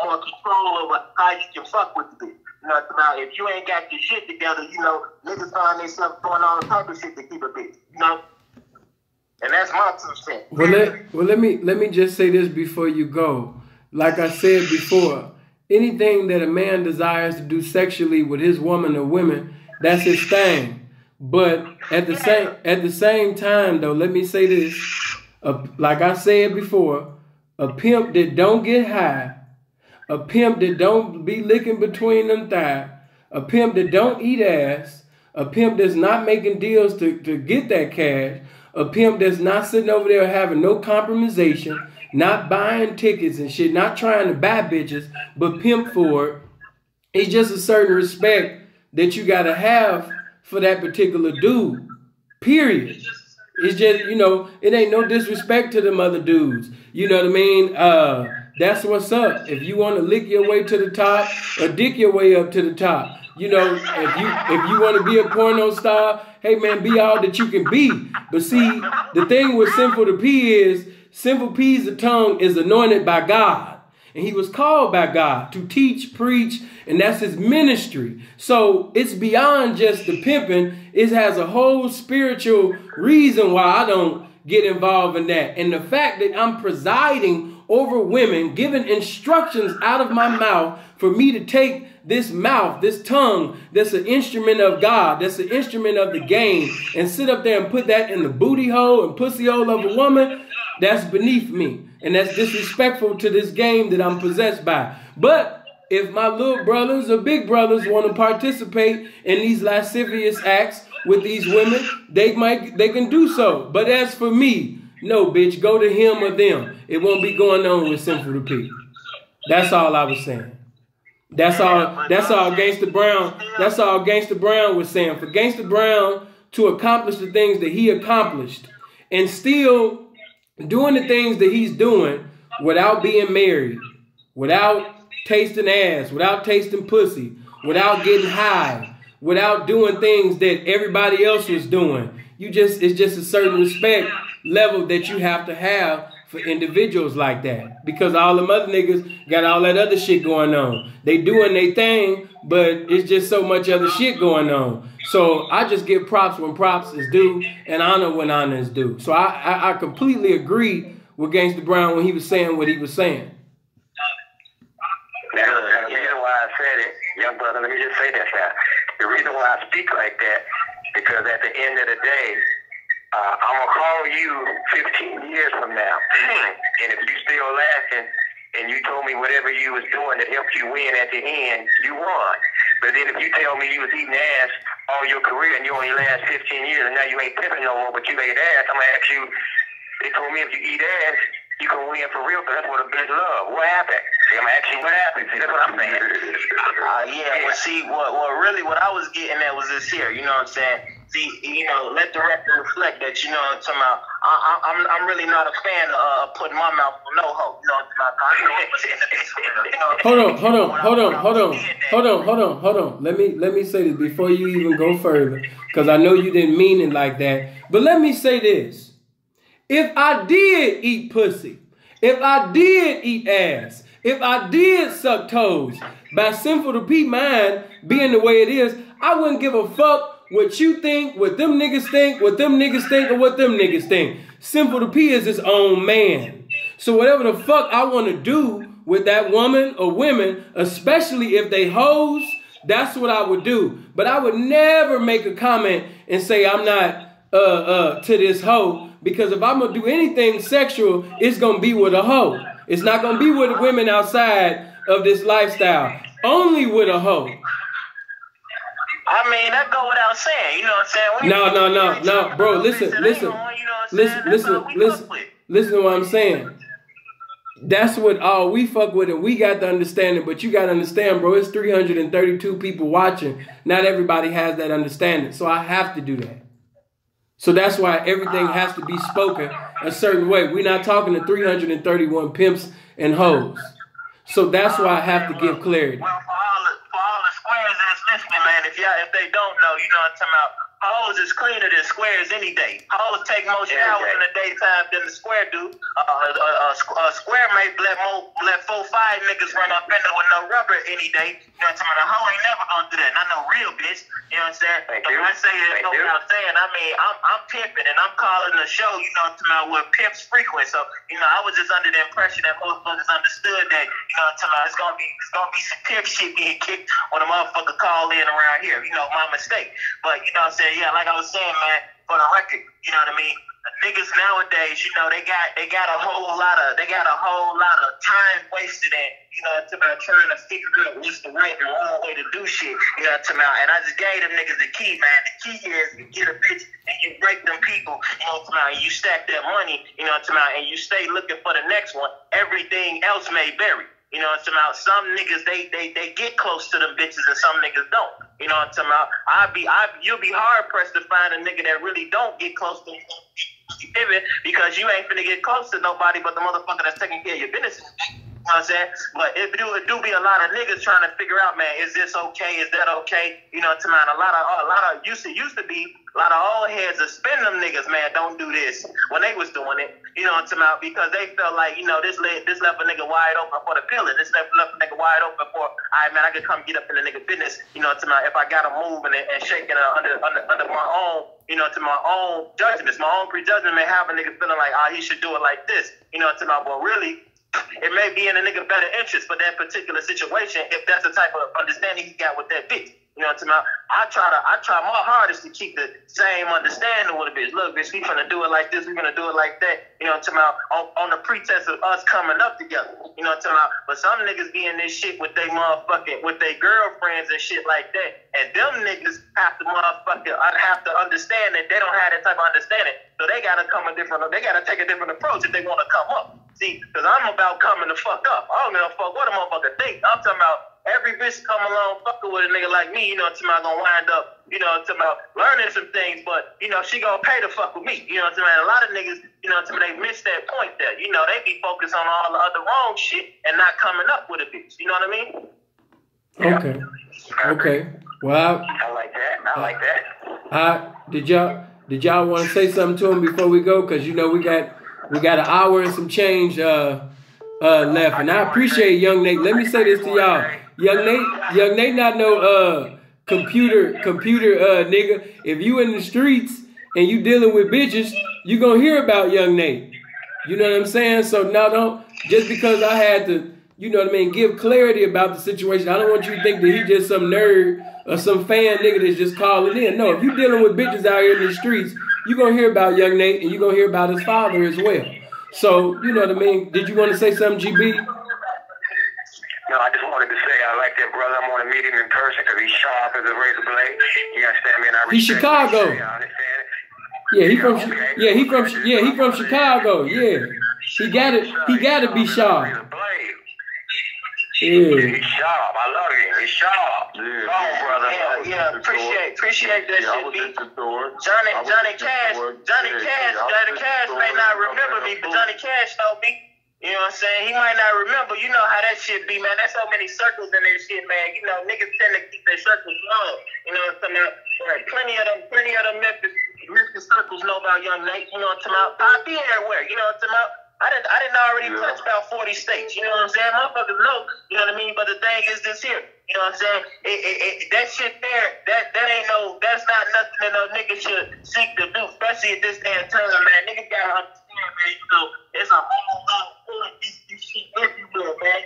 more control over how you can fuck with the bitch. You know what I'm saying? If you ain't got your shit together, you know, niggas find themselves going on type of shit to keep a bitch. You know? And that's my 2 cents. Well, let me just say this before you go. Like I said before, anything that a man desires to do sexually with his woman or women, that's his thing. But at the same time, though, let me say this. Like I said before, a pimp that don't get high, a pimp that don't be licking between them thighs, a pimp that don't eat ass, a pimp that's not making deals to get that cash, a pimp that's not sitting over there having no compromisation, not buying tickets and shit, not trying to buy bitches, but pimp for it. It's just a certain respect that you got to have for that particular dude, period. It's just, you know, it ain't no disrespect to them other dudes. You know what I mean? That's what's up. If you want to lick your way to the top or dick your way up to the top, you know, if you want to be a porno star, hey man, be all that you can be. But see, the thing with Sinful the P is, Sinful P's the tongue is anointed by God. And he was called by God to teach, preach, and that's his ministry. So it's beyond just the pimping. It has a whole spiritual reason why I don't get involved in that. And the fact that I'm presiding over women, giving instructions out of my mouth for me to take this mouth, this tongue, that's an instrument of God, that's an instrument of the game, and sit up there and put that in the booty hole and pussy hole of a woman, that's beneath me. And that's disrespectful to this game that I'm possessed by. But if my little brothers or big brothers want to participate in these lascivious acts with these women, they can do so. But as for me, no, bitch, go to him or them. It won't be going on with Sinful the P. That's all I was saying. That's all Gangsta Brown. That's all Gangsta Brown was saying. For Gangsta Brown to accomplish the things that he accomplished and still doing the things that he's doing without being married, without tasting ass, without tasting pussy, without getting high, without doing things that everybody else was doing. It's just a certain respect level that you have to have for individuals like that. Because all them other niggas got all that other shit going on. They doing their thing, but it's just so much other shit going on. So I just give props when props is due and honor when honor is due. So I completely agree with Gangsta Brown when he was saying what he was saying. Now, the reason why I said it, young brother, let me just say this now. The reason why I speak like that, because at the end of the day, I'm going to call you 15 years from now. And if you still laughing and you told me whatever you was doing that helped you win at the end, you won. But then if you tell me you was eating ass all your career and you only last 15 years and now you ain't pimping no more, but you ate ass, I'm going to ask you, they told me if you eat ass, you can win for real, because that's what a bitch love. What happened? See, I'm asking what happened. See, that's what I'm saying. But see, what I was getting at was this here. You know what I'm saying? See, you know, let the record reflect that. You know what I'm talking about? I'm really not a fan of putting my mouth on no hoe. You know what I'm talking about? Hold on. Let me say this before you even go further, because I know you didn't mean it like that. But let me say this. If I did eat pussy, if I did eat ass, if I did suck toes, by Sinful the P mind being the way it is, I wouldn't give a fuck what you think, what them niggas think, what them niggas think, or what them niggas think. Sinful the P is his own man. So whatever the fuck I want to do with that woman or women, especially if they hoes, that's what I would do. But I would never make a comment and say I'm not to this hoe, because if I'm going to do anything sexual, it's going to be with a hoe. It's not going to be with the women outside of this lifestyle. Only with a hoe. I mean, that go without saying. You know what I'm saying? No, bro. Listen to what I'm saying. That's what all we fuck with, and we got to understand it. But you got to understand, bro, it's 332 people watching. Not everybody has that understanding. So I have to do that. So that's why everything has to be spoken a certain way. We're not talking to 331 pimps and hoes. So that's why I have to give clarity. Well, for all the squares that's listening, man, if they don't know, you know what I'm talking about? Hoes is cleaner than squares any day. Hoes take more showers in the daytime than the square do. A square may let 4-5 niggas run up in there with no rubber any day. You know what I'm talking about? A hoe ain't never gonna do that. Not no real bitch. You know what I'm saying? But when I say it, you know what I'm saying? I mean, I'm pimping and I'm calling the show, you know what I'm talking about, with pimps frequent. So, you know, I was just under the impression that motherfuckers understood that, you know what I'm talking about, it's gonna be some pimp shit being kicked when a motherfucker call in around here. You know, my mistake. But, you know what I'm saying? Yeah, like I was saying, man, for the record, you know what I mean? Niggas nowadays, you know, they got a whole lot of time wasted in, you know, about trying to figure out what's the right and wrong way to do shit, you know, and I just gave them niggas the key, man. The key is you get a bitch and you break them people, you know, and you stack that money, you know, and you stay looking for the next one. Everything else may vary. You know what I'm talking about? Some niggas, they get close to them bitches and some niggas don't. You know what I'm talking about? You'll be hard pressed to find a nigga that really don't get close to because you ain't finna get close to nobody but the motherfucker that's taking care of your business. You know what I'm saying? But it do be a lot of niggas trying to figure out, man, is this okay? Is that okay? You know what I'm saying? A lot of used to be a lot of old heads that spin them niggas, man, don't do this when they was doing it. You know what I'm talking about? Because they felt like, you know, this left a nigga wide open for the pillar. This left a nigga wide open for, all right, man, I could come get up in the nigga business. You know what I'm talking about? If I got to move and shaking under my own, you know, to my own judgments, my own prejudgment may have a nigga feeling like, he should do it like this. You know what I'm talking about? But really, it may be in a nigga better interest for that particular situation if that's the type of understanding he got with that bitch. You know what I'm talking about? I try my hardest to keep the same understanding with a bitch. Look, bitch, we finna do it like this, we finna do it like that. You know what I'm talking about? On the pretense of us coming up together. You know what I'm talking about? But some niggas be in this shit with they girlfriends and shit like that. And them niggas have to understand that they don't have that type of understanding. So they gotta take a different approach if they wanna come up. See, because I'm about coming the fuck up. I don't give a fuck what a motherfucker think. I'm talking about every bitch come along fucking with a nigga like me, you know what I'm talking about, gonna wind up, you know what I'm talking about, learning some things, but, you know, she gonna pay to fuck with me. You know what I'm saying? A lot of niggas, you know what I'm saying, they miss that point there. You know, they be focused on all the other wrong shit and not coming up with a bitch. You know what I mean? Okay. Well, I like that. Did y'all want to say something to him before we go? Because, you know, we got an hour and some change left, and I appreciate Young Nate. Let me say this to y'all, Young Nate not no computer nigga. If you in the streets and you dealing with bitches, you gonna hear about Young Nate. You know what I'm saying? So now don't, just because I had to, you know what I mean, give clarity about the situation, I don't want you to think that he just some nerd or some fan nigga that's just calling in. No, if you dealing with bitches out here in the streets, you gonna hear about Young Nate and you gonna hear about his father as well. So, you know what I mean? Did you want to say something, GB? No, I just wanted to say I like that brother. I want to meet him in person because he's sharp as a razor blade. You understand me? And I he's Chicago. He from Chicago. Yeah. He gotta be sharp. Yeah. He's sharp. I love him. He's sharp. Brother. Yeah. Appreciate that shit, B. Johnny Cash may not remember me, but Johnny Cash know me. You know what I'm saying? He might not remember. You know how that shit be, man. There's so many circles in that shit, man. You know, niggas tend to keep their circles long. You know what I'm saying? Right. Plenty of them Memphis circles know about Young Nate. You know what I'm saying? I be everywhere. You know what I'm saying? I didn't already touch about 40 states. You know what I'm saying? Motherfuckers know. You know what I mean? But the thing is this here. You know what I'm saying? That shit there, that's not nothing that no nigga should seek to do, especially at this day and time, man. Nigga gotta understand, man. You know, it's a whole lot of this shit everywhere, man.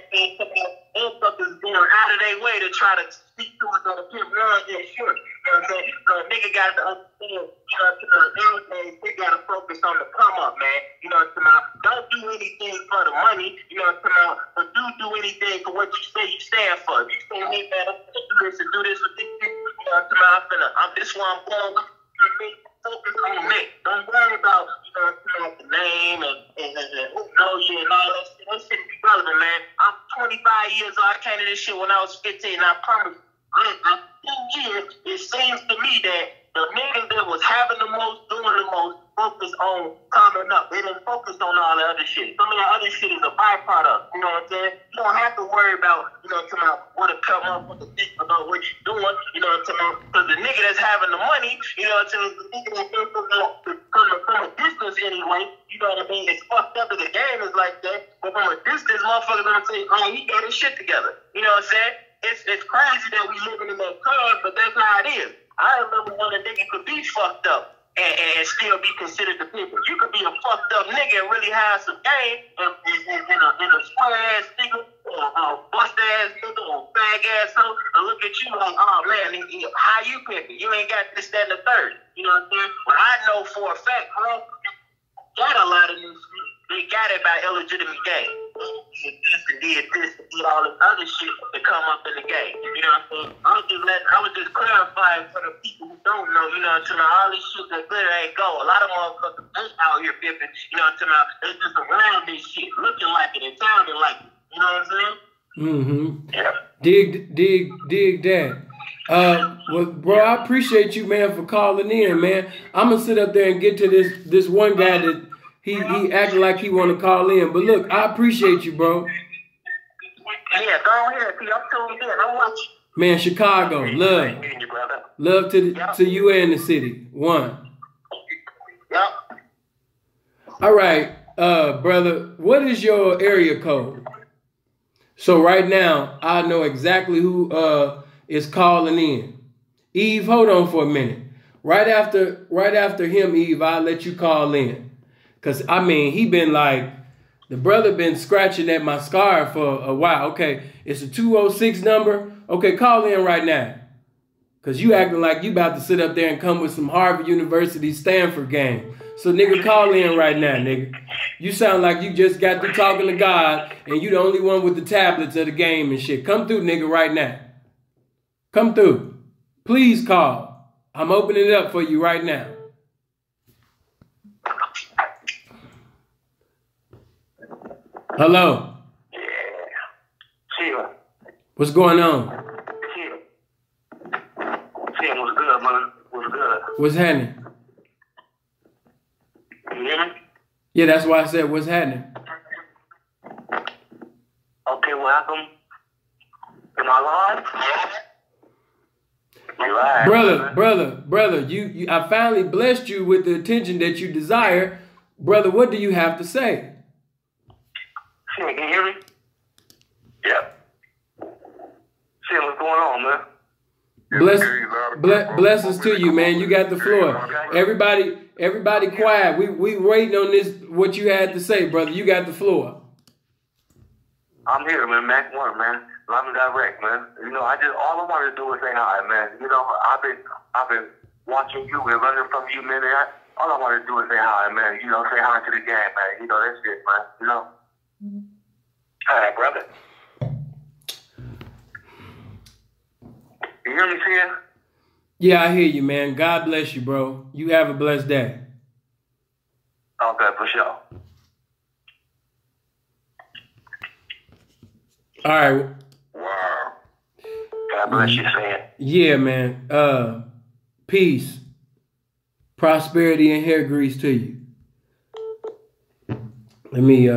Motherfuckers going out of their way to try to speak to another people. Yeah, sure. You know what I'm saying? Nigga got to understand, you know, nowadays they gotta focus on the come up, man. You know what I'm saying? Don't do anything for the money, you know what I'm saying? But do anything for what you say you stand for. If you say, hey man, I'm gonna do this and do this with this shit, you know what I'm saying? This is where I'm going with. Focus on me. Don't worry about, you know, the name and who know you and all that shit. That shit be relevant, man. I'm 25 years old. I came to this shit when I was 15. And I promise, in 10 years, it seems to me that the niggas that was having the most, doing the most, focus on coming up. They didn't focus on all the other shit. Some of the other shit is a byproduct. You know what I'm saying? You don't have to worry about, you know what I'm talking about, what to come up with the think about what you're doing. You know what I'm talking about? Because the nigga that's having the money, you know what I'm saying? The nigga that's from a distance anyway, you know what I mean? It's fucked up that the game is like that. But from a distance, motherfuckers gonna say, oh, he got his shit together. You know what I'm saying? It's crazy that we living in that time, but that's how it is. I remember when a nigga could be fucked up and still be considered the people. You could be a fucked up nigga and really have some game in a square ass nigga or a bust ass nigga or bag ass so and look at you like, oh man, how you pimping? You ain't got this, that, and the third. You know what I'm saying? But I know for a fact, bro, got a lot of these. They got it by illegitimate game. Did this and did all this other shit to come up in the game. You know what I'm saying? I was just clarifying for the people who don't know, you know what I'm saying? All this shit that glitter ain't gold. A lot of motherfuckers ain't out here pimping, you know what I'm saying? They just around this shit, looking like it and sounding like it. You know what I'm saying? Mm-hmm. Yeah. Dig that. Well, bro, I appreciate you, man, for calling in, man. I'm gonna sit up there and get to this one guy that he acting like he want to call in. But look, I appreciate you, bro. Yeah, go ahead. See, I'm tuned in. I'm watching. Man, Chicago, love to you and the city. One. Yep. All right, brother. What is your area code? So right now, I know exactly who is calling in. Eve, hold on for a minute. Right after him, Eve, I'll let you call in. Cause I mean, he been like, the brother been scratching at my scar for a while. Okay, it's a 206 number. Okay, call in right now. Cause you acting like you about to sit up there and come with some Harvard University Stanford game. So nigga, call in right now, nigga. You sound like you just got through talking to God and you the only one with the tablets of the game and shit. Come through, nigga, right now. Come through. Please call. I'm opening it up for you right now. Hello. Yeah. Sheila. What's going on? Sheila, what's good, man? What's good? What's happening? You hear me? Yeah, that's why I said what's happening. Okay, welcome to my life. You live, Brother, you I finally blessed you with the attention that you desire. Brother, what do you have to say? Can you hear me? Yep. See what's going on, man. Blessings to you, man. You got the floor. Everybody quiet. We waiting on this, what you had to say, brother. You got the floor. I'm here, man. Mac 1, man. Live and direct, man. You know, all I want to do is say hi, man. You know, I've been watching you and learning from you, man. All I want to do is say hi, man. You know, say hi to the game, man. You know, that's it, man. You know? All right, brother. You hear me, Tia? Yeah, I hear you, man. God bless you, bro. You have a blessed day. Okay, for sure. All right. Wow. God bless you, Sam. Yeah, man. Peace, prosperity, and hair grease to you. Let me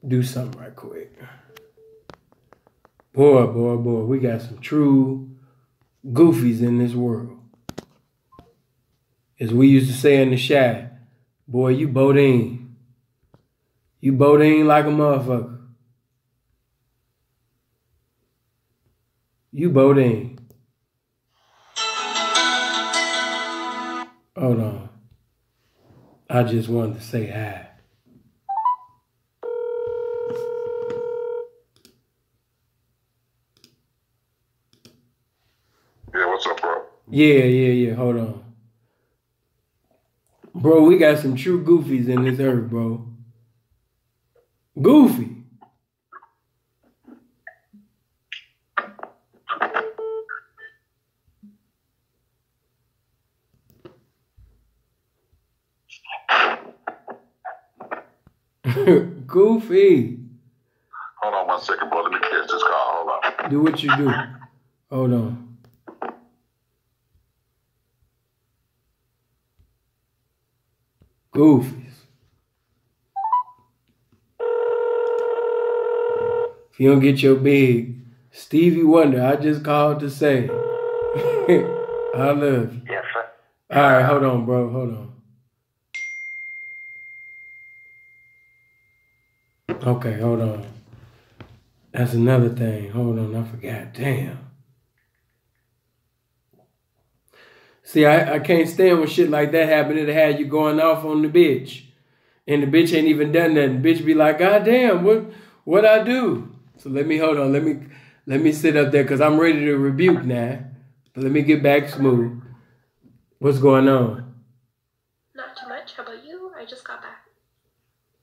do something right quick. Boy, we got some true goofies in this world. As we used to say in the shack, boy, you bodine. You bodine like a motherfucker. You bodine. Hold on. I just wanted to say hi. Yeah, what's up, bro? Yeah. Hold on. Bro, we got some true goofies in this earth, bro. Goofy. Goofy. Hold on 1 second, bro. Let me catch this call. Hold on. Do what you do. Hold on. Goofies. If you don't get your big Stevie Wonder, I just called to say I love you. Yes, sir. All right, hold on, bro. Hold on. Okay, hold on. That's another thing. Hold on, I forgot. Damn. See, I can't stand when shit like that happen. It'll have you going off on the bitch. And the bitch ain't even done nothing. Bitch be like, God damn, what I do? So let me hold on. Let me sit up there because I'm ready to rebuke now. But let me get back smooth. What's going on? Not too much. How about you? I just got back.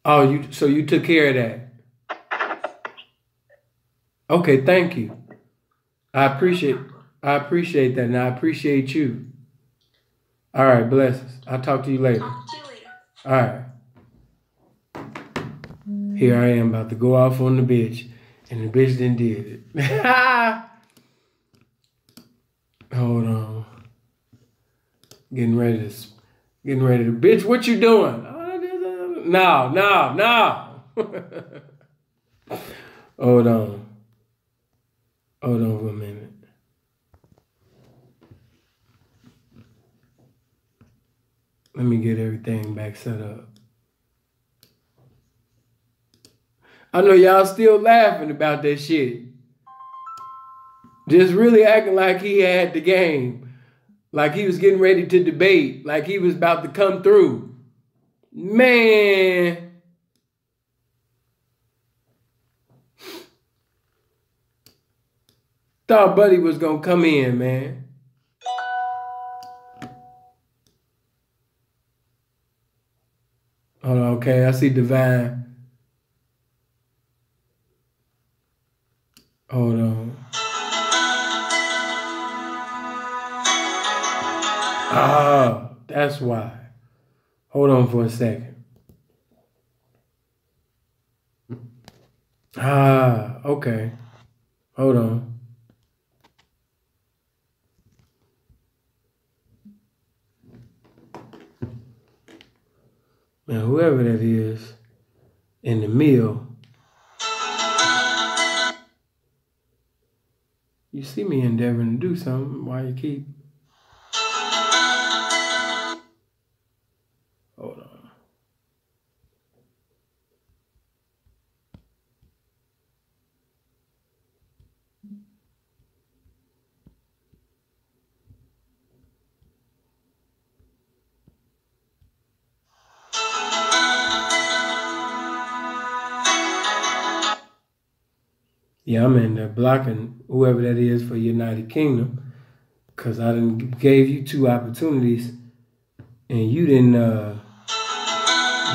Oh, so you took care of that. Okay, thank you. I appreciate that, and I appreciate you. All right, blessings. I'll talk to you later. Talk to you later. All right. Here I am about to go off on the bitch, and the bitch done did it. Hold on. Getting ready to, bitch, what you doing? No. Hold on for a minute. Let me get everything back set up. I know y'all still laughing about that shit. Just really acting like he had the game. Like he was getting ready to debate. Like he was about to come through. Man. Thought Buddy was going to come in, man. Hold on, okay. I see Divine. Hold on. Ah, that's why. Hold on for a second. Ah, okay. Hold on. Now, whoever that is in the mill, you see me endeavoring to do something while you keep. Hold on. Yeah, I'm in there blocking whoever that is for United Kingdom because I done gave you 2 opportunities and you didn't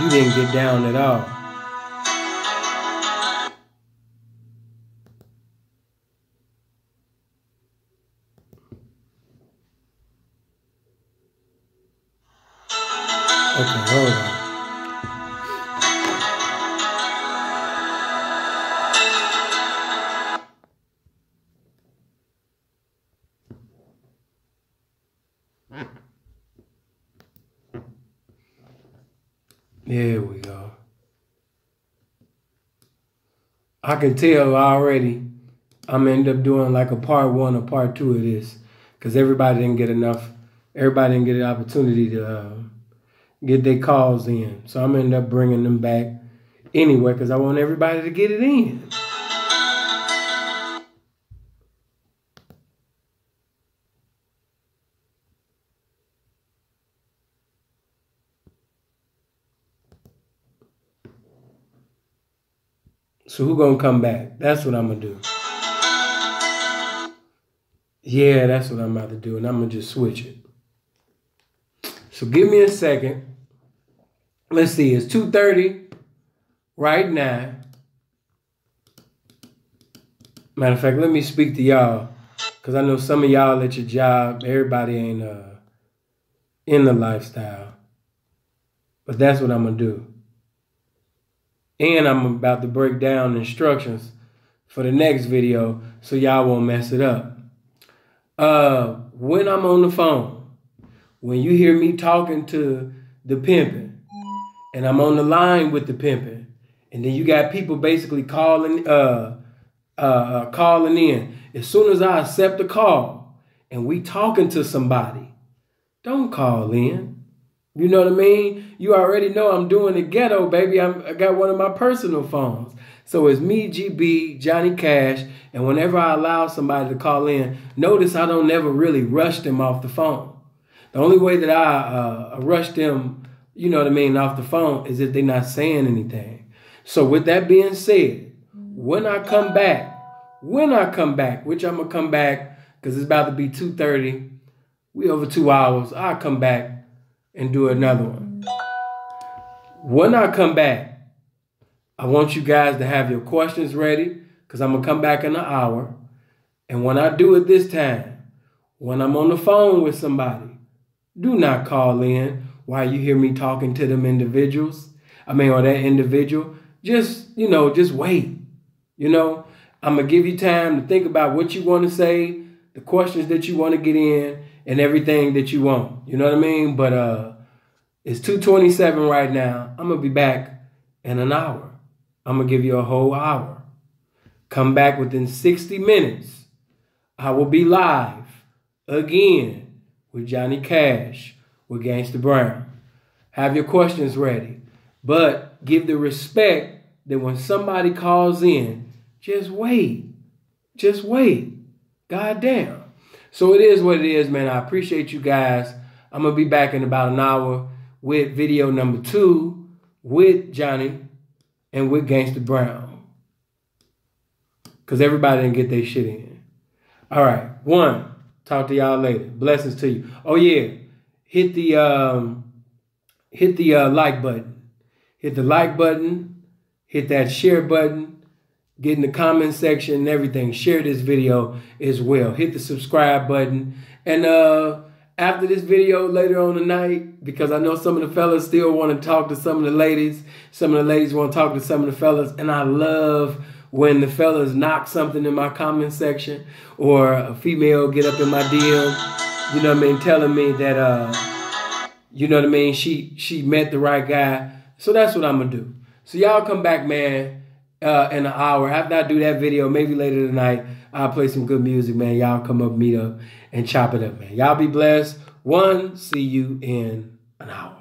get down at all. Okay, hold on. There we go. I can tell already I'm gonna end up doing like a part 1 or part 2 of this because everybody didn't get an opportunity to get their calls in. So I'm gonna end up bringing them back anyway because I want everybody to get it in. So who gonna come back? That's what I'm gonna do. Yeah, that's what I'm about to do, and I'm gonna just switch it. So give me a second. Let's see, it's 2:30 right now. Matter of fact, let me speak to y'all, because I know some of y'all at your job, everybody ain't in the lifestyle. But that's what I'm gonna do. And I'm about to break down instructions for the next video so y'all won't mess it up. When I'm on the phone, when you hear me talking to the pimpin', and I'm on the line with the pimping, and then you got people basically calling in. As soon as I accept the call and we talking to somebody, don't call in. You know what I mean? You already know I'm doing the ghetto, baby. I got one of my personal phones. So it's me, GB, Johnny Cash, and whenever I allow somebody to call in, notice I don't never really rush them off the phone. The only way that I rush them, you know what I mean, off the phone is if they're not saying anything. So with that being said, when I come back, which I'm going to come back because it's about to be 2:30, we over 2 hours, I'll come back and do another one. When I come back, I want you guys to have your questions ready because I'm going to come back in an hour. And when I do it this time, when I'm on the phone with somebody, do not call in while you hear me talking to them individuals. Or that individual. Just wait. I'm going to give you time to think about what you want to say, the questions that you want to get in, and everything that you want. You know what I mean? But it's 2:27 right now. I'm going to be back in an hour. I'm going to give you a whole hour. Come back within 60 minutes. I will be live again with Johnny Cash, with Gangsta Brown. Have your questions ready. But give the respect that when somebody calls in, just wait. Just wait. God damn. So it is what it is, man. I appreciate you guys. I'm going to be back in about an hour with video number 2 with Johnny and with Gangsta Brown. Because everybody didn't get their shit in. All right. 1. Talk to y'all later. Blessings to you. Oh, yeah. Hit the like button. Hit the like button. Hit that share button. Get in the comment section and everything. Share this video as well. Hit the subscribe button. And after this video later on tonight, because I know some of the fellas still want to talk to some of the ladies. Some of the ladies want to talk to some of the fellas. And I love when the fellas knock something in my comment section or a female get up in my DM, you know what I mean, telling me that, you know what I mean, she met the right guy. So that's what I'm going to do. So y'all come back, man, in an hour. After I do that video, maybe later tonight, I'll play some good music, man. Y'all come up, meet up, and chop it up, man. Y'all be blessed. 1, see you in an hour.